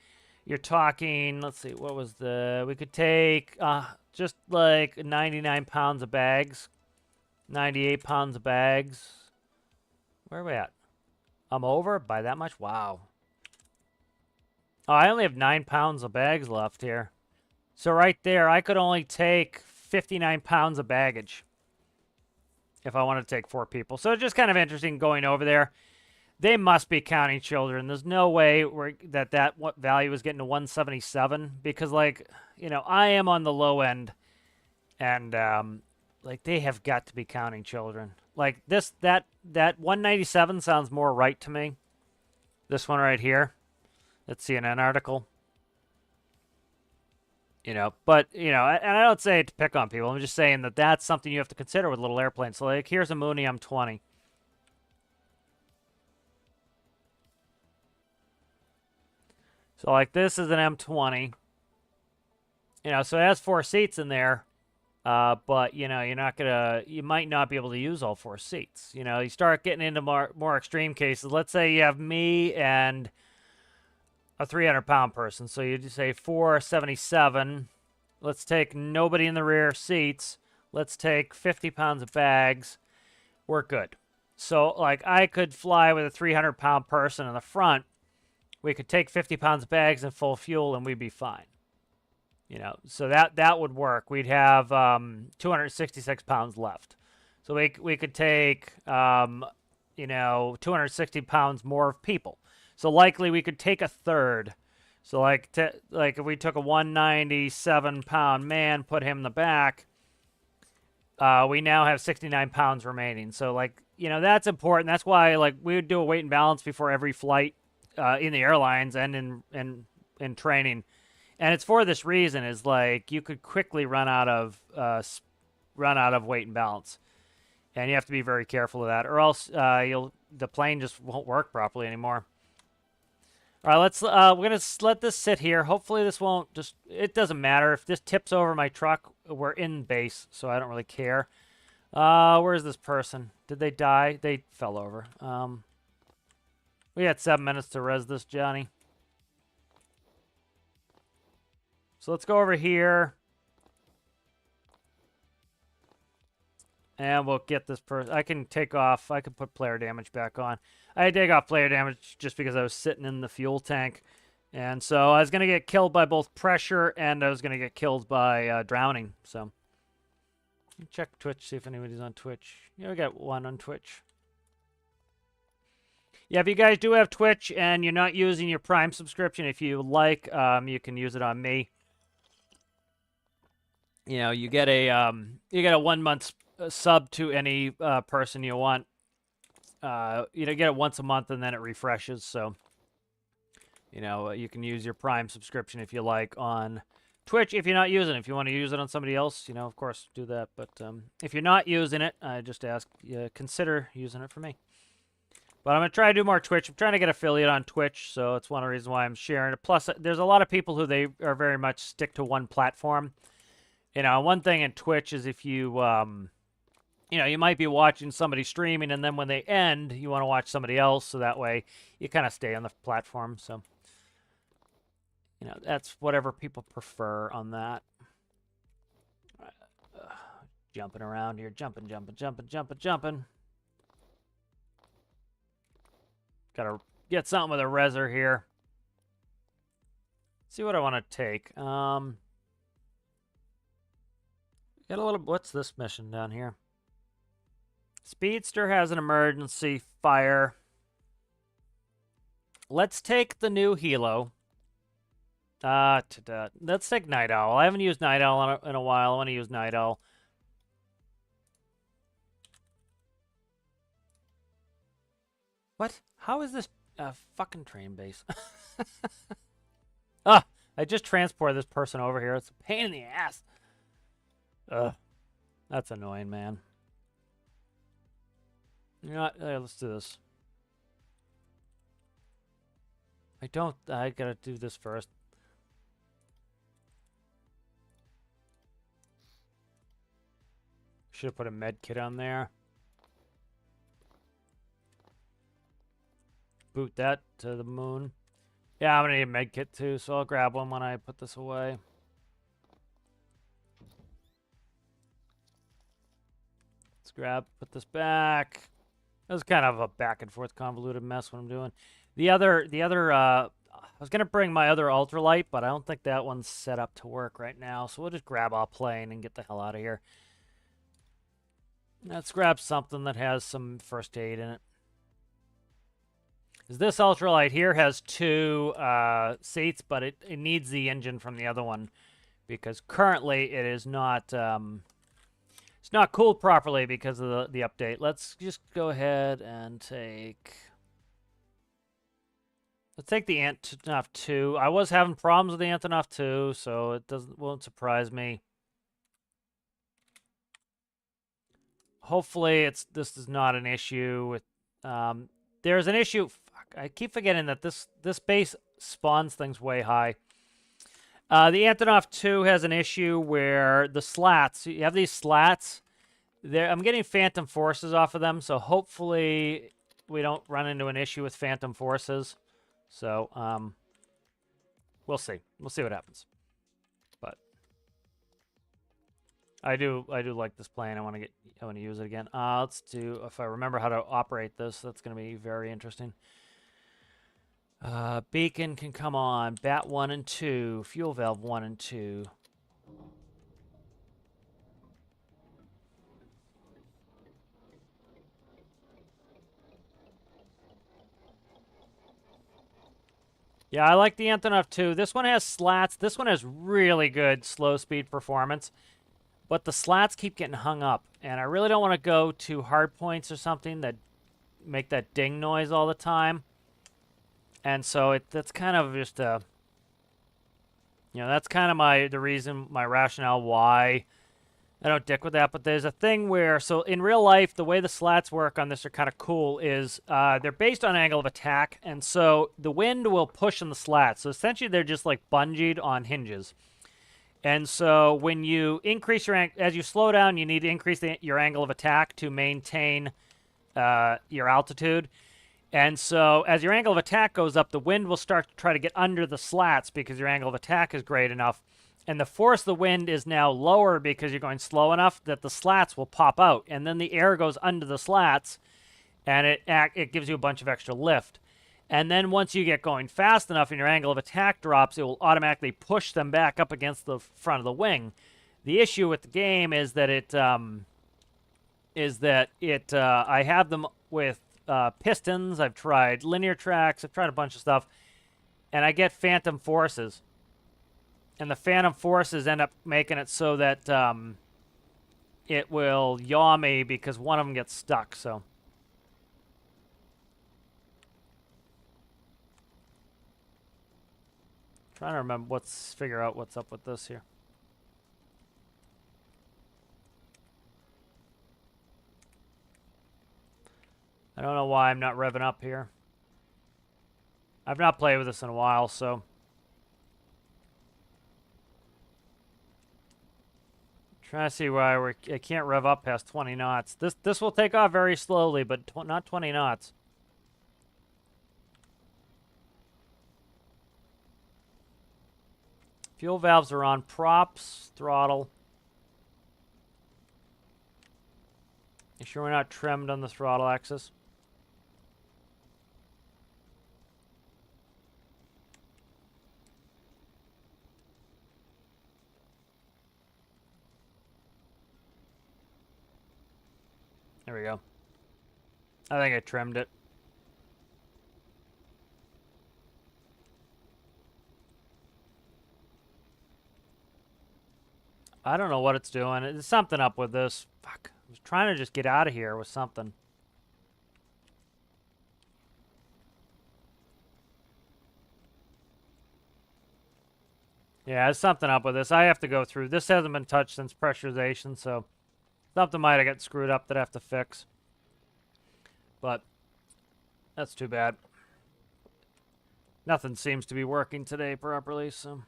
you're talking, let's see, what was we could take just like 99 pounds of bags, 98 pounds of bags. Where are we at? I'm over by that much? Wow. Oh, I only have 9 pounds of bags left here. So right there, I could only take 59 pounds of baggage if I wanted to take 4 people. So it's just kind of interesting going over there. They must be counting children. There's no way that what value is getting to 177 because, like, you know, I am on the low end, and like they have got to be counting children. Like that 197 sounds more right to me. This one right here, that CNN article. You know, but, you know, and I don't say it to pick on people. I'm just saying that that's something you have to consider with little airplanes. So, like, here's a Mooney M20. So, like, this is an M20. You know, so it has 4 seats in there. But, you know, you might not be able to use all 4 seats. You know, you start getting into more extreme cases. Let's say you have me and a 300-pound person. So you just say 477. Let's take nobody in the rear seats. Let's take 50 pounds of bags. We're good. So, like, I could fly with a 300-pound person in the front. We could take 50 pounds of bags and full fuel, and we'd be fine. You know, so that would work. We'd have 266 pounds left. So we could take, you know, 260 pounds more of people. So likely we could take a third. So like if we took a 197-pound man, put him in the back, we now have 69 pounds remaining. So like, that's important. That's why like we would do a weight and balance before every flight in the airlines and in training. And it's for this reason: is like you could quickly run out of weight and balance, and you have to be very careful of that, or else the plane just won't work properly anymore. All right, we're gonna let this sit here. Hopefully this won't just. It doesn't matter if this tips over my truck. We're in base, so I don't really care. Where's this person? Did they die? They fell over. We had 7 minutes to res this, Johnny. So let's go over here. And we'll get this person. I can take off. I can put player damage back on. I take off player damage just because I was sitting in the fuel tank. And so I was going to get killed by both pressure and I was going to get killed by drowning. So check Twitch, see if anybody's on Twitch. Yeah, we got one on Twitch. Yeah, if you guys do have Twitch and you're not using your Prime subscription, if you like, you can use it on me. You get a 1 month sub to any person you want. Get it once a month and then it refreshes. So, you can use your Prime subscription if you like on Twitch. If you're not using it, if you want to use it on somebody else, of course, do that. But if you're not using it, I just ask you consider using it for me. But I'm going to try to do more Twitch. I'm trying to get affiliate on Twitch, so it's one of the reasons why I'm sharing it. Plus, there's a lot of people who they are very much stick to one platform. One thing in Twitch is if you, you might be watching somebody streaming, and then when they end, you want to watch somebody else, so that way you kind of stay on the platform. So, that's whatever people prefer on that. Jumping around here, jumping. Gotta get something with a reser here. See what I want to take. Got a little. What's this mission down here? Speedster has an emergency fire. Let's take the new Hilo. Let's take Night Owl. I haven't used Night Owl in a while. I want to use Night Owl. What? How is this a fucking train base? I just transported this person over here. It's a pain in the ass. Ugh. That's annoying, man. You know what? Let's do this. I gotta do this first. Should have put a med kit on there. Boot that to the moon. Yeah, I'm gonna need a med kit too, so I'll grab one when I put this away. Let's put this back. It was kind of a back and forth convoluted mess what I'm doing. The other, I was gonna bring my other ultralight, but I don't think that one's set up to work right now. So we'll just grab our plane and get the hell out of here. Let's grab something that has some first aid in it. This ultralight here has 2 seats, but it needs the engine from the other one because currently it is not. It's not cooled properly because of the update. Let's just go ahead and take. Let's take the Antonov 2. I was having problems with the Antonov 2, so it won't surprise me. Hopefully, this is not an issue with. There's an issue. Fuck, I keep forgetting that this base spawns things way high. The Antonov 2 has an issue where the slats. You have these slats. I'm getting phantom forces off of them, so hopefully we don't run into an issue with phantom forces. So we'll see. We'll see what happens. But I do like this plane. I want to use it again. Let's do, if I remember how to operate this, that's going to be very interesting. Beacon can come on. Bat 1 and 2. Fuel valve 1 and 2. Yeah, I like the Antonov too. This one has slats. This one has really good slow speed performance, but the slats keep getting hung up, and I really don't want to go to hard points or something that make that ding noise all the time. And so that's kind of just a, that's kind of my rationale why I don't dick with that. But there's a thing where, so in real life, the way the slats work on this are kind of cool is they're based on angle of attack, and so the wind will push on the slats. So essentially, they're just like bungeed on hinges. And so when you increase as you slow down, you need to increase your angle of attack to maintain your altitude. And so as your angle of attack goes up, the wind will start to try to get under the slats because your angle of attack is great enough. And the force of the wind is now lower because you're going slow enough that the slats will pop out. And then the air goes under the slats, and it gives you a bunch of extra lift. And then once you get going fast enough and your angle of attack drops, it will automatically push them back up against the front of the wing. The issue with the game is that I have them with pistons. I've tried linear tracks. I've tried a bunch of stuff, and I get phantom forces. And the phantom forces end up making it so that it will yaw me because one of them gets stuck. So trying to remember figure out what's up with this here. I don't know why I'm not revving up here. I've not played with this in a while, so trying to see why I can't rev up past 20 knots. This will take off very slowly, but not 20 knots. Fuel valves are on. Props, throttle. You sure we're not trimmed on the throttle axis? There we go. I think I trimmed it. I don't know what it's doing. There's something up with this. Fuck. I was trying to just get out of here with something. Yeah, there's something up with this. I have to go through. This hasn't been touched since pressurization, so something might have got screwed up that I have to fix. But that's too bad. Nothing seems to be working today properly, so.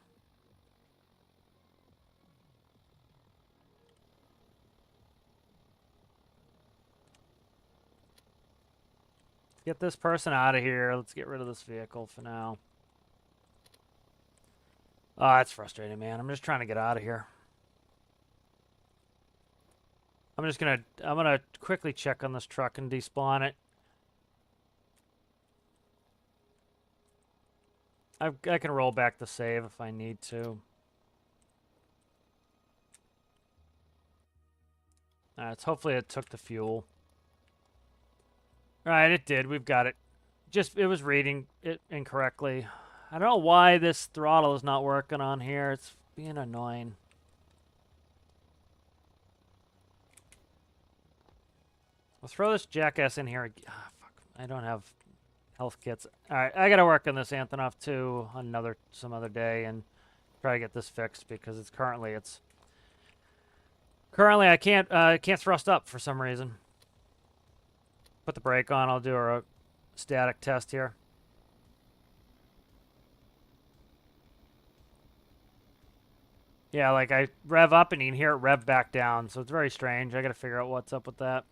Get this person out of here. Let's get rid of this vehicle for now. Oh, that's frustrating, man. I'm just trying to get out of here. I'm gonna quickly check on this truck and despawn it. I can roll back the save if I need to. Hopefully it took the fuel. Alright, it did. We've got it. It was reading it incorrectly. I don't know why this throttle is not working on here. It's being annoying. We'll throw this jackass in here. Ah, fuck. I don't have health kits. Alright, I gotta work on this Antonov too some other day and try to get this fixed because currently I can't thrust up for some reason. Put the brake on. I'll do a static test here. Yeah, like I rev up and you can hear it rev back down, so it's very strange. I gotta figure out what's up with that.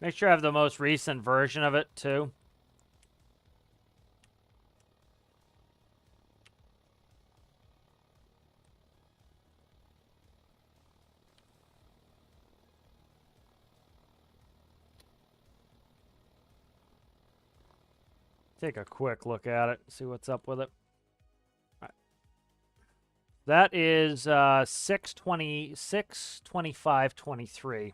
Make sure I have the most recent version of it, too. Take a quick look at it, see what's up with it. All right. That is 6:25:23.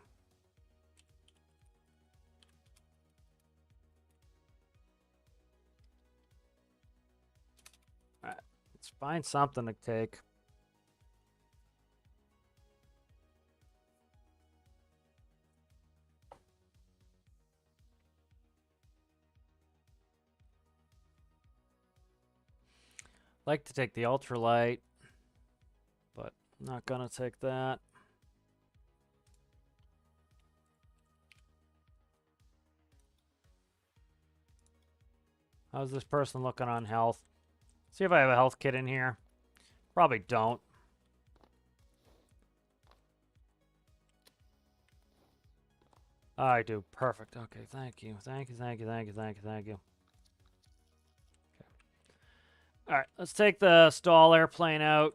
Let's find something to take. Like to take the ultralight, but I'm not gonna take that. How's this person looking on health? See if I have a health kit in here. Probably don't. I do. Perfect. Okay, thank you. Thank you, thank you, thank you, thank you, thank you. Okay. Alright, let's take the stall airplane out.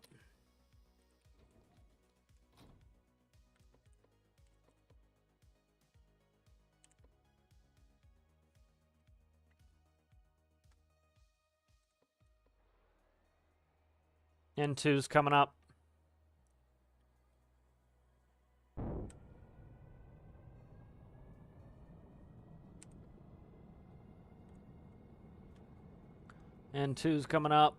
N2's coming up. N2's coming up.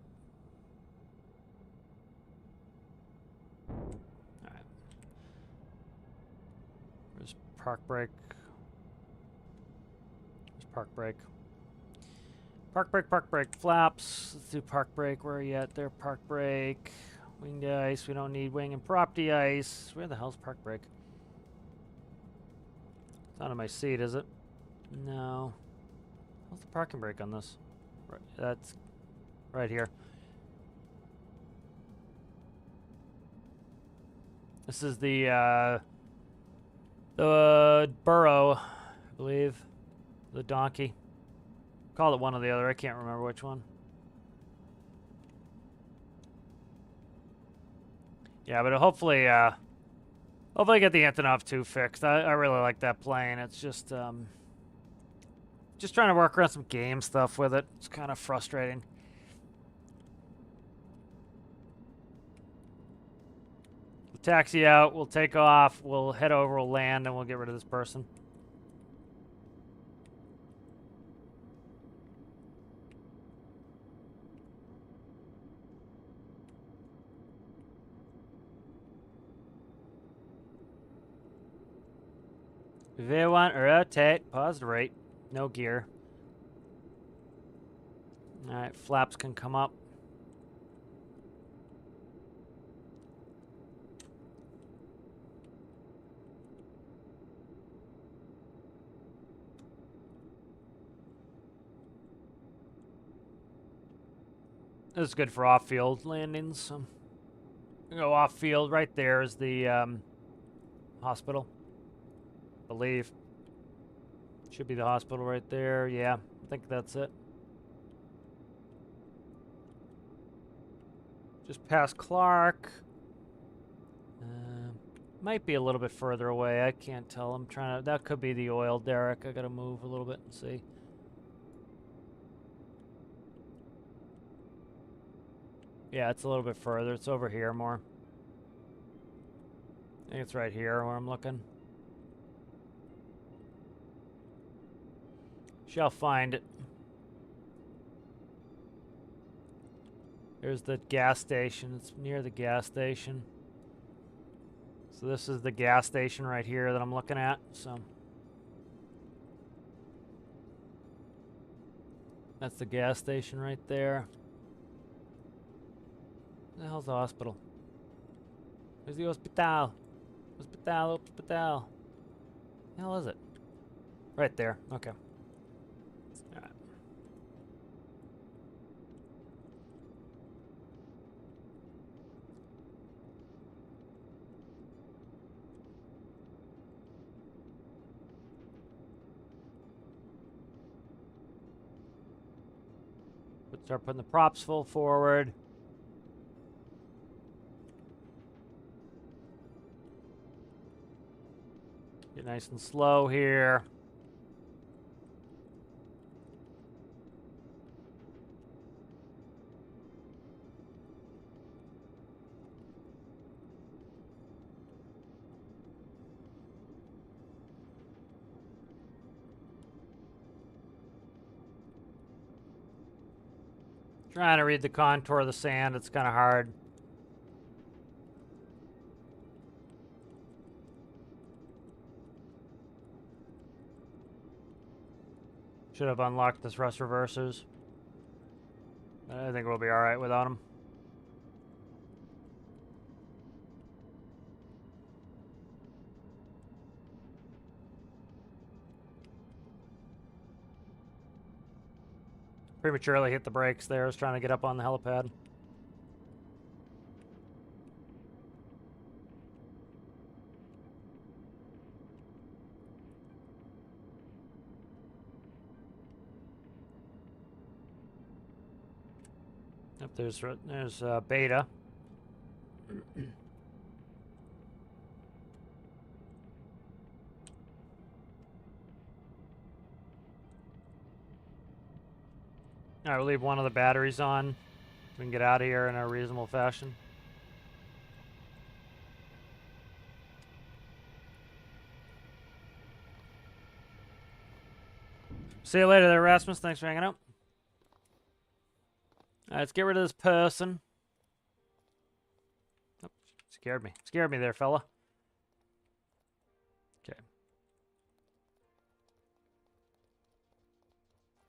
Alright. Where's park brake? Where's park brake? Park brake, flaps. Let's do park brake. Where are you at there? Park brake. Winged ice. We don't need wing and prop de-ice. Where the hell's park brake? It's not on my seat, is it? No. What's the parking brake on this? Right, that's right here. This is the burro, I believe. The donkey. Call it one or the other. I can't remember which one. Yeah, but hopefully, hopefully get the Antonov 2 fixed. I really like that plane. It's just trying to work around some game stuff with it. It's kind of frustrating. We'll taxi out. We'll take off. We'll head over. We'll land, and we'll get rid of this person. V1, rotate, pause the rate. No gear. Alright, flaps can come up. This is good for off-field landings. So go off-field. Right there is the hospital. I believe. Should be the hospital right there. Yeah, I think that's it. Just past Clark. Might be a little bit further away. I can't tell. I'm trying to... That could be the oil derrick. I gotta move a little bit and see. Yeah, it's a little bit further. It's over here more. I think it's right here where I'm looking. Shall find it. There's the gas station. It's near the gas station. So this is the gas station right here that I'm looking at. So that's the gas station right there. Where the hell's the hospital? Where's the hospital? Hospital. The hell is it? Right there. Okay. All right. Start putting the props full forward. Get nice and slow here. Trying to read the contour of the sand, it's kind of hard. Should have unlocked this rust reversers. I think we'll be alright without them. Prematurely hit the brakes there. I was trying to get up on the helipad. Yep, there's Beta. Alright, we'll leave one of the batteries on. So we can get out of here in a reasonable fashion. See you later there, Rasmus. Thanks for hanging out. Alright, let's get rid of this person. Oh, scared me. Scared me there, fella. Okay.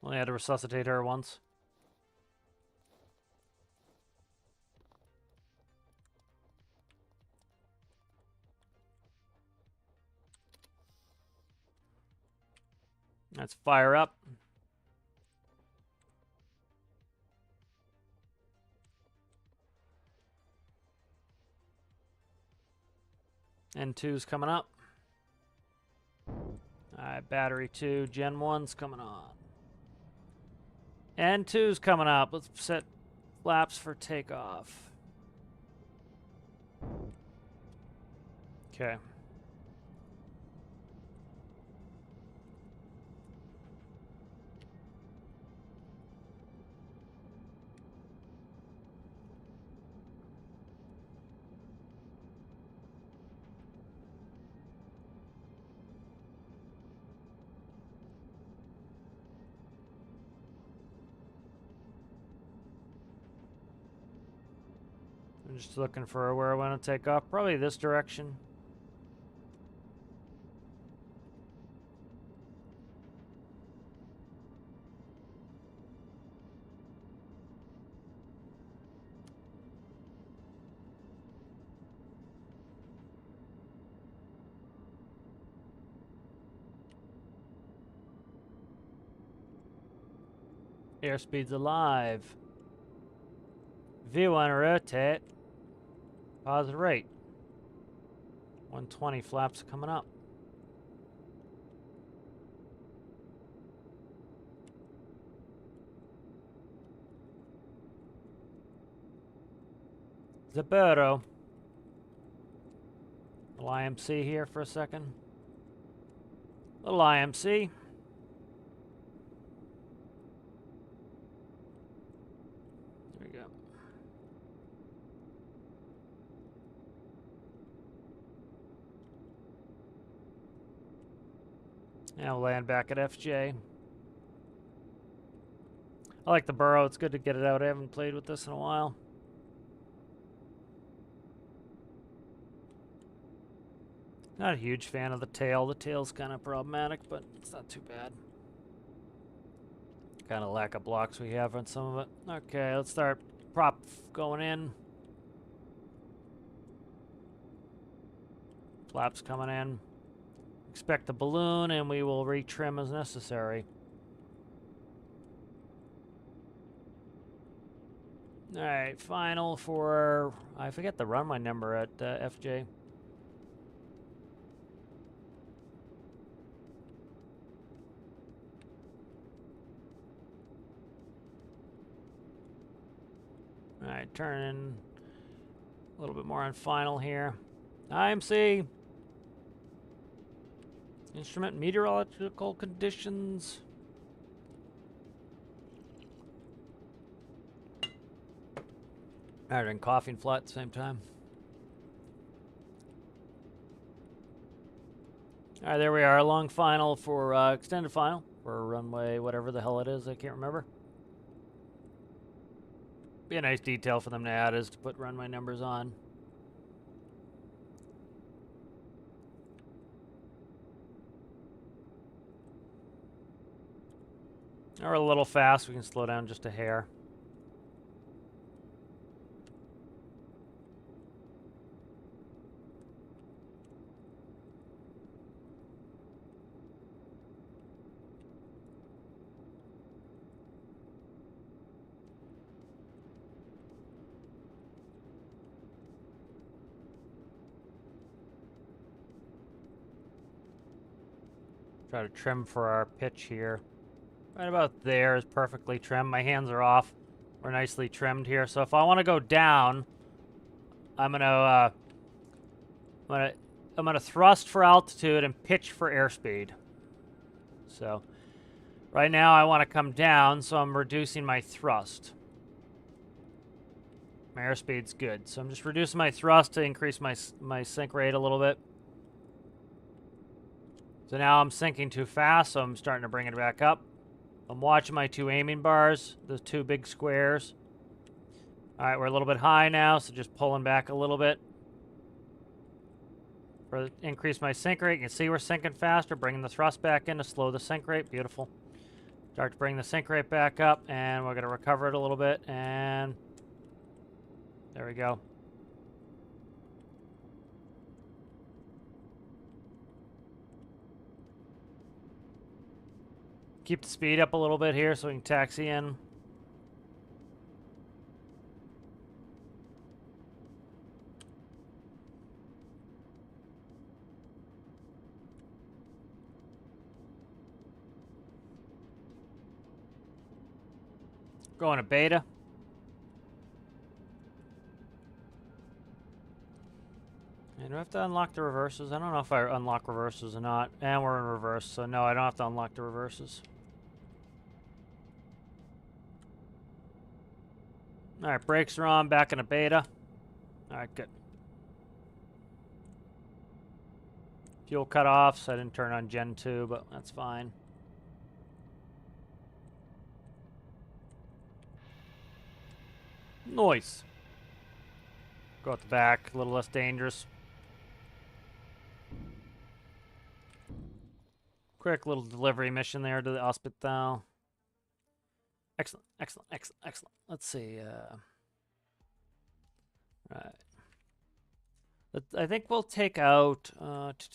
Only had to resuscitate her once. Let's fire up. N2's coming up. Alright, battery 2, Gen 1's coming on. N2's coming up. Let's set flaps for takeoff. Okay. I'm just looking for where I want to take off. Probably this direction. Airspeed's alive. V1 rotate. Positive rate. 120 flaps coming up. Zaberto. Little IMC here for a second. Little IMC. There we go. Now we'll land back at FJ. I like the burrow. It's good to get it out. I haven't played with this in a while. Not a huge fan of the tail. The tail's kind of problematic, but it's not too bad. Kind of lack of blocks we have on some of it. Okay, let's start prop going in. Flaps coming in. Expect the balloon, and we will retrim as necessary. Alright, final for... I forget the runway number at FJ. Alright, turning a little bit more on final here. IMC. Instrument meteorological conditions. Alright, and coughing flat at the same time. Alright, there we are. Long final for extended final for runway, whatever the hell it is. I can't remember. Be a nice detail for them to add is to run my numbers on. Or a little fast, we can slow down just a hair. Try to trim for our pitch here. Right about there is perfectly trimmed. My hands are off. We're nicely trimmed here. So if I want to go down, I'm gonna thrust for altitude and pitch for airspeed. So right now I want to come down, so I'm reducing my thrust. My airspeed's good, so I'm just reducing my thrust to increase my sink rate a little bit. So now I'm sinking too fast, so I'm starting to bring it back up. I'm watching my two aiming bars, the two big squares. All right, we're a little bit high now, so just pulling back a little bit. For increase my sink rate, you can see we're sinking faster, bringing the thrust back in to slow the sink rate. Beautiful. Start to bring the sink rate back up, and we're going to recover it a little bit, and there we go. Keep the speed up a little bit here so we can taxi in. Going to beta. And do I have to unlock the reverses? I don't know if I unlock reverses or not. And we're in reverse, so no, I don't have to unlock the reverses. Alright, brakes are on, back in a beta. Alright, good. Fuel cut off, so I didn't turn on Gen 2, but that's fine. Nice. Go out the back, a little less dangerous. Quick little delivery mission there to the hospital. Excellent, excellent, excellent, excellent. Let's see. Right. I think we'll take out. Let's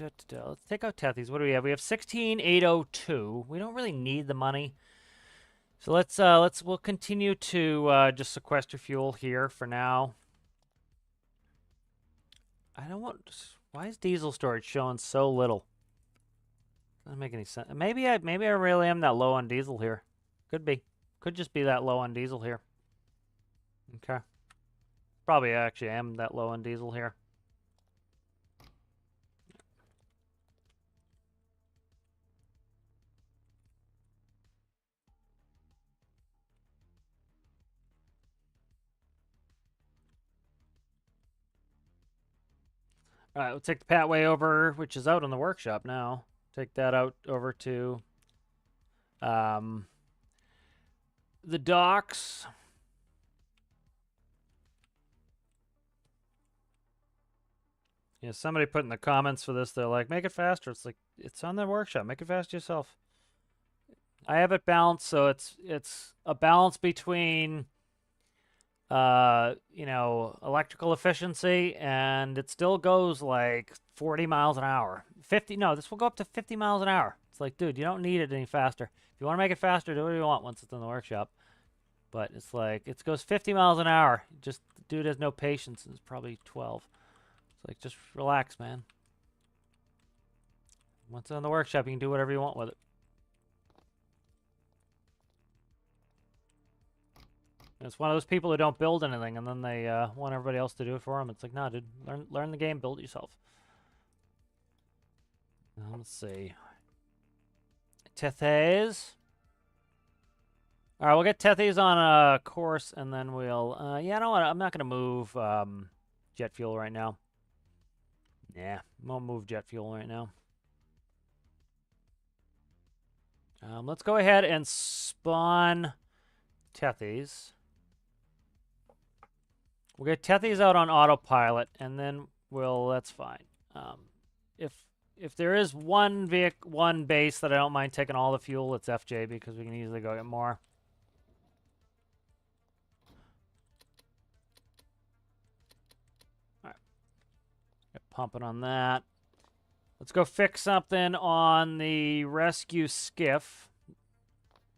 take out Tethy's. What do we have? We have 16,802. We don't really need the money, so we'll continue to just sequester fuel here for now. I don't want. Why is diesel storage showing so little? Doesn't make any sense. Maybe I really am that low on diesel here. Could be. Could just be that low on diesel here. Okay. Probably actually am that low on diesel here. All right, we'll take the Patway over, which is out in the workshop now. Take that out over to the docks. Yeah, somebody put in the comments for this, they're like, make it faster. It's like, it's on the workshop. Make it fast yourself. I have it balanced, so it's a balance between you know, electrical efficiency, and it still goes like 40 miles an hour. 50, no, this will go up to 50 miles an hour. It's like, dude, you don't need it any faster. If you want to make it faster, do what you want once it's in the workshop. But it's like, it goes 50 miles an hour. Just, the dude has no patience, and it's probably 12. It's like, just relax, man. Once it's in the workshop, you can do whatever you want with it. It's one of those people who don't build anything, and then they want everybody else to do it for them. It's like, nah, dude, learn the game, build it yourself. Let's see. Tethes. All right, we'll get Tethes on a course, and then we'll... yeah, I don't want. I'm not going to move jet fuel right now. Yeah, won't move jet fuel right now. Let's go ahead and spawn Tethes. We'll get Tethys out on autopilot, and then that's fine. If if there is one base that I don't mind taking all the fuel, it's FJ, because we can easily go get more. All right, get pumping on that. Let's go fix something on the rescue skiff.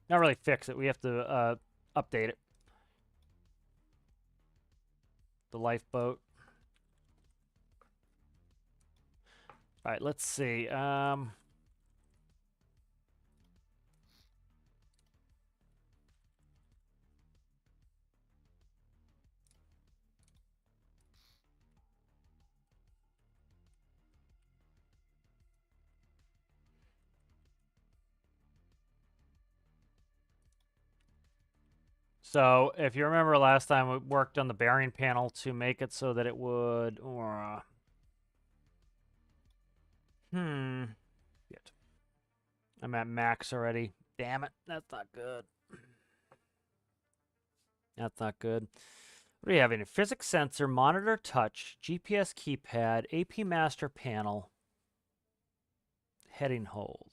Not really fix it. We have to update it. The lifeboat. All right, let's see. So, if you remember last time, we worked on the bearing panel to make it so that it would... Shit. I'm at max already. Damn it. That's not good. That's not good. What do we have in here? Physics sensor, monitor touch, GPS keypad, AP master panel, heading hold.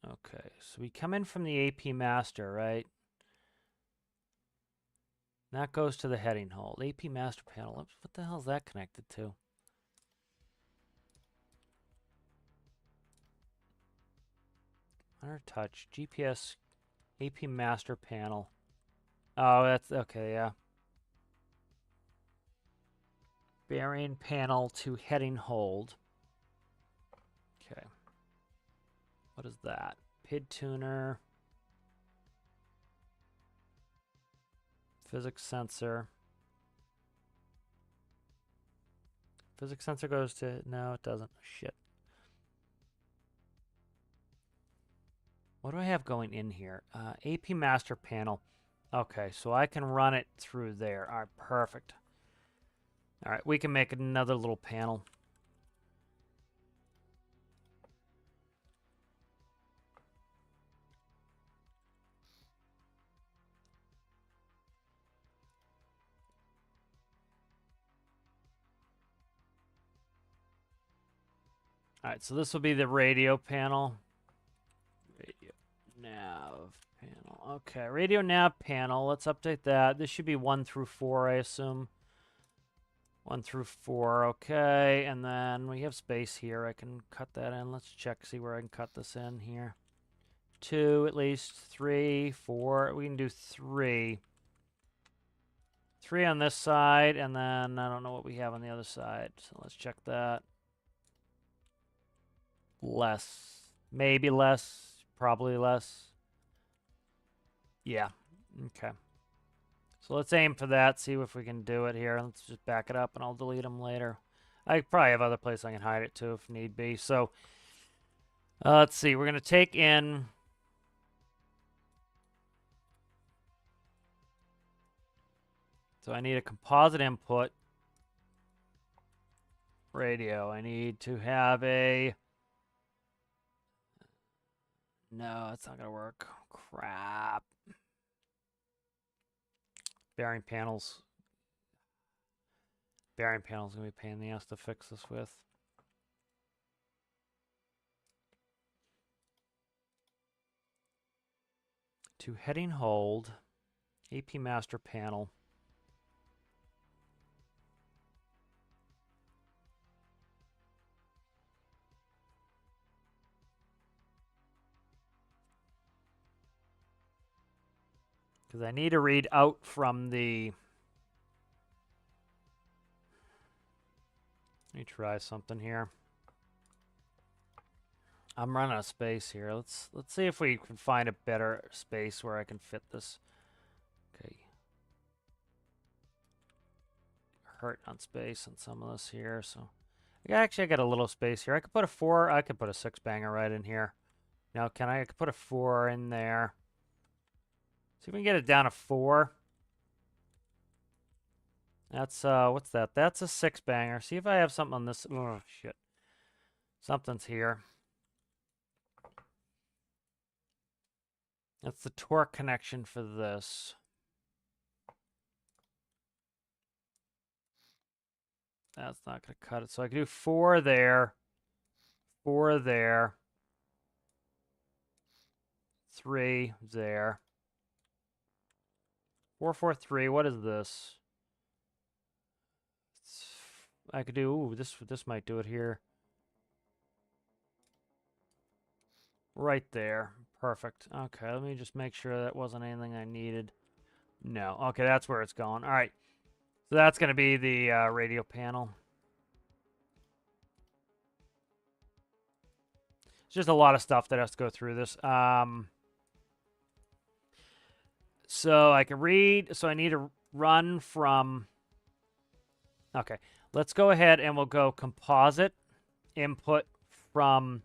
Okay, so we come in from the AP master, right? That goes to the heading hold. AP master panel. What the hell is that connected to? Monitor touch, GPS, AP master panel. Oh, that's okay, yeah. Bearing panel to heading hold. Okay. What is that? PID tuner. Physics sensor. Physics sensor goes to... No, it doesn't. Shit. What do I have going in here? AP master panel. Okay, so I can run it through there. All right, perfect. All right, we can make another little panel. All right, so this will be the radio panel. Radio nav panel. Okay, radio nav panel. Let's update that. This should be 1 through 4, I assume. 1 through 4, okay. And then we have space here. I can cut that in. Let's check, see where I can cut this in here. 2 at least, 3, 4. We can do 3. 3 on this side, and then I don't know what we have on the other side. So let's check that. Less. Maybe less. Probably less. Yeah. Okay. So let's aim for that, see if we can do it here. Let's just back it up, and I'll delete them later. I probably have other places I can hide it, too, if need be. So, let's see. We're going to take in... So I need a composite input. Radio. I need to have a... No, that's not going to work. Crap. Bearing panels. Bearing panels going to be a pain in the ass to fix this with. To heading hold. AP master panel. Because I need to read out from the... Let me try something here. I'm running out of space here. Let's see if we can find a better space where I can fit this. Okay. Hurt on space on some of this here, so... Actually, I got a little space here. I could put a 4. I could put a 6-banger right in here. Now, can I could put a 4 in there. See if we can get it down to 4. That's, what's that? That's a 6-banger. See if I have something on this. Oh, shit. Something's here. That's the torque connection for this. That's not going to cut it. So I can do 4 there, 4 there, 3 there. 4, 4, 3. What is this? I could do. Ooh, this might do it here. Right there. Perfect. Okay, let me just make sure that wasn't anything I needed. No. Okay, that's where it's going. All right. So that's going to be the radio panel. It's just a lot of stuff that has to go through this. So I can read. So I need to run from. Okay. Let's go ahead and we'll go composite input from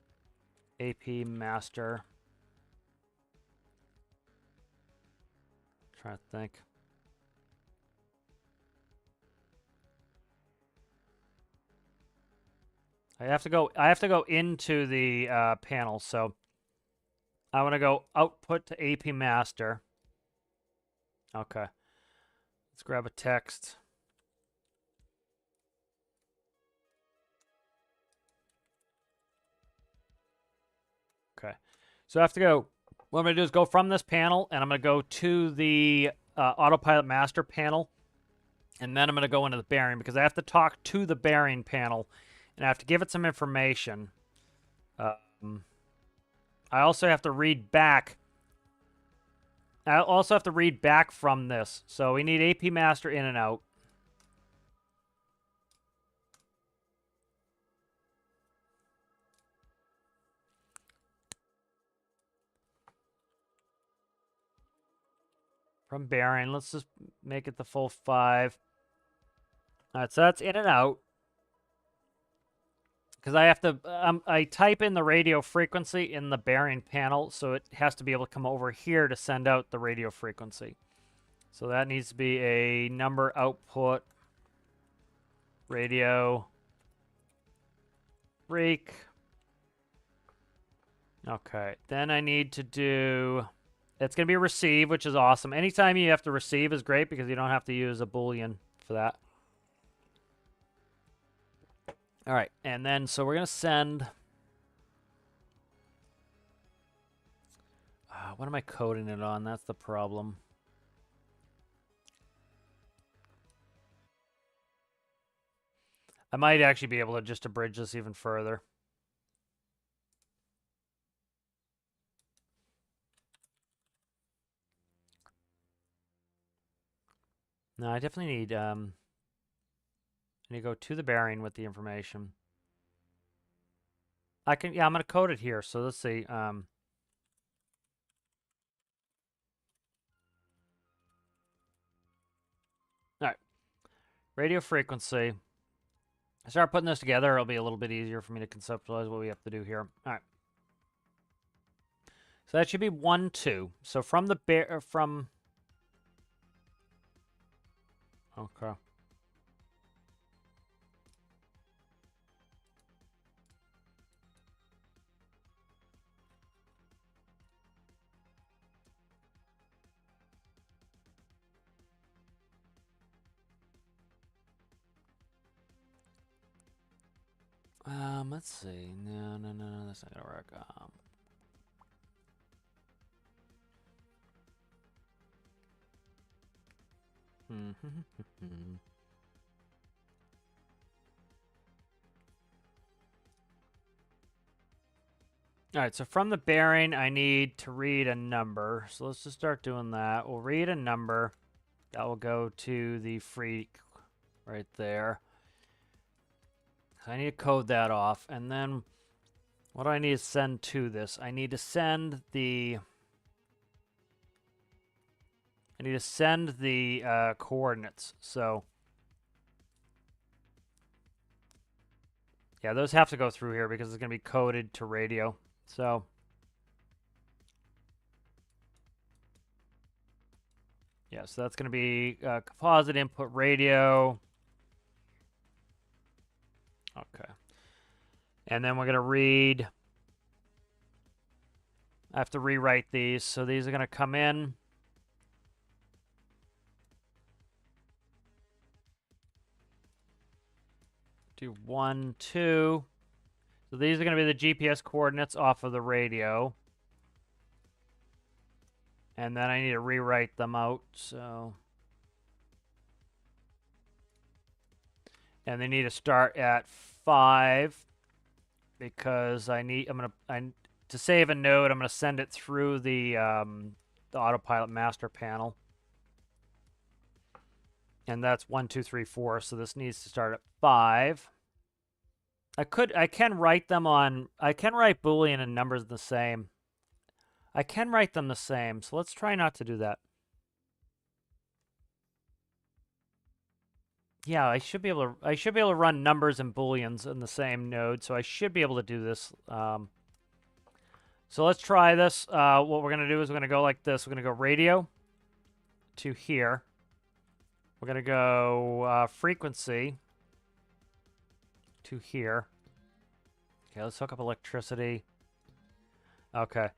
AP master. Trying to think. I have to go into the panel, so I want to go output to AP master. Okay. Let's grab a text. Okay. So I have to go. What I'm going to do is go from this panel, and I'm going to go to the autopilot master panel, and then I'm going to go into the bearing because I have to talk to the bearing panel, and I have to give it some information. I also have to read back. I also have to read back from this. So we need AP master in and out. From bearing, let's just make it the full 5. All right, so that's in and out. Because I have to, I type in the radio frequency in the bearing panel, so it has to be able to come over here to send out the radio frequency. So that needs to be a number output radio freq. Okay, then I need to do, it's going to be receive, which is awesome. Anytime you have to receive is great because you don't have to use a Boolean for that. All right, and then so we're going to send. What am I coding it on? That's the problem. I might actually be able to just abridge this even further. No, I definitely need I need to go to the bearing with the information. I'm going to code it here. So let's see. All right. Radio frequency. I start putting this together. It'll be a little bit easier for me to conceptualize what we have to do here. All right. So that should be 1, 2. So from the okay. Let's see. No, that's not gonna work. All right, so from the bearing, I need to read a number. So let's just start doing that. We'll read a number. That will go to the freq right there. I need to code that off. And then what do I need to send to this? I need to send the coordinates. So yeah, those have to go through here because it's going to be coded to radio. So yeah, so that's going to be composite input radio. Okay. And then we're going to read. I have to rewrite these. So these are going to come in. Do 1, 2. So these are going to be the GPS coordinates off of the radio. And then I need to rewrite them out, so... And they need to start at 5 because to save a node, I'm gonna send it through the autopilot master panel. And that's 1, 2, 3, 4. So this needs to start at 5. I can write Boolean and numbers the same. I can write them the same, so let's try not to do that. Yeah, I should be able to run numbers and booleans in the same node, so I should be able to do this. So let's try this. What we're gonna do is we're gonna go like this. We're gonna go radio to here. We're gonna go frequency to here. Okay, let's hook up electricity. Okay.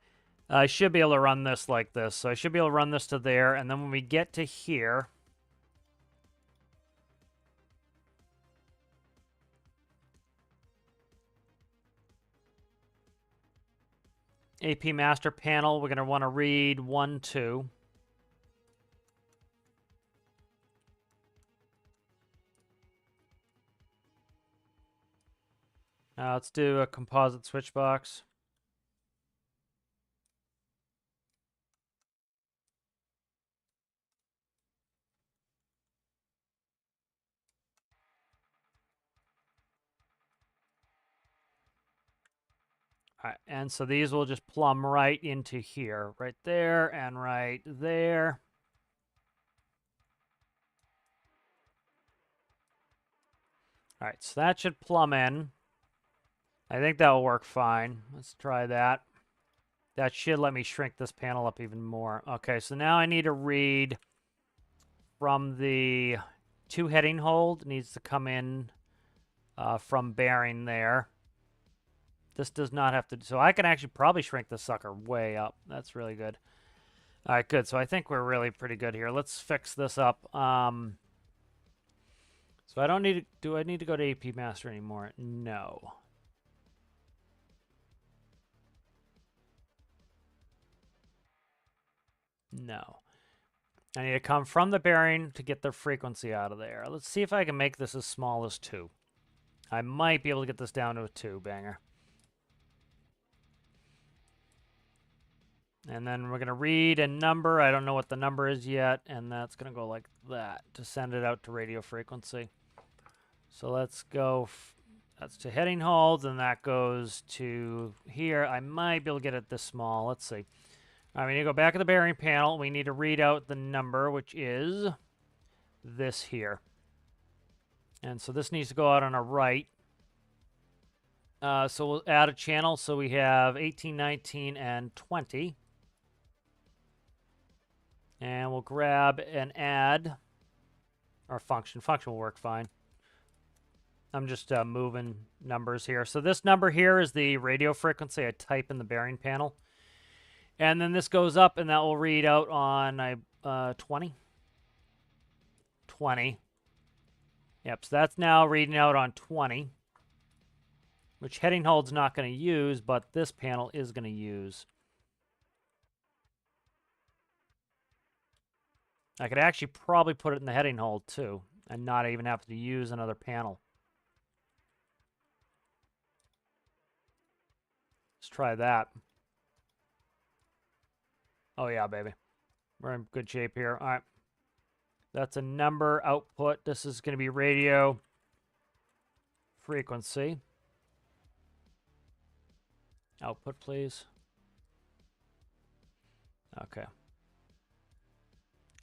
I should be able to run this like this. So I should be able to run this to there, and then when we get to here, AP master panel, we're going to want to read 1, 2. Let's do a composite switch box. All right, and so these will just plumb right into here, right there, and right there. All right, so that should plumb in. I think that will work fine. Let's try that. That should let me shrink this panel up even more. Okay, so now I need to read from the 2 heading hold. It needs to come in from bearing there. This does not have to... So I can actually probably shrink this sucker way up. That's really good. All right, good. So I think we're really pretty good here. Let's fix this up. So I don't need to... Do I need to go to AP Master anymore? No. No. I need to come from the bearing to get the frequency out of there. Let's see if I can make this as small as 2. I might be able to get this down to a 2 banger. And then we're going to read a number. I don't know what the number is yet. And that's going to go like that to send it out to radio frequency. So let's go. That's to heading holds. And that goes to here. I might be able to get it this small. Let's see. All right, we need to go back to the bearing panel. We need to read out the number, which is this here. And so this needs to go out on our right. So we'll add a channel. So we have 18, 19, and 20. And we'll grab and add our function. Function will work fine. I'm just moving numbers here. So this number here is the radio frequency I type in the bearing panel. And then this goes up, and that will read out on 20. 20. Yep, so that's now reading out on 20, which heading hold's not going to use, but this panel is going to use. I could actually probably put it in the heading hold, too, and not even have to use another panel. Let's try that. Oh, yeah, baby. We're in good shape here. All right. That's a number output. This is going to be radio frequency. Output, please. Okay.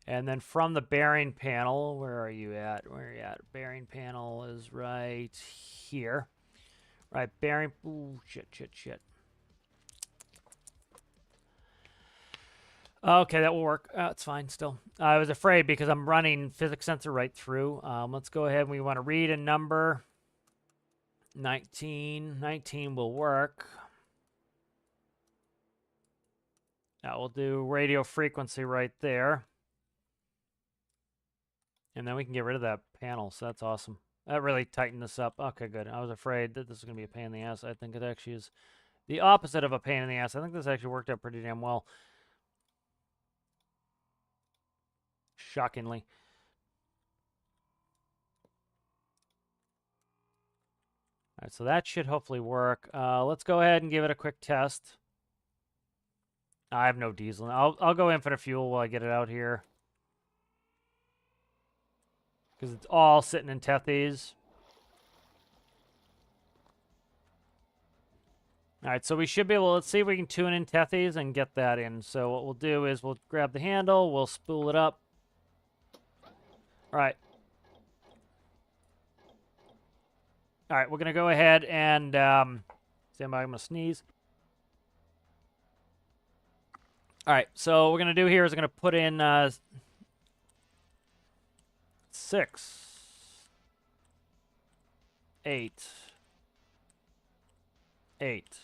And then from the bearing panel, where are you at? Where are you at? Bearing panel is right here. Right, bearing... Ooh, shit. Okay, that will work. It's fine still. I was afraid because I'm running physics sensor right through. Let's go ahead. We want to read a number. 19. 19 will work. That will do radio frequency right there. And then we can get rid of that panel, so that's awesome. That really tightened this up. Okay, good. I was afraid that this was going to be a pain in the ass. I think it actually is the opposite of a pain in the ass. I think this actually worked out pretty damn well. Shockingly. All right, so that should hopefully work. Let's go ahead and give it a quick test. I have no diesel. I'll go infinite fuel while I get it out here. Because it's all sitting in Tethys. All right, so we should be able, let's see if we can tune in Tethys and get that in. So what we'll do is we'll grab the handle, we'll spool it up. All right. All right, we're going to go ahead and, stand by, I'm going to sneeze. All right, so what we're going to do here is we're going to put in 6, 8, 8,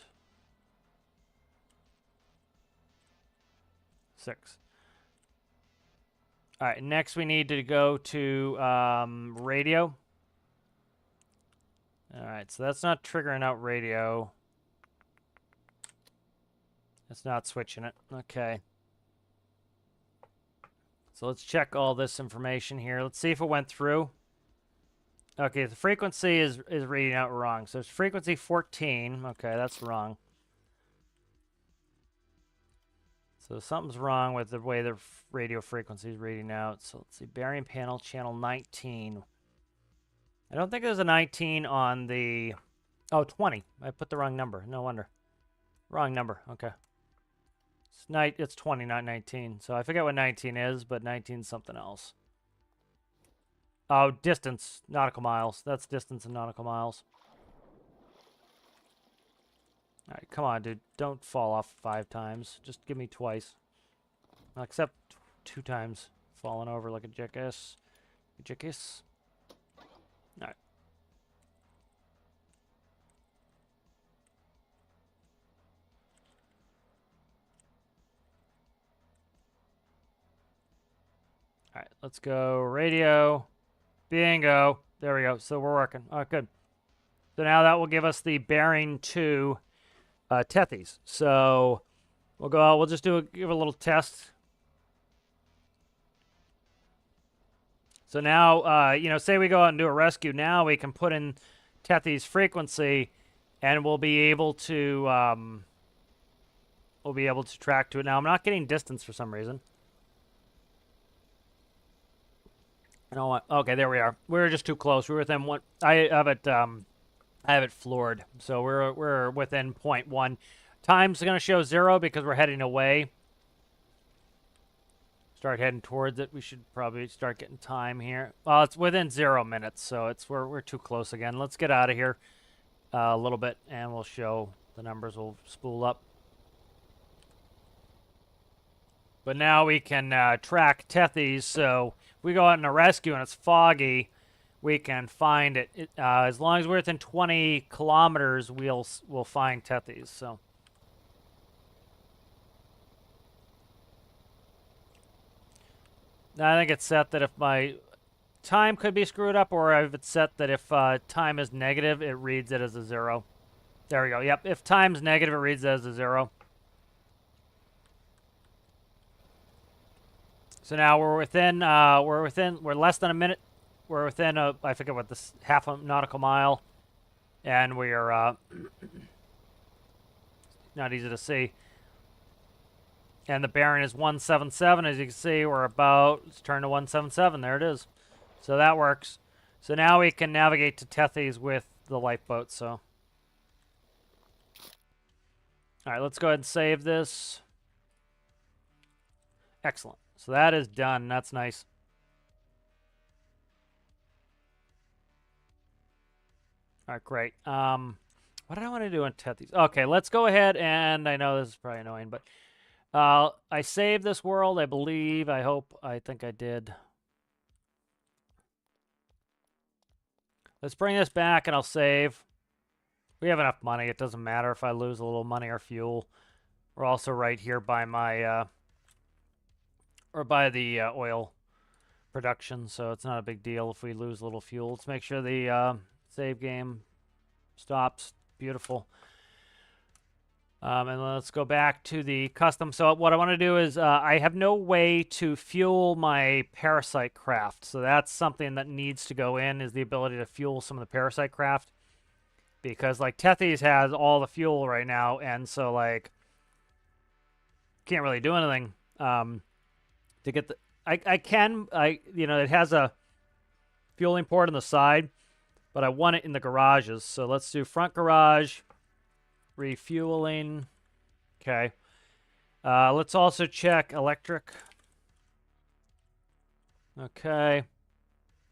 6. All right, next we need to go to radio. All right, so that's not triggering out radio. It's not switching it. Okay. So let's check all this information here. Let's see if it went through. Okay, the frequency is reading out wrong. So it's frequency 14. Okay, that's wrong. So something's wrong with the way the radio frequency is reading out. So let's see, bearing panel channel 19. I don't think there's a 19 on the... Oh, 20. I put the wrong number. No wonder. Wrong number. Okay. It's 20, not 19. So I forget what 19 is, but 19 is something else. Oh, distance. Nautical miles. That's distance in nautical miles. All right, come on, dude. Don't fall off 5 times. Just give me twice. I'll accept 2 times. Falling over like a jackass. Jackass. All right. All right, let's go radio. Bingo. There we go. So we're working. All right, good. So now that will give us the bearing to Tethys. So we'll go out. We'll just give a little test. So now, say we go out and do a rescue. Now we can put in Tethys frequency, and we'll be able to track to it. Now I'm not getting distance for some reason. No, okay, there we are. We were just too close. We were within one. I have it floored, so we're within 0.1. Time's going to show 0 because we're heading away. Start heading towards it. We should probably start getting time here. Well, it's within 0 minutes, so we're too close again. Let's get out of here a little bit, and we'll show the numbers. We'll spool up. But now we can track Tethys, so if we go out in a rescue and it's foggy, we can find it. As long as we're within 20 kilometers, we'll find Tethys. So now I think it's set that if my time could be screwed up, or if it's set that if time is negative, it reads it as a 0. There we go. Yep. If time's negative, it reads it as a 0. So now we're less than a minute. We're within I forget what this, half a nautical mile, and we are not easy to see. And the bearing is 177. As you can see, we're about, let's turn to 177. There it is. So that works. So now we can navigate to Tethys with the lifeboat. So, all right, let's go ahead and save this. Excellent. So that is done. That's nice. All right, great. What did I want to do on Tethys? Okay, let's go ahead and, I know this is probably annoying, but I saved this world, I believe. I think I did. Let's bring this back and I'll save. We have enough money. It doesn't matter if I lose a little money or fuel. We're also right here by my, or by the oil production, so it's not a big deal if we lose a little fuel. Let's make sure the save game stops. Beautiful. And let's go back to the custom. So what I want to do is I have no way to fuel my parasite craft. So that's something that needs to go in, is the ability to fuel some of the parasite craft. Because like Tethys has all the fuel right now, and so like can't really do anything to get the. It has a fueling port on the side, but I want it in the garages. So let's do front garage, refueling. Okay. Let's also check electric. Okay.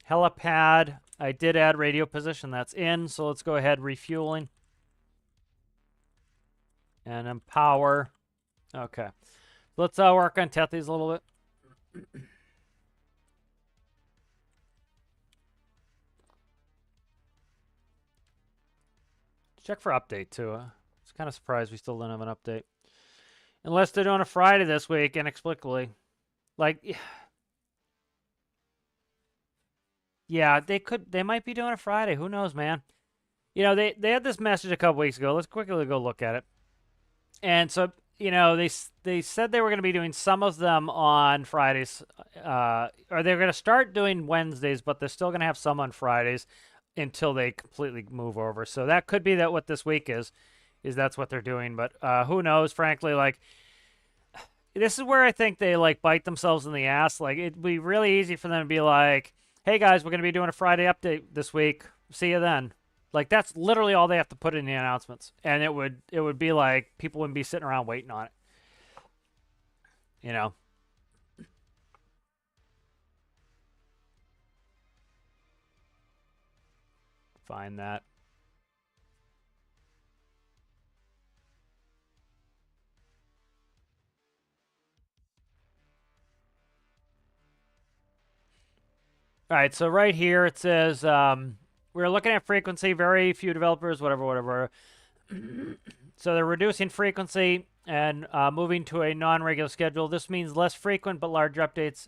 Helipad. I did add radio position. That's in. So let's go ahead refueling. And then power. Okay. Let's work on Tethys a little bit. Check for update too. I was kind of surprised we still don't have an update. Unless they're doing a Friday this week, inexplicably. Like, yeah, they might be doing a Friday. Who knows, man? You know, they had this message a couple weeks ago. Let's quickly go look at it. And so, you know, they said they were going to be doing some of them on Fridays, or they're going to start doing Wednesdays, but they're still going to have some on Fridays until they completely move over. So that could be that what this week is that's what they're doing. But who knows? Frankly, like, this is where I think they like bite themselves in the ass. Like, it'd be really easy for them to be like, "Hey guys, we're going to be doing a Friday update this week. See you then." Like, that's literally all they have to put in the announcements, and it would be like people wouldn't be sitting around waiting on it. You know. Find that. All right, so right here it says we're looking at frequency. Very few developers, whatever. So they're reducing frequency and moving to a non-regular schedule. This means less frequent but larger updates.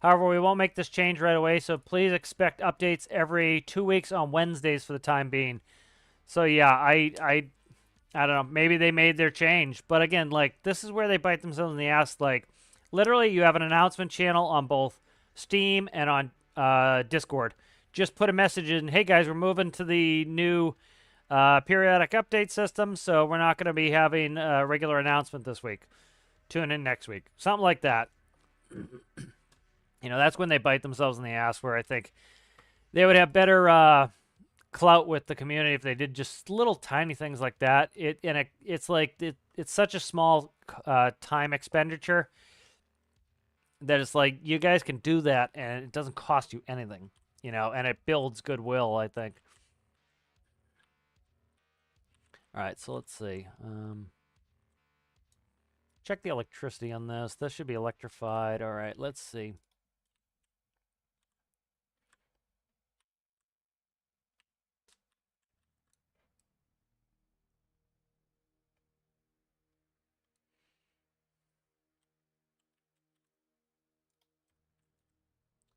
However, we won't make this change right away, so please expect updates every 2 weeks on Wednesdays for the time being. So yeah, I don't know. Maybe they made their change, but again, like, this is where they bite themselves in the ass. Like, literally, you have an announcement channel on both Steam and on Discord. Just put a message in, "Hey guys, we're moving to the new periodic update system, so we're not going to be having a regular announcement this week. Tune in next week." Something like that. You know, that's when they bite themselves in the ass, where I think they would have better clout with the community if they did just little tiny things like that. It's like it's such a small time expenditure that it's like you guys can do that and it doesn't cost you anything, you know, and it builds goodwill, I think. All right, so let's see. Check the electricity on this. This should be electrified. All right, let's see.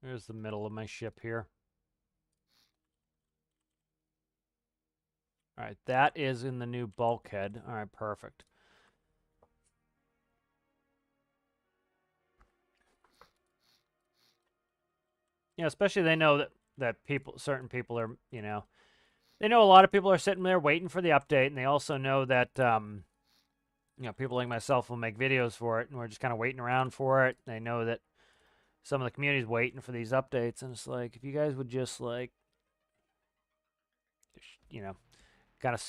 There's the middle of my ship here. All right, that is in the new bulkhead. All right, perfect. You know, especially they know that certain people are, you know, they know a lot of people are sitting there waiting for the update, and they also know that, you know, people like myself will make videos for it, and we're just kind of waiting around for it. They know that some of the community's waiting for these updates, and it's like, if you guys would just, like, you know, kind of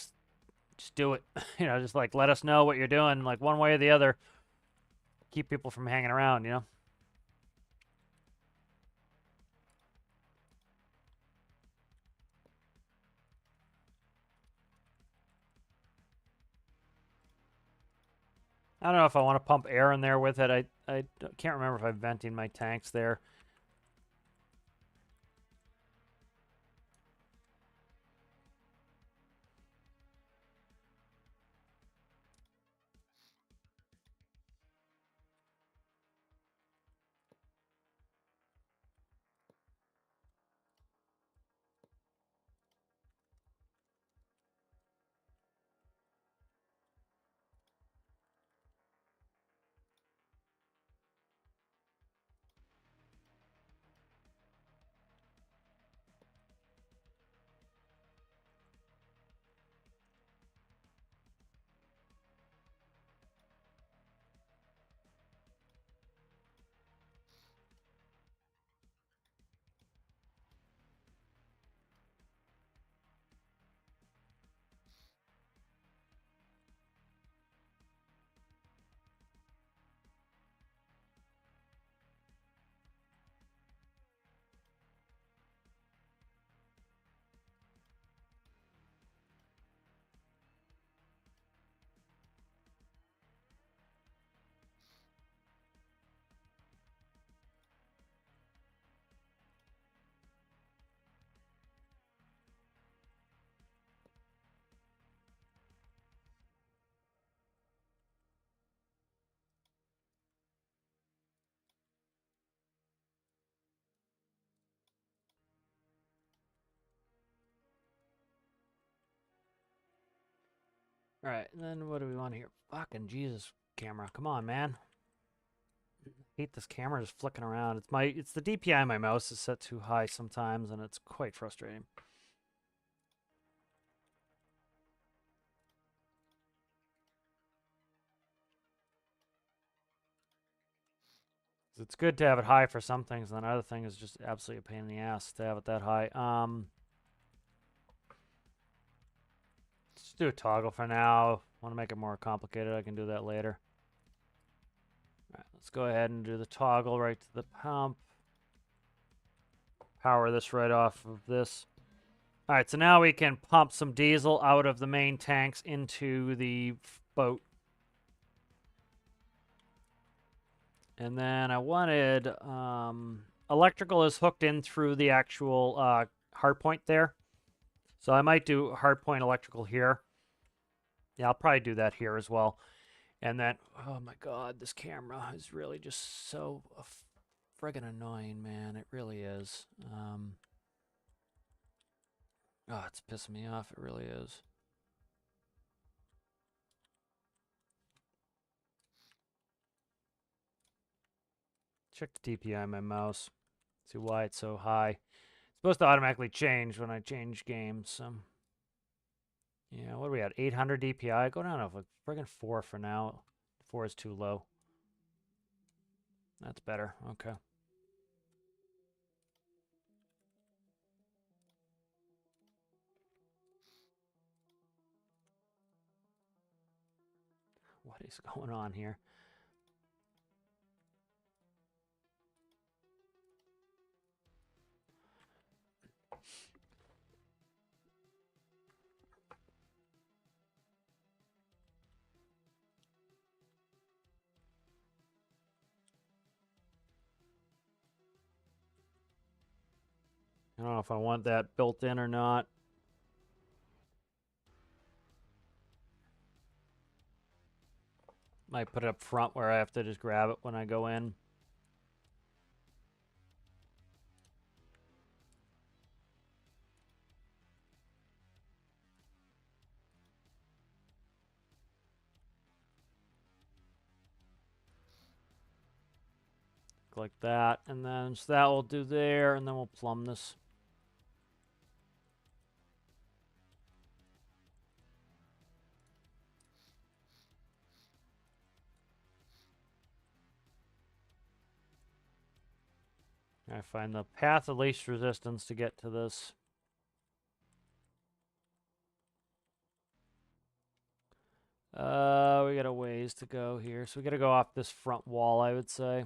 just do it. You know, just like let us know what you're doing, like one way or the other. Keep people from hanging around, you know. I don't know if I want to pump air in there with it. I can't remember if I'm venting my tanks there. All right, and then what do we want here? Fucking Jesus, camera. Come on, man. I hate this camera just flicking around. It's the DPI on my mouse is set too high sometimes, and it's quite frustrating. It's good to have it high for some things, and then other thing is just absolutely a pain in the ass to have it that high. Let's do a toggle for now. Want to make it more complicated, I can do that later. All right, let's go ahead and do the toggle right to the pump. Power this right off of this. All right, so now we can pump some diesel out of the main tanks into the boat. And then I wanted, electrical is hooked in through the actual hardpoint there. So I might do hardpoint electrical here. Yeah, I'll probably do that here as well. And then, oh my God, this camera is really just so friggin' annoying, man. It really is. Oh, it's pissing me off. It really is. Check the DPI on my mouse. See why it's so high. It's supposed to automatically change when I change games. So. Yeah, what are we at? 800 DPI? Go down to like friggin' 4 for now. 4 is too low. That's better. Okay. What is going on here? I don't know if I want that built in or not. Might put it up front where I have to just grab it when I go in. Like that. And then so that will do there. And then we'll plumb this. I find the path of least resistance to get to this. We got a ways to go here. So we got to go off this front wall, I would say.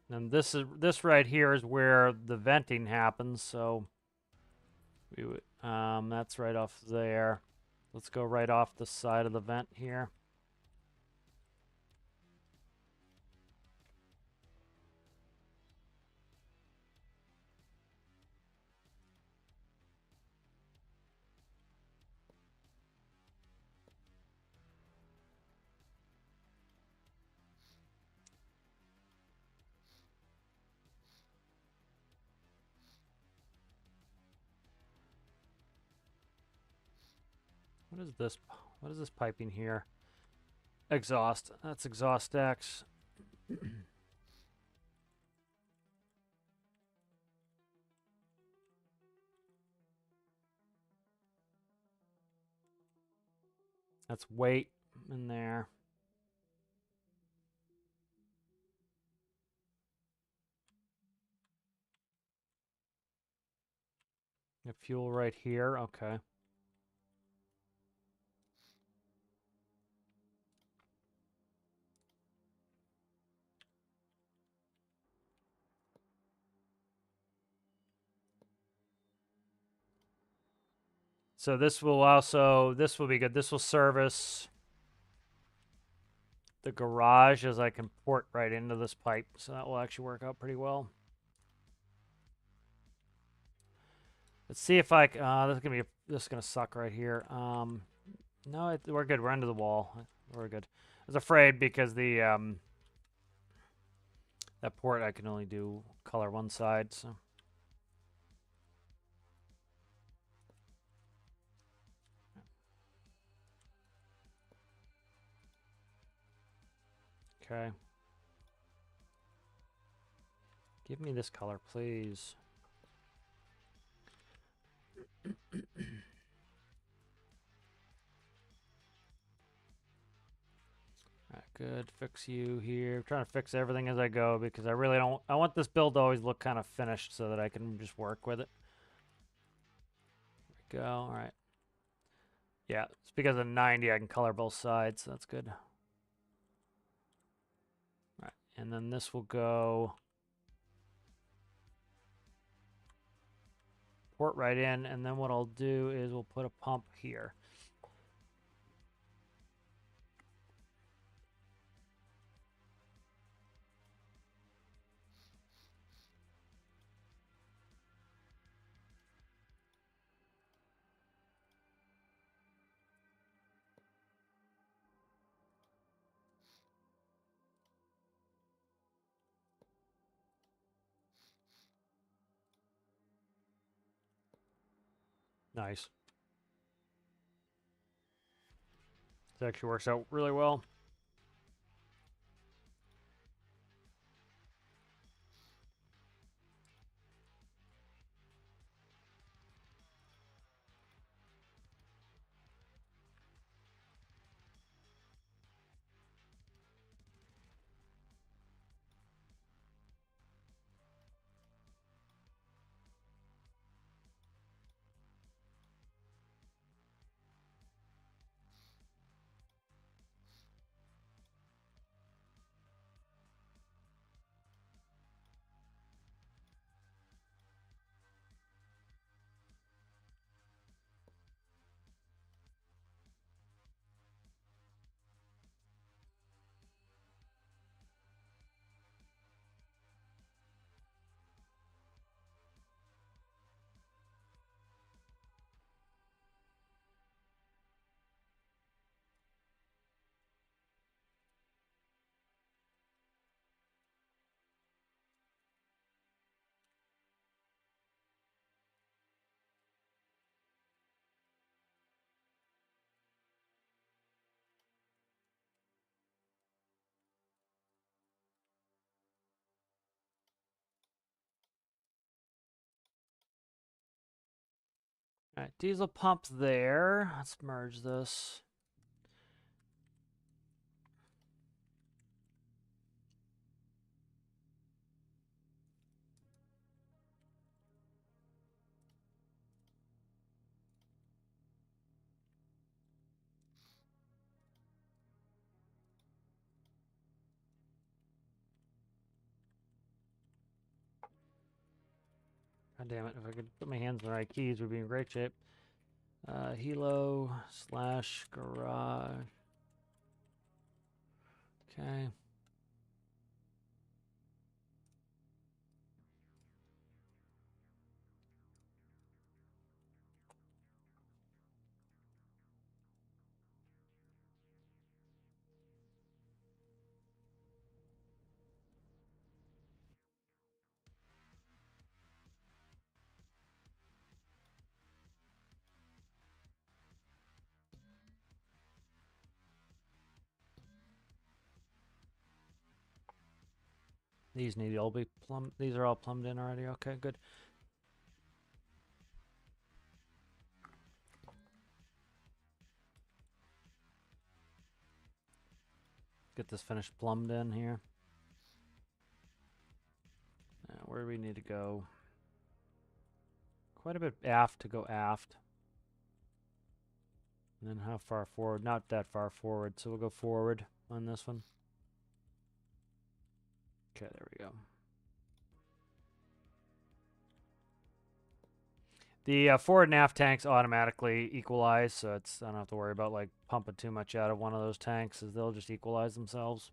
And this right here is where the venting happens, so we would that's right off there. Let's go right off the side of the vent here. What is this? What is this piping here? Exhaust. That's exhaust X. That's weight in there. The fuel right here. Okay. So this will be good. This will service the garage as I can port right into this pipe, so that will actually work out pretty well. Let's see if I. This is gonna suck right here. No, we're good. We're under the wall. We're good. I was afraid because that port I can only do color one side, so. Okay. Give me this color, please. Alright, good. Fix you here. I'm trying to fix everything as I go because I really don't. I want this build to always look kind of finished so that I can just work with it. There we go. Alright. Yeah, it's because of 90 I can color both sides, so that's good. Alright, and then this will go port right in, and then what I'll do is we'll put a pump here. Nice. This actually works out really well. Alright, diesel pump there. Let's merge this. God damn it, if I could put my hands on the right keys, we'd be in great shape. Helo / garage. Okay. These need to all be plumbed. These are all plumbed in already. Okay, good. Get this finished plumbed in here. Where do we need to go? Quite a bit aft to go aft. And then how far forward? Not that far forward, so we'll go forward on this one. Okay, there we go. The forward and aft tanks automatically equalize, so I don't have to worry about like pumping too much out of one of those tanks, as they'll just equalize themselves.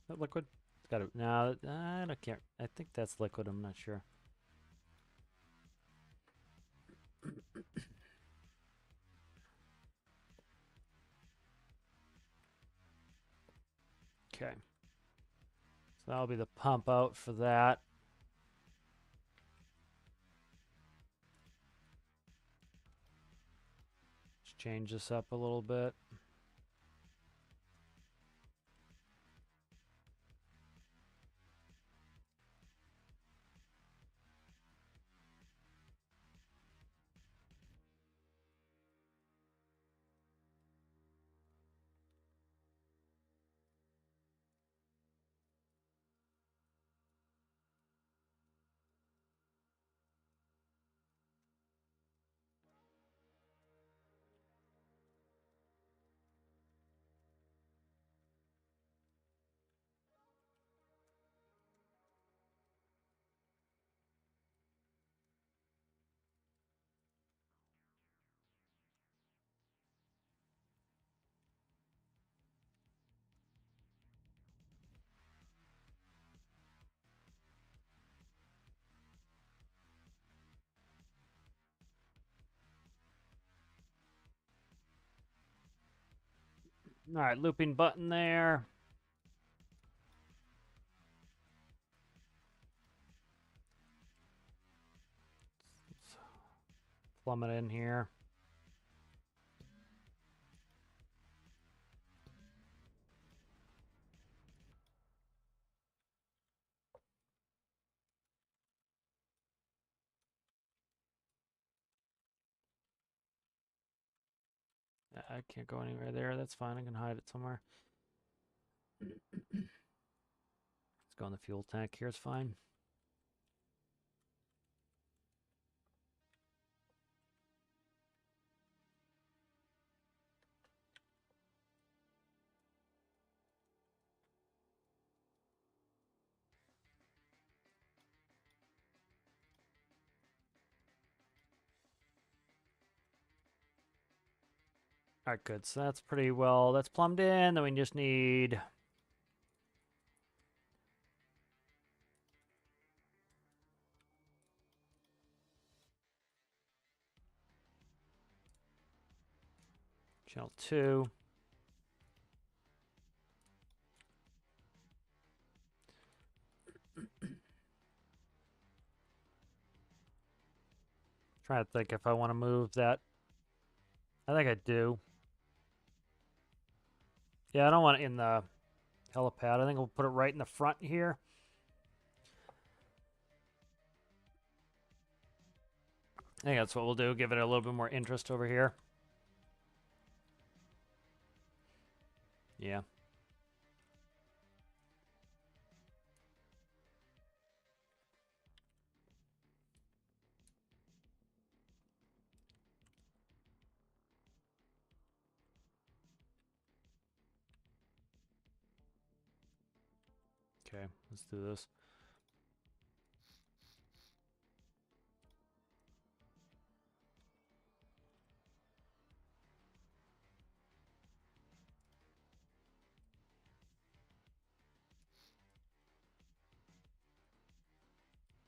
Is that liquid? It's got to. No, I can't. I think that's liquid. I'm not sure. Okay. So that'll be the pump out for that. Let's change this up a little bit. All right, looping button there. Let's plumb it in here. I can't go anywhere there. That's fine. I can hide it somewhere. Let's go in the fuel tank here. It's fine. All right, good. So that's pretty well. That's plumbed in. Then we just need channel 2. Trying to think if I want to move that. I think I do. Yeah, I don't want it in the helipad. I think we'll put it right in the front here. I think that's what we'll do. Give it a little bit more interest over here. Yeah. Okay, let's do this.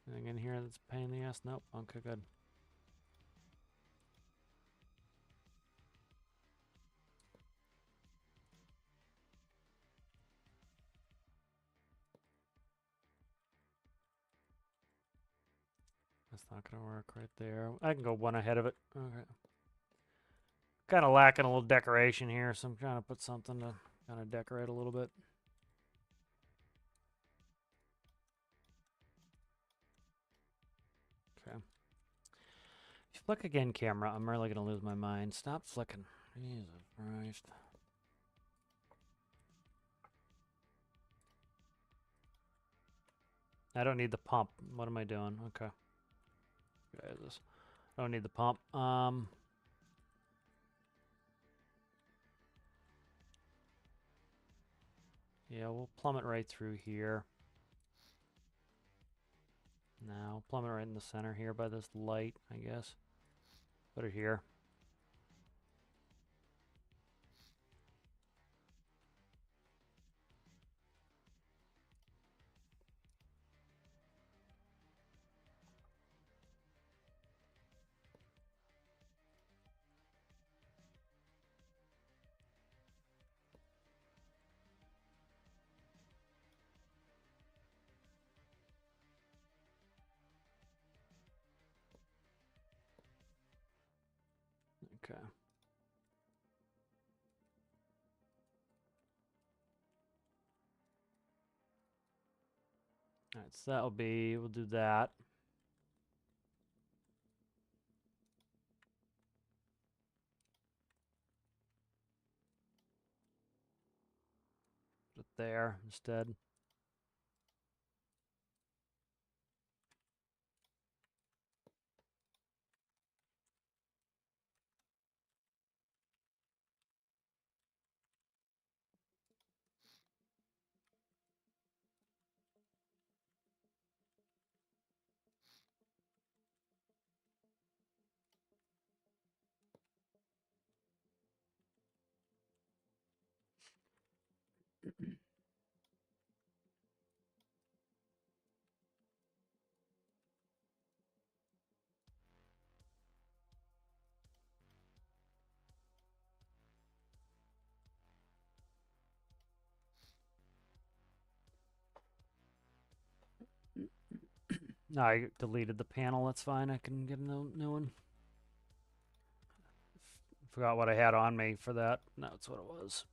Anything in here that's a pain in the ass? Nope. Okay, good. That's not going to work right there. I can go one ahead of it. Okay. Kind of lacking a little decoration here, so I'm trying to put something to kind of decorate a little bit. Okay. If you flick again, camera, I'm really going to lose my mind. Stop flicking. Jesus Christ. I don't need the pump. What am I doing? Okay. This. I don't need the pump. Yeah, we'll plumb it right through here. Now, plumb it right in the center here by this light, I guess. Put it here. Okay. All right, so that'll be, we'll do that. Put it there instead. No, I deleted the panel. That's fine. I can get a new one. Forgot what I had on me for that. That's what it was.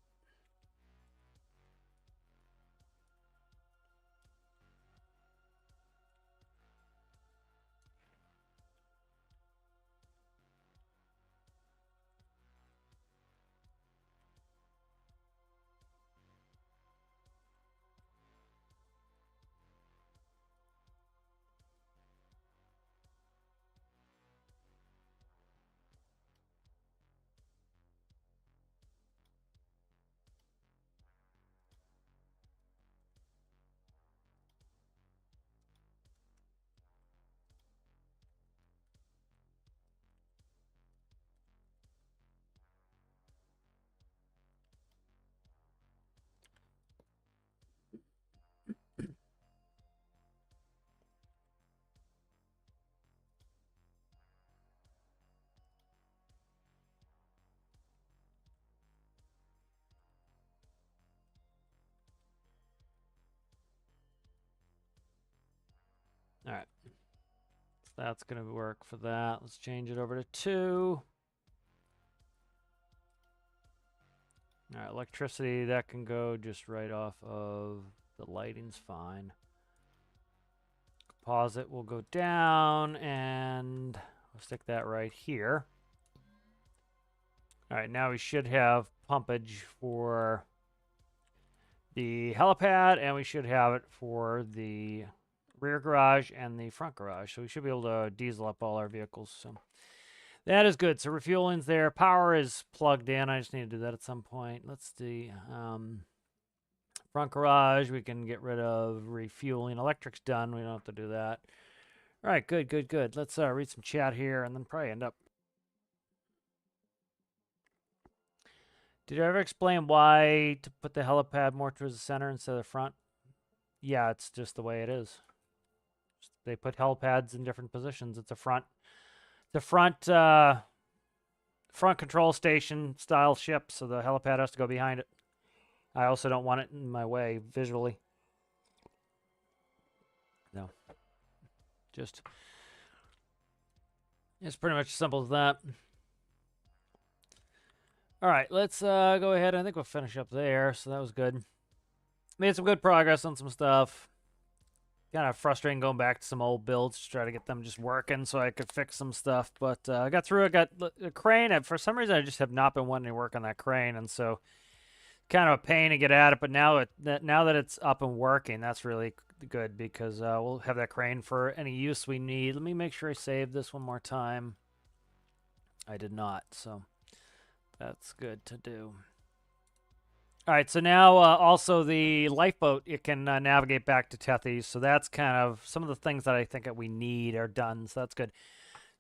All right. So that's going to work for that. Let's change it over to 2. All right, electricity, that can go just right off of the lighting's fine. Composite will go down, and we'll stick that right here. All right, now we should have pumpage for the helipad, and we should have it for the rear garage and the front garage. So we should be able to diesel up all our vehicles. So that is good. So refueling's there. Power is plugged in. I just need to do that at some point. Let's see. Front garage, we can get rid of refueling. Electric's done. We don't have to do that. All right, good, good, good. Let's read some chat here and then probably end up. Did I ever explain why to put the helipad more towards the center instead of the front? Yeah, it's just the way it is. They put helipads in different positions. It's a front control station style ship, so the helipad has to go behind it. I also don't want it in my way visually. No. Just, it's pretty much as simple as that. All right, let's go ahead. I think we'll finish up there. So that was good. Made some good progress on some stuff. Kind of frustrating going back to some old builds to try to get them just working so I could fix some stuff. But I got through. I got the crane. For some reason, I just have not been wanting to work on that crane, and so kind of a pain to get at it. But now that it's up and working, that's really good because we'll have that crane for any use we need. Let me make sure I save this one more time. I did not, so that's good to do. All right, so now also the lifeboat, it can navigate back to Tethys. So that's kind of some of the things that I think that we need are done. So that's good.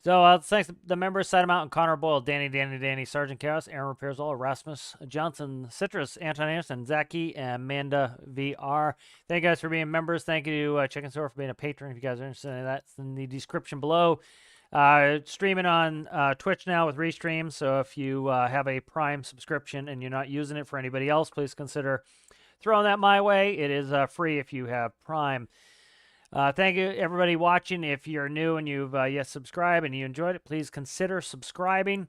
So thanks to the members: Side Mountain, Connor Boyle, Danny, Sergeant Chaos, Aaron Repairs All, Rasmus Johnson, Citrus, Anton Anderson, Zaki, and Amanda VR. Thank you guys for being members. Thank you to Chicken Store for being a patron. If you guys are interested in that, it's in the description below. Streaming on Twitch now with Restream. So if you have a Prime subscription and you're not using it for anybody else, please consider throwing that my way. It is free if you have Prime. Thank you, everybody watching. If you're new and you've yet subscribed and you enjoyed it, please consider subscribing.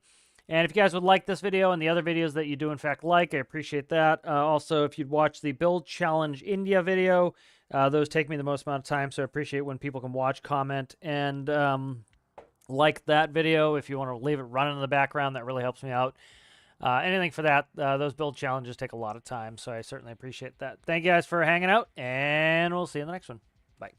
And if you guys would like this video and the other videos that you do, in fact, like, I appreciate that. Also, if you'd watch the Build Challenge India video, those take me the most amount of time, so I appreciate when people can watch, comment, and like that video. If you want to leave it running in the background, that really helps me out. Anything for that. Those build challenges take a lot of time, so I certainly appreciate that. Thank you guys for hanging out, and we'll see you in the next one. Bye.